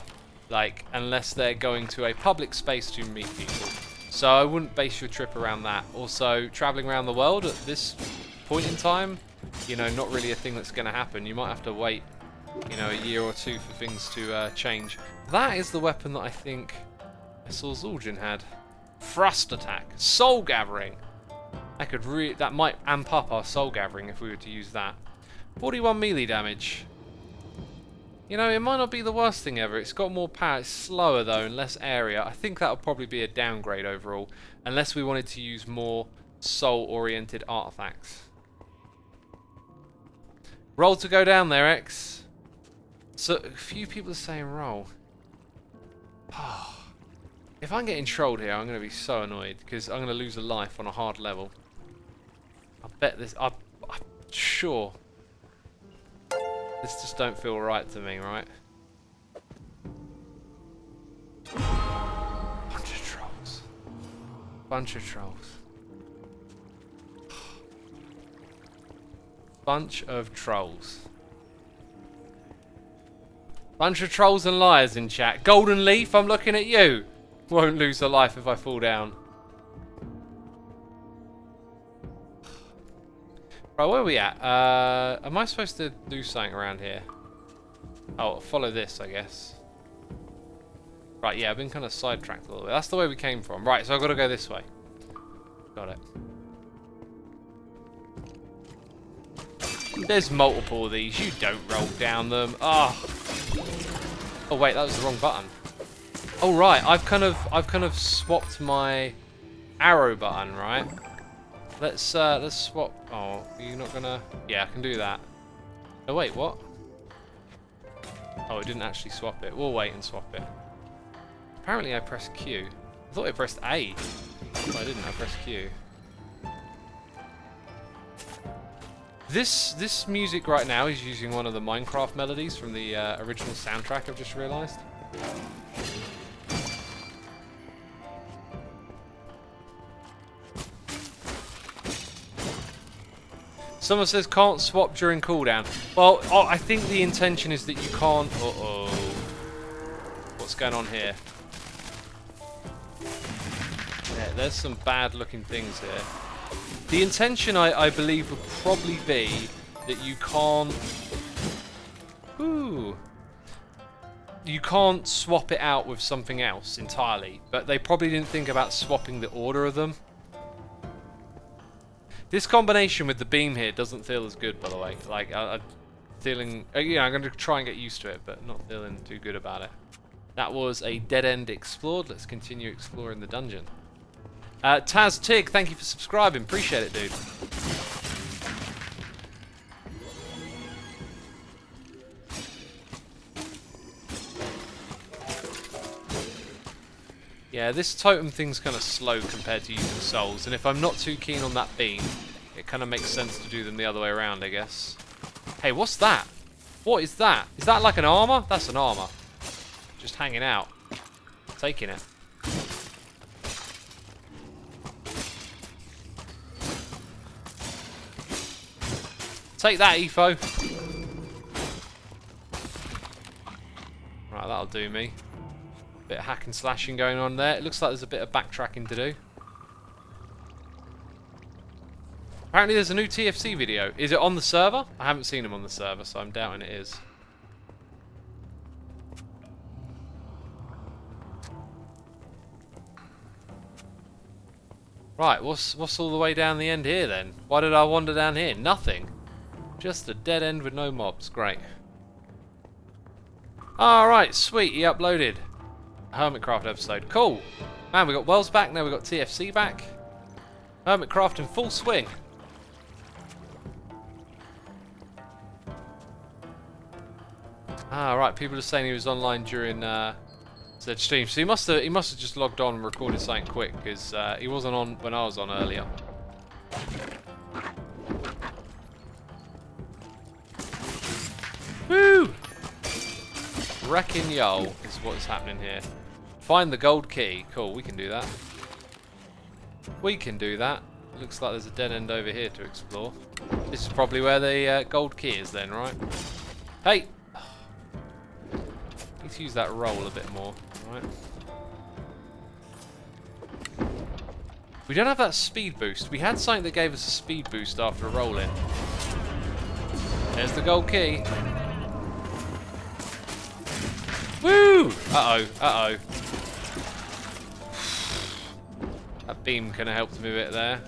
like unless they're going to a public space to meet people. So I wouldn't base your trip around that. Also, traveling around the world at this point in time, you know, not really a thing that's going to happen. You might have to wait, you know, a year or two for things to change. That is the weapon that I think I saw Zul'jin had. Thrust attack, soul gathering. That might amp up our soul gathering if we were to use that. 41 melee damage. You know, it might not be the worst thing ever. It's got more power. It's slower though and less area. I think that would probably be a downgrade overall, unless we wanted to use more soul-oriented artifacts. Roll to go down there, X. So a few people are saying roll. If I'm getting trolled here, I'm going to be so annoyed because I'm going to lose a life on a hard level. I bet this. I'm sure. This just don't feel right to me, right? Bunch of trolls. Bunch of trolls. Bunch of trolls. Bunch of trolls and liars in chat. Golden Leaf, I'm looking at you. Won't lose a life if I fall down. Right, where are we at? Am I supposed to do something around here? Oh, follow this, I guess. Right, yeah, I've been kind of sidetracked a little bit. That's the way we came from. Right, so I've got to go this way. Got it. There's multiple of these. You don't roll down them. Oh. Oh wait, that was the wrong button. Oh right, I've kind of swapped my arrow button, right? Let's swap. Oh, are you not gonna? Yeah, I can do that. Oh wait, what? Oh, it didn't actually swap it. We'll wait and swap it. Apparently I pressed Q. I thought I pressed A. But I didn't, I pressed Q. This music right now is using one of the Minecraft melodies from the original soundtrack, I've just realised. Someone says can't swap during cooldown. Well, I think the intention is that you can't... Uh-oh. What's going on here? Yeah, there's some bad looking things here. The intention, I believe, would probably be that you can't... Ooh. You can't swap it out with something else entirely. But they probably didn't think about swapping the order of them. This combination with the beam here doesn't feel as good, by the way. Like, I'm feeling... yeah, I'm going to try and get used to it, but not feeling too good about it. That was a dead end explored. Let's continue exploring the dungeon. Taz Tig, thank you for subscribing. Appreciate it, dude. Yeah, this totem thing's kind of slow compared to using souls, and if I'm not too keen on that beam, it kind of makes sense to do them the other way around, I guess. Hey, what's that? What is that? Is that like an armor? That's an armor. Just hanging out. Taking it. Take that, Efo. Right, that'll do me. Bit of hack and slashing going on there. It looks like there's a bit of backtracking to do. Apparently there's a new TFC video. Is it on the server? I haven't seen him on the server, so I'm doubting it is. Right, what's all the way down the end here then? Why did I wander down here? Nothing. Just a dead end with no mobs. Great. Alright, sweet. He uploaded a Hermitcraft episode. Cool. Man, we got Wells back. Now we got TFC back. Hermitcraft in full swing. Ah, right. People are saying he was online during said stream. So he must have just logged on and recorded something quick, because he wasn't on when I was on earlier. Woo! Wrecking yo is what's happening here. Find the gold key. Cool, we can do that. We can do that. Looks like there's a dead end over here to explore. This is probably where the gold key is then, right? Hey! Need to use that roll a bit more, right? We don't have that speed boost. We had something that gave us a speed boost after rolling. There's the gold key. Woo! Uh-oh, uh-oh. That beam kind of helped me a bit there.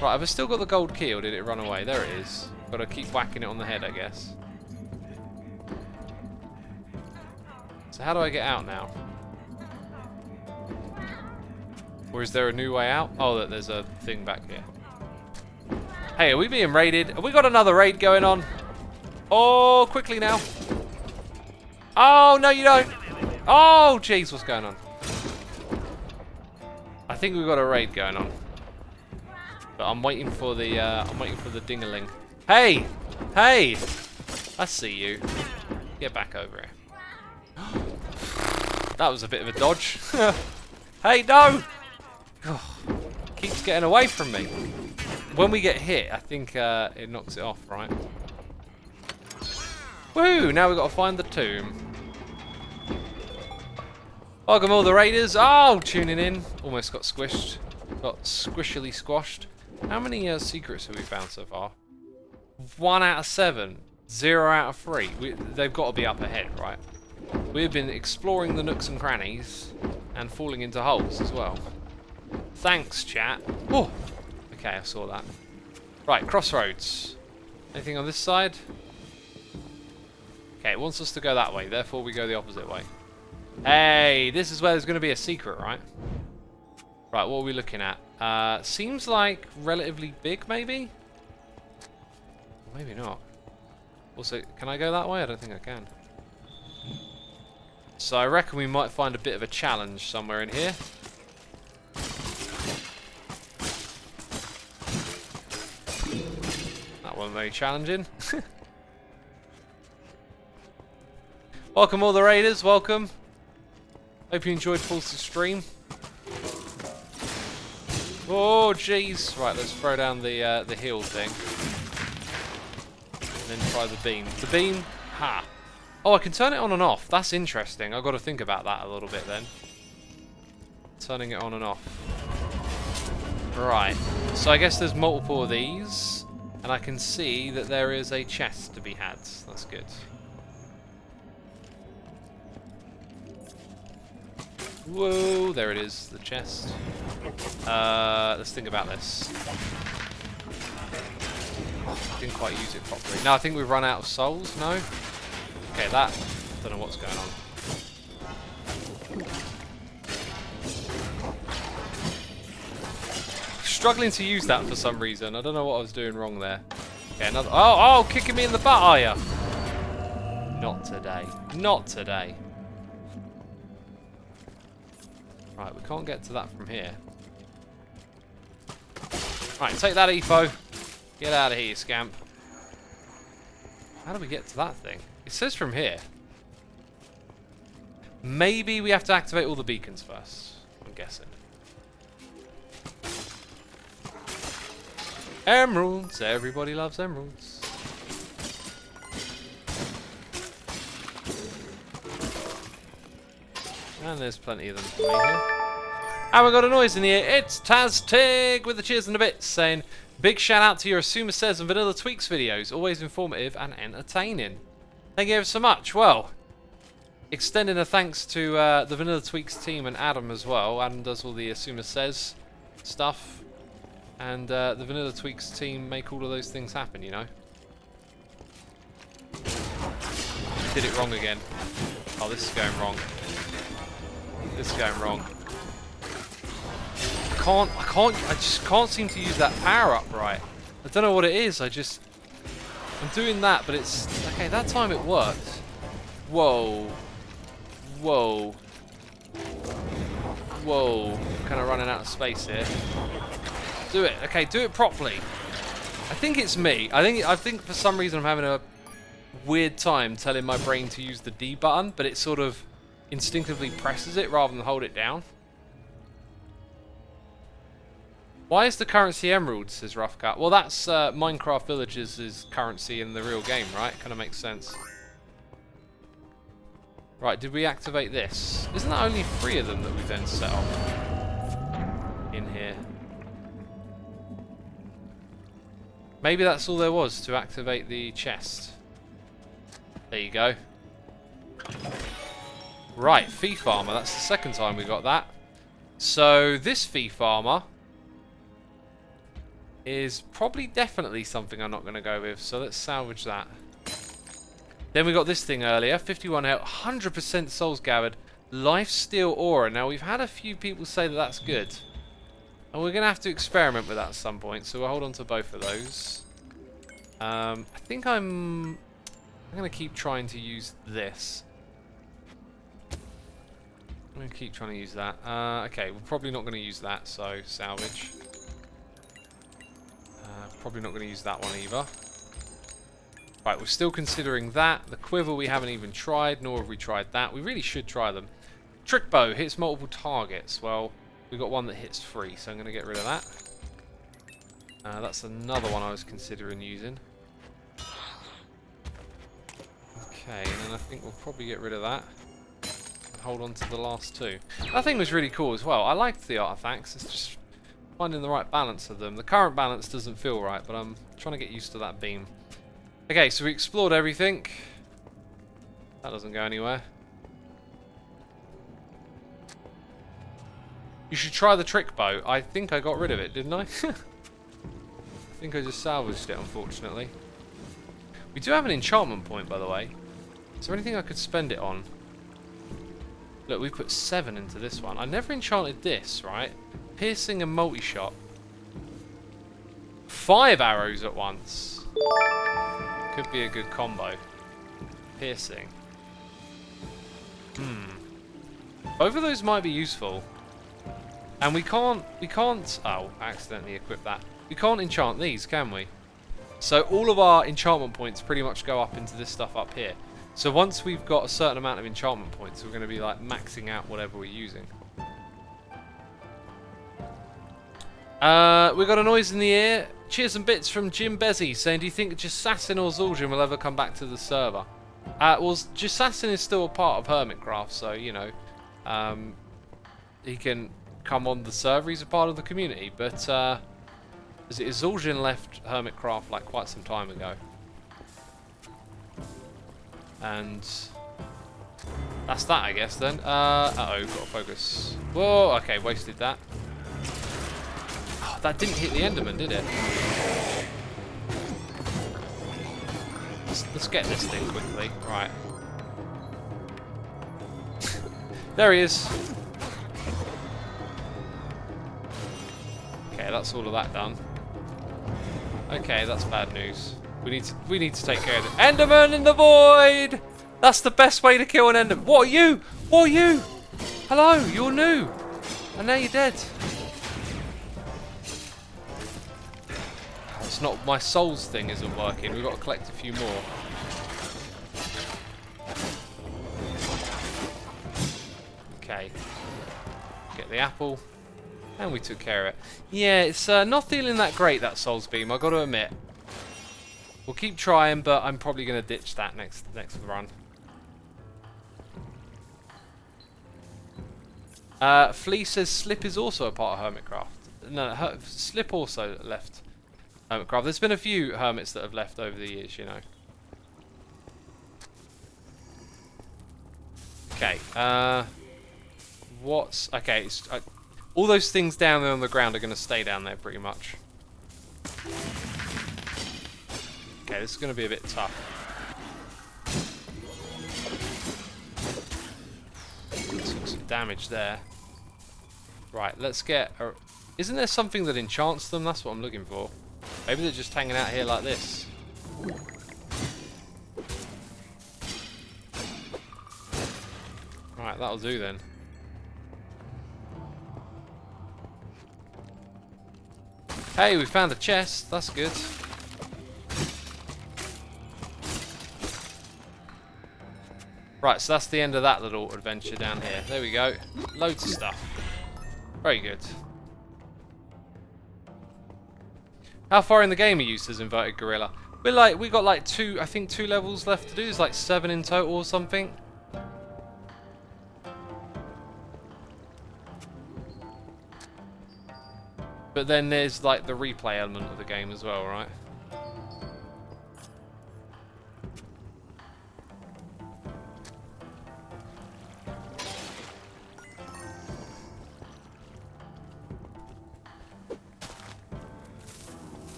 Right, have I still got the gold key, or did it run away? There it is. Gotta keep whacking it on the head, I guess. So how do I get out now? Or is there a new way out? Oh, there's a thing back here. Hey, are we being raided? Have we got another raid going on? Oh, quickly now. Oh, no you don't. Oh, jeez, what's going on? I think we've got a raid going on. But I'm waiting for the ding-a-ling. Hey! Hey! I see you. Get back over here. That was a bit of a dodge. Hey, no! Keeps getting away from me. When we get hit, I think it knocks it off, right? Woo! Now we've got to find the tomb. Welcome all the raiders. Oh, tuning in. Almost got squished. Got squishily squashed. How many secrets have we found so far? 1 out of 7. 0 out of 3. They've got to be up ahead, right? We've been exploring the nooks and crannies and falling into holes as well. Thanks, chat. Oh, okay, I saw that. Right, crossroads. Anything on this side? Okay, it wants us to go that way, therefore we go the opposite way. Hey, this is where there's going to be a secret, right? Right, what are we looking at? Seems like relatively big, maybe? Or maybe not. Also, can I go that way? I don't think I can. So I reckon we might find a bit of a challenge somewhere in here. That wasn't very challenging. Welcome all the raiders, welcome. Hope you enjoyed Pulse's stream. Oh jeez. Right, let's throw down the heal thing. And then try the beam. The beam, ha. Oh, I can turn it on and off. That's interesting. I've got to think about that a little bit then. Turning it on and off. Right. So I guess there's multiple of these. And I can see that there is a chest to be had. That's good. Whoa, there it is, the chest. Let's think about this. Didn't quite use it properly. No, I think we've run out of souls. No? Okay, that... don't know what's going on. Struggling to use that for some reason. I don't know what I was doing wrong there. Okay, another... Oh, kicking me in the butt, are ya? Not today. Not today. Right, we can't get to that from here. Right, take that, Efo. Get out of here, you scamp. How do we get to that thing? It says from here. Maybe we have to activate all the beacons first. I'm guessing. Emeralds. Everybody loves emeralds. And there's plenty of them for me here. And we got a noise in the air. It's Taztig with the cheers and the bits saying, big shout out to your Asuma Says and Vanilla Tweaks videos. Always informative and entertaining. Thank you ever so much. Well, extending a thanks to the Vanilla Tweaks team and Adam as well. Adam does all the Asuma Says stuff. And the Vanilla Tweaks team make all of those things happen, you know. Did it wrong again. Oh, this is going wrong. This is going wrong. I just can't seem to use that power up right. I don't know what it is. I'm doing that, but it's okay. That time it worked. Whoa, whoa, whoa! Kind of running out of space here. Do it. Okay, do it properly. I think it's me. I think for some reason I'm having a weird time telling my brain to use the D button, but it sort of instinctively presses it rather than hold it down. Why is the currency emeralds, says Roughcut? Well, that's Minecraft Villages' currency in the real game, right? Kind of makes sense. Right, did we activate this? Isn't that only 3 of them that we then set off in here? Maybe that's all there was to activate the chest. There you go. Right, Thief Armor. That's the second time we got that. So this Thief Armor is probably definitely something I'm not going to go with. So let's salvage that. Then we got this thing earlier. 51 health, 100% souls gathered. Lifesteal Aura. Now we've had a few people say that that's good. And we're going to have to experiment with that at some point. So we'll hold on to both of those. I think I'm going to keep trying to use this. I'm going to keep trying to use that. Okay, we're probably not going to use that, so salvage. Probably not going to use that one either. Right, we're still considering that. The quiver we haven't even tried, nor have we tried that. We really should try them. Trick bow hits multiple targets. Well, we've got one that hits 3, so I'm going to get rid of that. That's another one I was considering using. Okay, and then I think we'll probably get rid of that. Hold on to the last 2. That thing was really cool as well. I liked the artifacts. It's just finding the right balance of them. The current balance doesn't feel right, but I'm trying to get used to that beam. Okay, so we explored everything. That doesn't go anywhere. You should try the trick bow. I think I got rid of it, didn't I? I think I just salvaged it, unfortunately. We do have an enchantment point, by the way. Is there anything I could spend it on? Look, we put 7 into this one. I never enchanted this, right? Piercing and multi-shot. 5 arrows at once. Could be a good combo. Piercing. Both of those might be useful. And we can't... Oh, I accidentally equipped that. We can't enchant these, can we? So all of our enchantment points pretty much go up into this stuff up here. So once we've got a certain amount of enchantment points, we're going to be like maxing out whatever we're using. We got a noise in the air. Cheers and bits from Jim Bezzy saying, do you think Jissassin or Zul'jin will ever come back to the server? Well, Jissassin is still a part of Hermitcraft, so, you know, he can come on the server. He's a part of the community. But Zul'jin left Hermitcraft like quite some time ago. And that's that, I guess, then. Uh-oh, got to focus. Whoa, okay, wasted that. Oh, that didn't hit the Enderman, did it? Let's get this thing quickly. Right. There he is. Okay, that's all of that done. Okay, that's bad news. We need to take care of it. Enderman in the void! That's the best way to kill an Enderman. What are you? What are you? Hello, you're new. And now you're dead. It's not, my souls thing isn't working. We've got to collect a few more. Okay. Get the apple. And we took care of it. Yeah, it's not feeling that great, that souls beam, I've got to admit. We'll keep trying, but I'm probably going to ditch that next run. Flea says Slip is also a part of Hermitcraft. No, Slip also left Hermitcraft. There's been a few hermits that have left over the years, you know. Okay. Okay? All those things down there on the ground are going to stay down there pretty much. Okay, this is going to be a bit tough. Took some damage there. Right, let's get... Isn't there something that enchants them? That's what I'm looking for. Maybe they're just hanging out here like this. Right, that'll do then. Hey, we found a chest. That's good. Right, so that's the end of that little adventure down here. There we go. Loads of stuff. Very good. How far in the game are you, says Inverted Gorilla? We got like I think two levels left to do. There's like 7 in total or something. But then there's like the replay element of the game as well, right?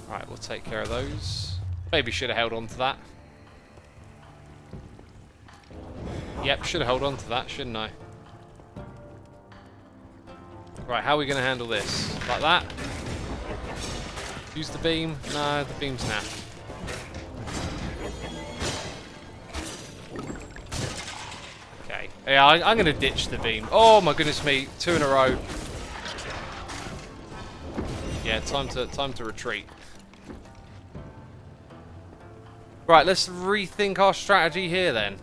Right, we'll take care of those. Maybe should have held on to that. Yep, should have held on to that, shouldn't I? Right, how are we going to handle this? Like that? Use the beam? No, the beam's naff. Okay. Yeah, I'm going to ditch the beam. Oh my goodness me, 2 in a row. Yeah, time to retreat. Right, let's rethink our strategy here then.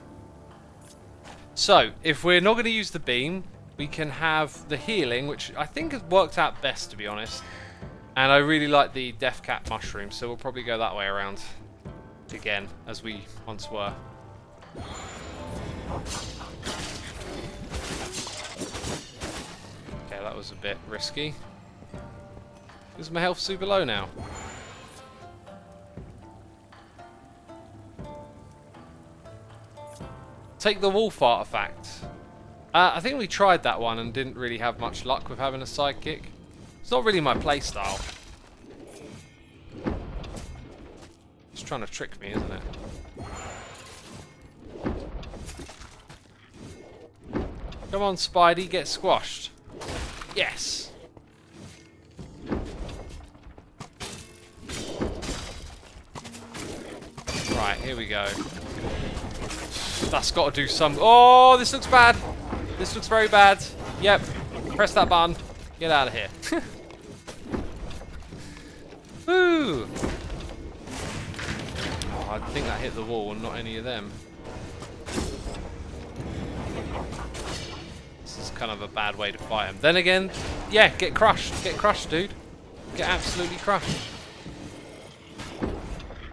So, if we're not going to use the beam, we can have the healing, which I think has worked out best, to be honest. And I really like the Death Cap mushroom, so we'll probably go that way around again, as we once were. Okay, that was a bit risky. Is my health super low now? Take the wolf artifact. I think we tried that one and didn't really have much luck with having a sidekick. It's not really my playstyle. It's trying to trick me, isn't it? Come on, Spidey, get squashed. Yes! Right, here we go. That's got to do some... Oh, this looks bad. This looks very bad. Yep. Press that button. Get out of here. Woo! Oh, I think that hit the wall and not any of them. This is kind of a bad way to fight him. Then again, yeah, get crushed. Get crushed, dude. Get absolutely crushed.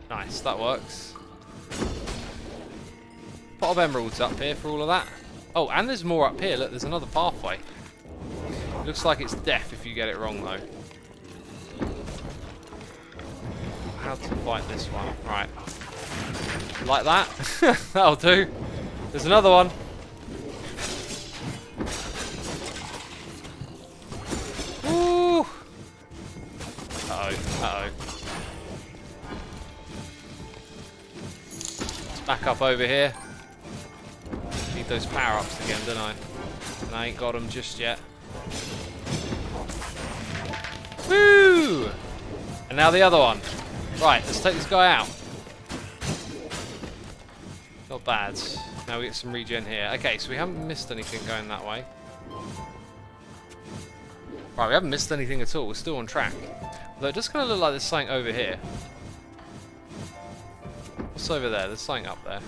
Nice, that works. Pot of emeralds up here for all of that. Oh, and there's more up here. Look, there's another pathway. Looks like it's death if you get it wrong, though. How to fight this one. Right. Like that. That'll do. There's another one. Ooh. Uh-oh. Uh-oh. Let's back up over here. Need those power-ups again, don't I? And I ain't got them just yet. Woo! And now the other one. Right, let's take this guy out. Not bad. Now we get some regen here. Okay, so we haven't missed anything going that way. Right, we haven't missed anything at all. We're still on track. Although it does kind of look like there's something over here. What's over there? There's something up there.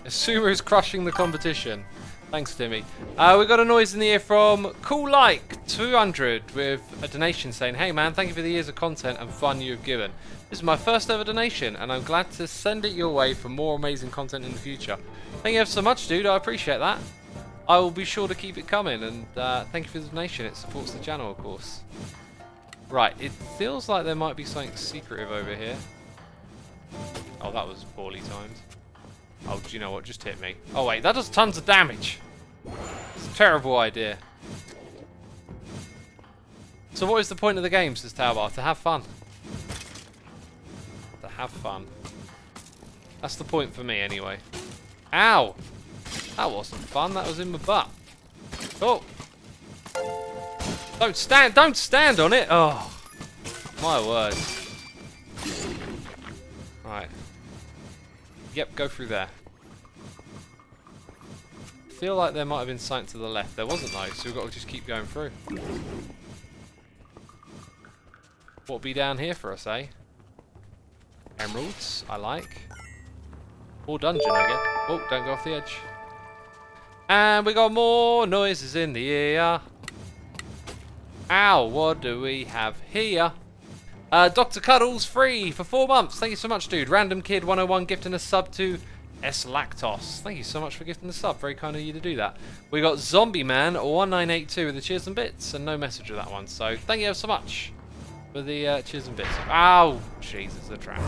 xisuma is crushing the competition. Thanks, Timmy. We got a noise in the ear from Cool Like 200 with a donation saying, "Hey man, thank you for the years of content and fun you have given. This is my first ever donation and I'm glad to send it your way for more amazing content in the future." Thank you ever so much, dude. I appreciate that. I will be sure to keep it coming, and thank you for the donation. It supports the channel, of course. Right, it feels like there might be something secretive over here. Oh, that was poorly timed. Oh, do you know what? Just hit me. Oh, wait, that does tons of damage. It's a terrible idea. So what is the point of the game, says Taubar? To have fun. To have fun. That's the point for me, anyway. Ow! That wasn't fun. That was in my butt. Oh! Don't stand on it! Oh! My word. Right. Yep, go through there. I feel like there might have been something to the left. There wasn't though, so we've got to just keep going through. What'll be down here for us, eh? Emeralds, I like. Or dungeon, I guess. Oh, don't go off the edge. And we got more noises in the ear. Ow, what do we have here? Dr. Cuddles free for 4 months. Thank you so much, dude. Random Kid 101 gifting a sub to S Lactos. Thank you so much for gifting the sub. Very kind of you to do that. We got Zombie Man 1982 with the cheers and bits, and no message with that one. So thank you so much for the cheers and bits. Ow, jeez, it's a trap.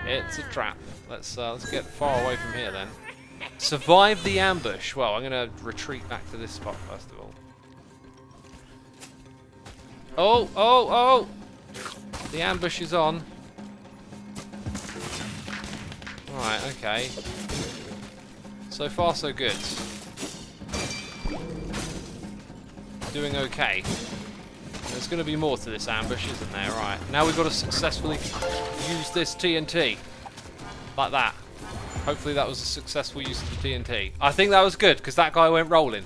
It's a trap. Let's get far away from here then. Survive the ambush. Well, I'm gonna retreat back to this spot first of all. Oh, oh, oh! The ambush is on. Right, okay. So far, so good. Doing okay. There's going to be more to this ambush, isn't there? Right, now we've got to successfully use this TNT. Like that. Hopefully that was a successful use of the TNT. I think that was good, because that guy went rolling.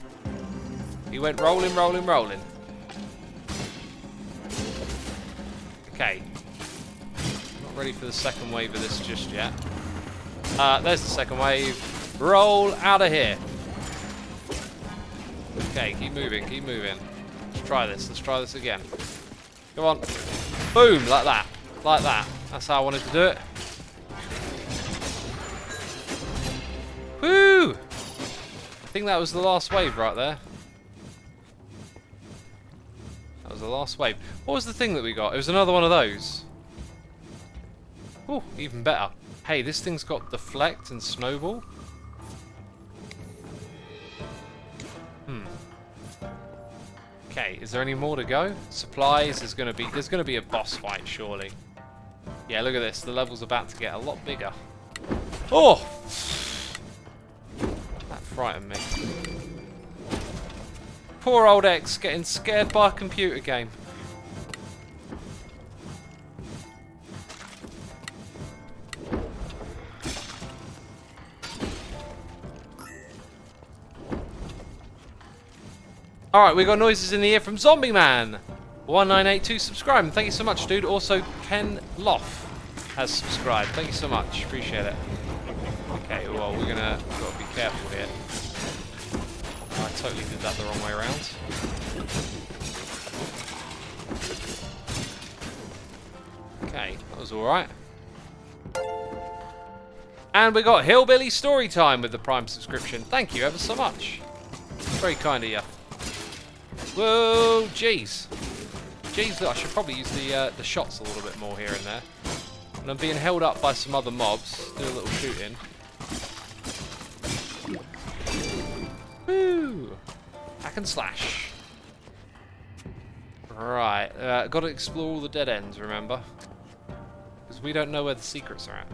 He went rolling, rolling, rolling. Okay. Not ready for the second wave of this just yet. There's the second wave. Roll out of here. Okay, keep moving, keep moving. Let's try this. Let's try this again. Come on. Boom, like that. Like that. That's how I wanted to do it. Woo! I think that was the last wave right there. That was the last wave. What was the thing that we got? It was another one of those. Oh, even better. Hey, this thing's got deflect and snowball. Okay, is there any more to go? Supplies, there's gonna be a boss fight, surely. Yeah, look at this. The level's about to get a lot bigger. Oh! That frightened me. Poor old X getting scared by a computer game. Alright, we got noises in the ear from Zombie Man 1982 subscribed. Thank you so much, dude. Also, Ken Loff has subscribed. Thank you so much. Appreciate it. Okay, well, we're gotta be careful here. I totally did that the wrong way around. Okay, that was alright. And we got Hillbilly Storytime with the Prime subscription. Thank you ever so much. Very kind of you. Whoa, jeez. Jeez, look, I should probably use the shots a little bit more here and there. And I'm being held up by some other mobs. Do a little shooting. Woo! Hack and slash. Right, got to explore all the dead ends, remember? Because we don't know where the secrets are at.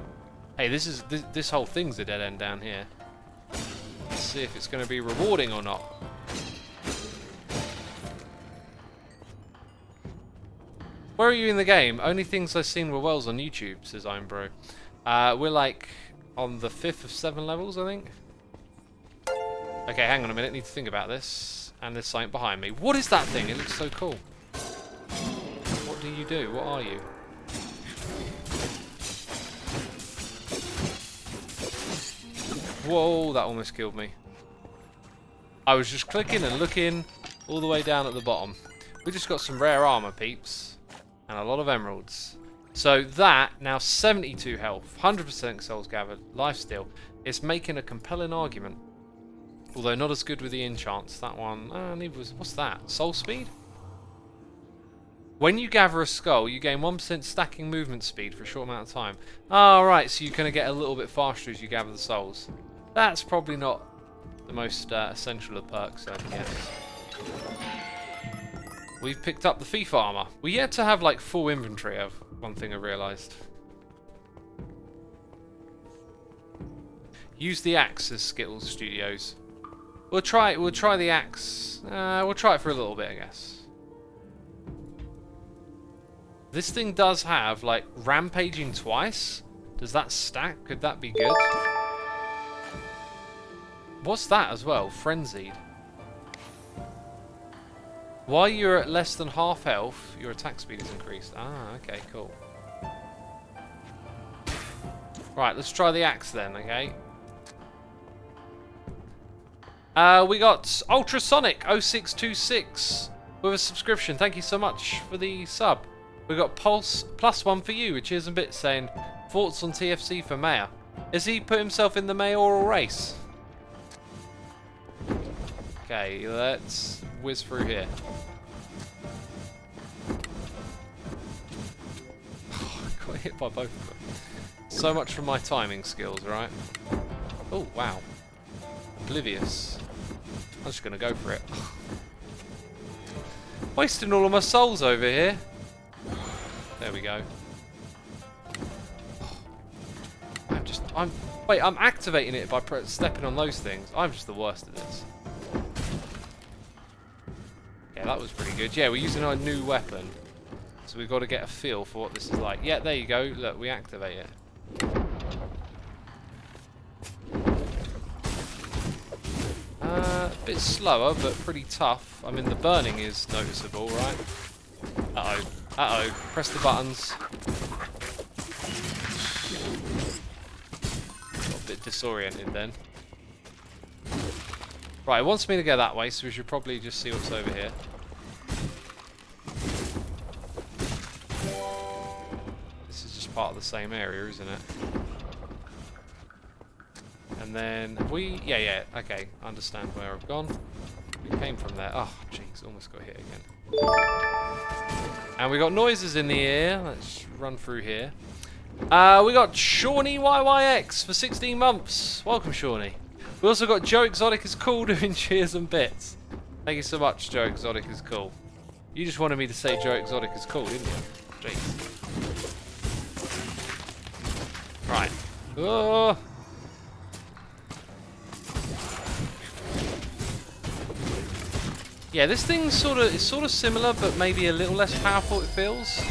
Hey, this whole thing's a dead end down here. Let's see if it's going to be rewarding or not. Where are you in the game? Only things I've seen were wells on YouTube, says Ironbro. We're like on the 5th of 7 levels, I think. Okay, hang on a minute. Need to think about this. And there's something behind me. What is that thing? It looks so cool. What do you do? What are you? Whoa, that almost killed me. I was just clicking and looking all the way down at the bottom. We just got some rare armor, peeps. And a lot of emeralds. So that, now 72 health, 100% souls gathered, lifesteal. It's making a compelling argument. Although not as good with the enchants. That one, neither was, what's that? Soul speed? When you gather a skull, you gain 1% stacking movement speed for a short amount of time. Oh, right, so you're going to get a little bit faster as you gather the souls. That's probably not the most essential of perks, I guess. We've picked up the thief armor. We yet to have like full inventory of one thing I realised. Use the axe as Skittles Studios. We'll try the axe. We'll try it for a little bit, I guess. This thing does have like rampaging twice. Does that stack? Could that be good? What's that as well? Frenzied. While you're at less than half health, your attack speed is increased. Ah, okay, cool. Right, let's try the axe then, okay? We got Ultrasonic 0626 with a subscription. Thank you so much for the sub. We got Pulse +1 for you, which is a bit saying thoughts on TFC for mayor. Has he put himself in the mayoral race? Okay, let's whiz through here. Oh, I got hit by both of them. So much for my timing skills, right? Oh, wow. Oblivious. I'm just going to go for it. Wasting all of my souls over here. There we go. I'm activating it by stepping on those things. I'm just the worst at this. Yeah, that was pretty good. Yeah, we're using our new weapon. So we've got to get a feel for what this is like. Yeah, there you go. Look, we activate it. A bit slower, but pretty tough. I mean, the burning is noticeable, right? Uh-oh. Uh-oh. Press the buttons. Got a bit disoriented then. Right, it wants me to go that way, so we should probably just see what's over here. This is just part of the same area, isn't it? And then yeah, okay, understand where I've gone. We came from there. Oh, jeez, almost got hit again. And we got noises in the air. Let's run through here. We got Shawnee YYX for 16 months. Welcome, Shawnee. We also got Joe Exotic is cool doing cheers and bits. Thank you so much, Joe Exotic is cool. You just wanted me to say Joe Exotic is cool, didn't you? Jeez. Right. Oh. Yeah, this thing's sort of similar, but maybe a little less powerful, it feels.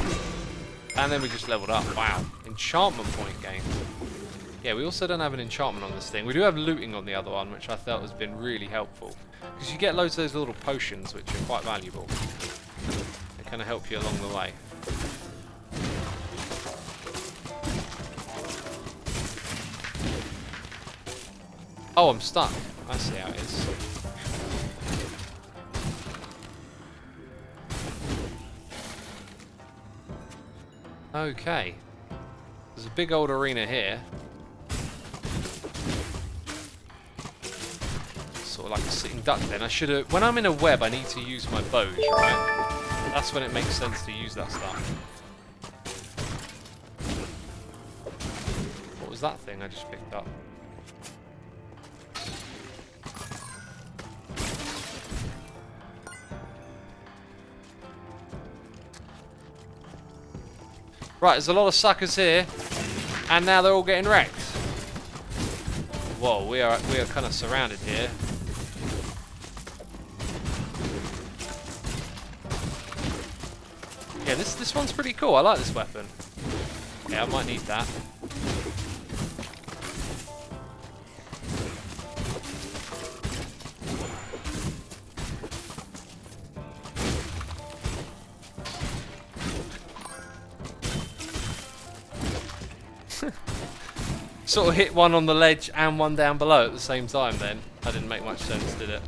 And then we just leveled up. Wow. Enchantment point gained. Yeah, we also don't have an enchantment on this thing. We do have looting on the other one, which I felt has been really helpful. Because you get loads of those little potions, which are quite valuable. They kind of help you along the way. Oh, I'm stuck. I see how it is. Okay. There's a big old arena here. sort of like a sitting duck then. I should have... When I'm in a web, I need to use my bows, right? That's when it makes sense to use that stuff. What was that thing I just picked up? Right, there's a lot of suckers here, and now they're all getting wrecked. Whoa, we are kind of surrounded here. Yeah, this one's pretty cool. I like this weapon. Yeah, I might need that. Sort of hit one on the ledge and one down below at the same time then. That didn't make much sense, did it?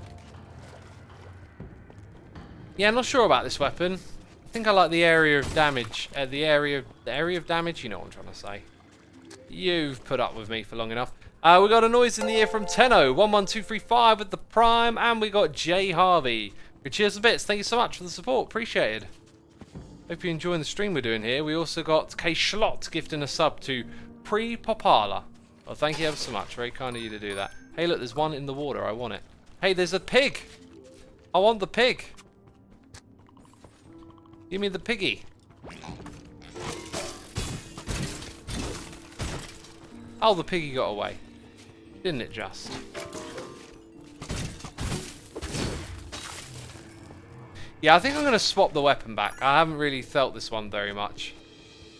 Yeah, I'm not sure about this weapon. I think I like the area of damage. The area of damage, you know what I'm trying to say. You've put up with me for long enough. We got a noise in the ear from Tenno, 11235 with the Prime, and we got Jay Harvey. Good cheers and bits. Thank you so much for the support. Appreciated. Hope you're enjoying the stream we're doing here. We also got K Schlott gifting a sub to Pre-Popala. Well, thank you ever so much. Very kind of you to do that. Hey, look, there's one in the water. I want it. Hey, there's a pig. I want the pig. Give me the piggy. Oh, the piggy got away. Didn't it just? Yeah, I think I'm going to swap the weapon back. I haven't really felt this one very much.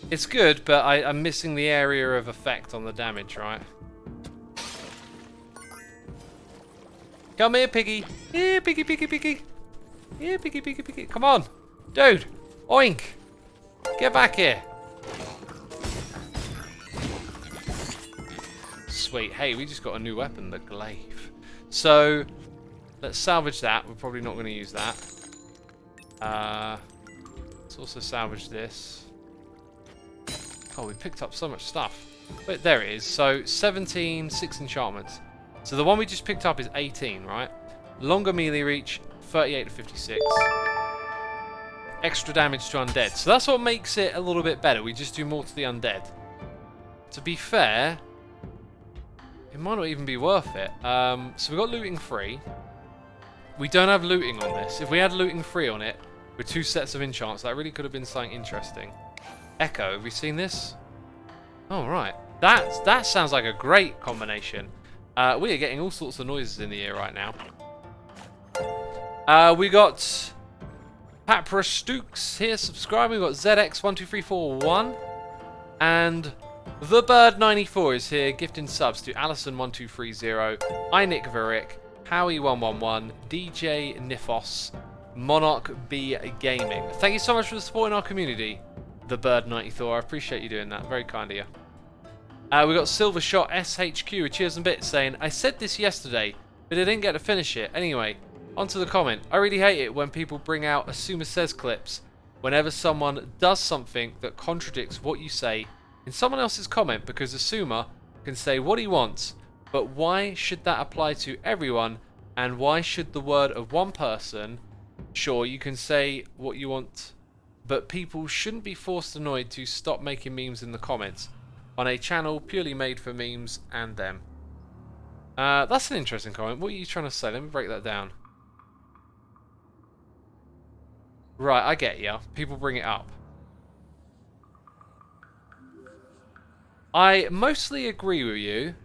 It's good, but I'm missing the area of effect on the damage, right? Come here, piggy. Here, piggy, piggy, piggy. Here, piggy, piggy, piggy. Come on. Dude. Oink. Get back here. Sweet. Hey, we just got a new weapon, the glaive. So, let's salvage that. We're probably not going to use that. Let's also salvage this. Oh, we picked up so much stuff. Wait, there it is. So, 17, 6 enchantments. So, the one we just picked up is 18, right? Longer melee reach, 38 to 56. Extra damage to undead. So, that's what makes it a little bit better. We just do more to the undead. To be fair, it might not even be worth it. So, we got looting free. We don't have looting on this. If we had looting free on it, with 2 sets of enchants, that really could have been something interesting. Echo, have we seen this? Oh, right. That sounds like a great combination. We are getting all sorts of noises in the ear right now. We got Papra Stooks here subscribing. We got ZX12341. And The Bird94 is here gifting subs to Allison1230, iNick Varick, Howie111, DJ Nifos, Monarch B Gaming. Thank you so much for the support in our community, The Bird94. I appreciate you doing that. Very kind of you. We got Silvershot SHQ with cheers and bits saying, I said this yesterday, but I didn't get to finish it. Anyway, onto the comment. I really hate it when people bring out Xisuma Says clips whenever someone does something that contradicts what you say in someone else's comment, because Xisuma can say what he wants, but why should that apply to everyone, and why should the word of one person... Sure, you can say what you want, but people shouldn't be forced annoyed to stop making memes in the comments on a channel purely made for memes and them. That's an interesting comment. What are you trying to say? Let me break that down. Right, I get you. People bring it up. I mostly agree with you.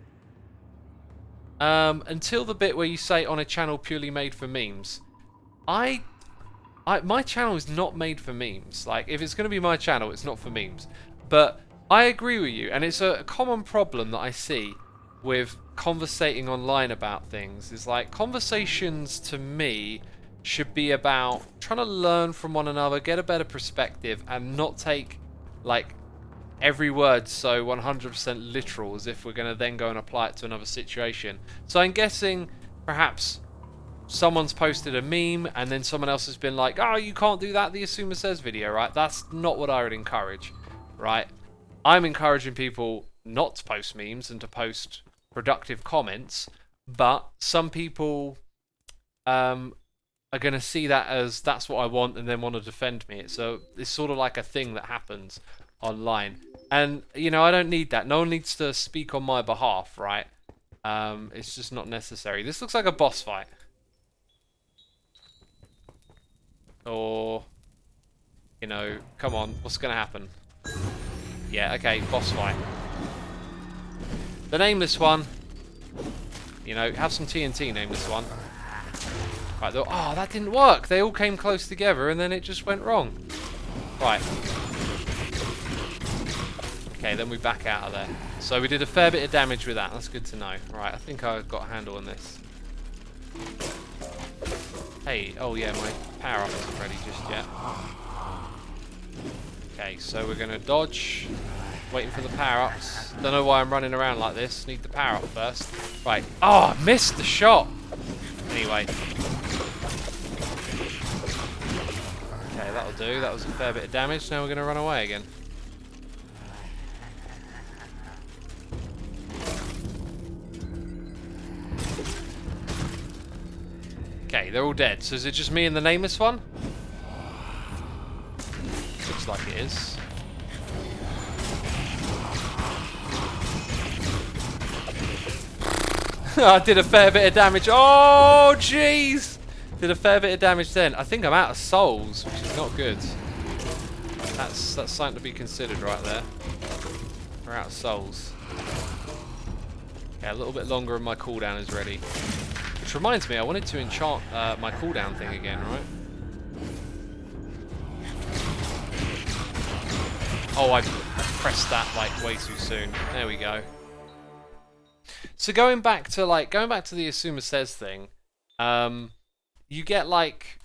Until the bit where you say on a channel purely made for memes. My channel is not made for memes. Like, if it's going to be my channel, it's not for memes. But I agree with you, and it's a common problem that I see with conversating online about things. Is like, conversations to me should be about trying to learn from one another, get a better perspective, and not take, like, every word so 100% literal as if we're going to then go and apply it to another situation. So I'm guessing perhaps someone's posted a meme and then someone else has been like, oh, you can't do that, the Xisuma Says video, right? That's not what I would encourage, right? I'm encouraging people not to post memes and to post productive comments, but some people are going to see that as that's what I want and then want to defend me. So it's sort of like a thing that happens online. And, you know, I don't need that. No one needs to speak on my behalf, right? It's just not necessary. This looks like a boss fight. Or, you know, come on, what's going to happen? Yeah, okay, boss fight. The nameless one. You know, have some TNT, nameless one. Right, oh, that didn't work. They all came close together and then it just went wrong. Right. Okay, then we back out of there. So we did a fair bit of damage with that. That's good to know. Right, I think I've got a handle on this. Hey, oh yeah, my power-up isn't ready just yet. Okay, so we're going to dodge. Waiting for the power-ups. Don't know why I'm running around like this. Need the power-up first. Right. Oh, I missed the shot. Anyway. Okay, that'll do. That was a fair bit of damage. Now we're going to run away again. Okay, they're all dead. So is it just me and the nameless one? Looks like it is. I did a fair bit of damage. Oh, jeez! Did a fair bit of damage then. I think I'm out of souls, which is not good. That's something to be considered right there. We're out of souls. Okay, a little bit longer and my cooldown is ready. Which reminds me, I wanted to enchant my cooldown thing again, right? Oh, I pressed that like way too soon. There we go. So going back to the xisuma says thing, you get like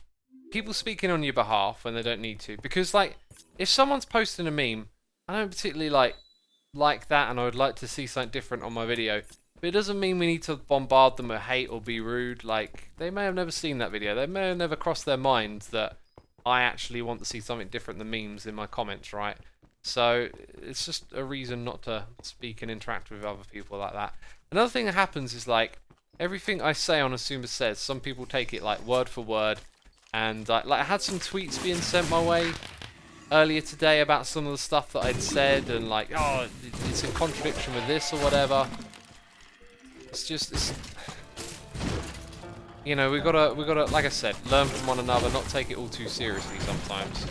people speaking on your behalf when they don't need to, because like if someone's posting a meme, I don't particularly like that, and I would like to see something different on my video. But it doesn't mean we need to bombard them with hate or be rude. Like, they may have never seen that video. They may have never crossed their minds that I actually want to see something different than memes in my comments, right? So it's just a reason not to speak and interact with other people like that. Another thing that happens is like everything I say on xisuma says, some people take it like word for word, and like I had some tweets being sent my way earlier today about some of the stuff that I'd said, and like, oh, it's in contradiction with this or whatever. It's just, you know, we gotta, like I said, learn from one another, not take it all too seriously sometimes.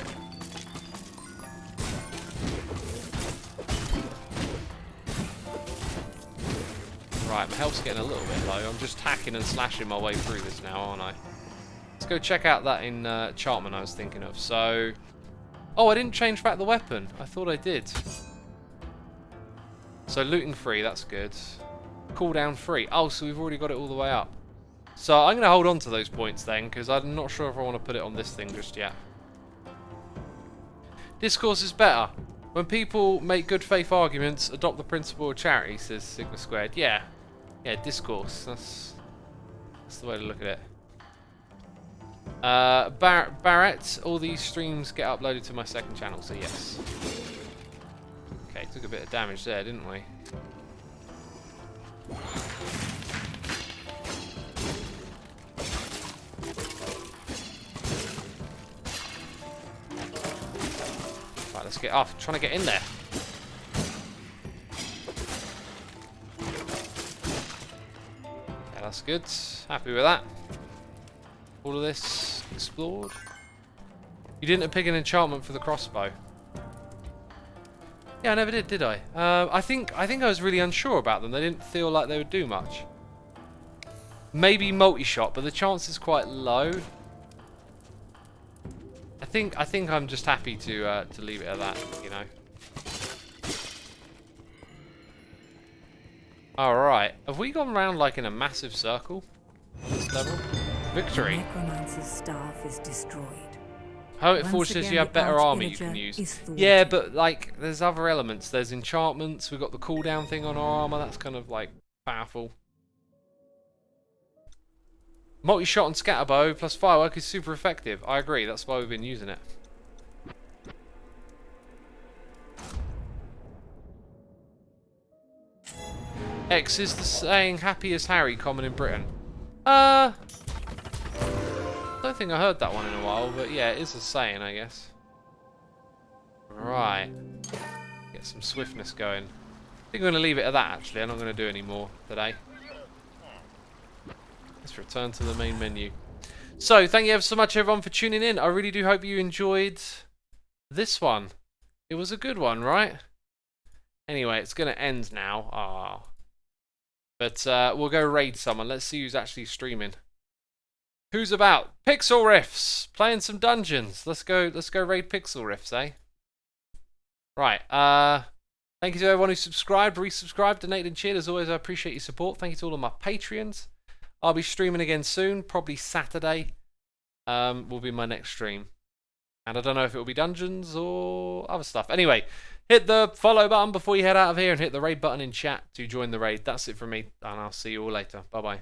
Right, my health's getting a little bit low. I'm just hacking and slashing my way through this now, aren't I? Let's go check out that enchantment I was thinking of. So, oh, I didn't change back the weapon. I thought I did. So looting free, that's good. Cooldown free. Oh, so we've already got it all the way up. So I'm going to hold on to those points then, because I'm not sure if I want to put it on this thing just yet. Discourse is better. When people make good faith arguments, adopt the principle of charity, says Sigma Squared. Yeah. Yeah, discourse. That's the way to look at it. Barrett, all these streams get uploaded to my second channel, so yes. Okay, took a bit of damage there, didn't we? Right, let's get off. I'm trying to get in there. Yeah, that's good. Happy with that. All of this explored. You didn't pick an enchantment for the crossbow. Yeah, I never did I? I think I was really unsure about them. They didn't feel like they would do much. Maybe multi-shot, but the chance is quite low. I think I'm just happy to leave it at that, you know. All right, have we gone round like in a massive circle on this level? Victory. The necromancer's staff is destroyed. Hermit Forge says you have better armor you can use. Yeah, but like, there's other elements. There's enchantments. We've got the cooldown thing on our armor. That's kind of like powerful. Multi-shot and scatterbow plus firework is super effective. I agree. That's why we've been using it. X is the saying "happy as Harry" common in Britain. don't think I heard that one in a while, but yeah, it is a saying, I guess. Right. Get some swiftness going. I think I'm going to leave it at that, actually. I'm not going to do any more today. Let's return to the main menu. So, thank you ever so much, everyone, for tuning in. I really do hope you enjoyed this one. It was a good one, right? Anyway, it's going to end now. Ah. But we'll go raid someone. Let's see who's actually streaming. Who's about? Pixel Riffs! Playing some dungeons. Let's go raid Pixel Riffs, eh? Right. Thank you to everyone who subscribed, resubscribed, donated and cheered. As always, I appreciate your support. Thank you to all of my Patreons. I'll be streaming again soon, probably Saturday. Will be my next stream. And I don't know if it will be dungeons or other stuff. Anyway, hit the follow button before you head out of here and hit the raid button in chat to join the raid. That's it from me, and I'll see you all later. Bye-bye.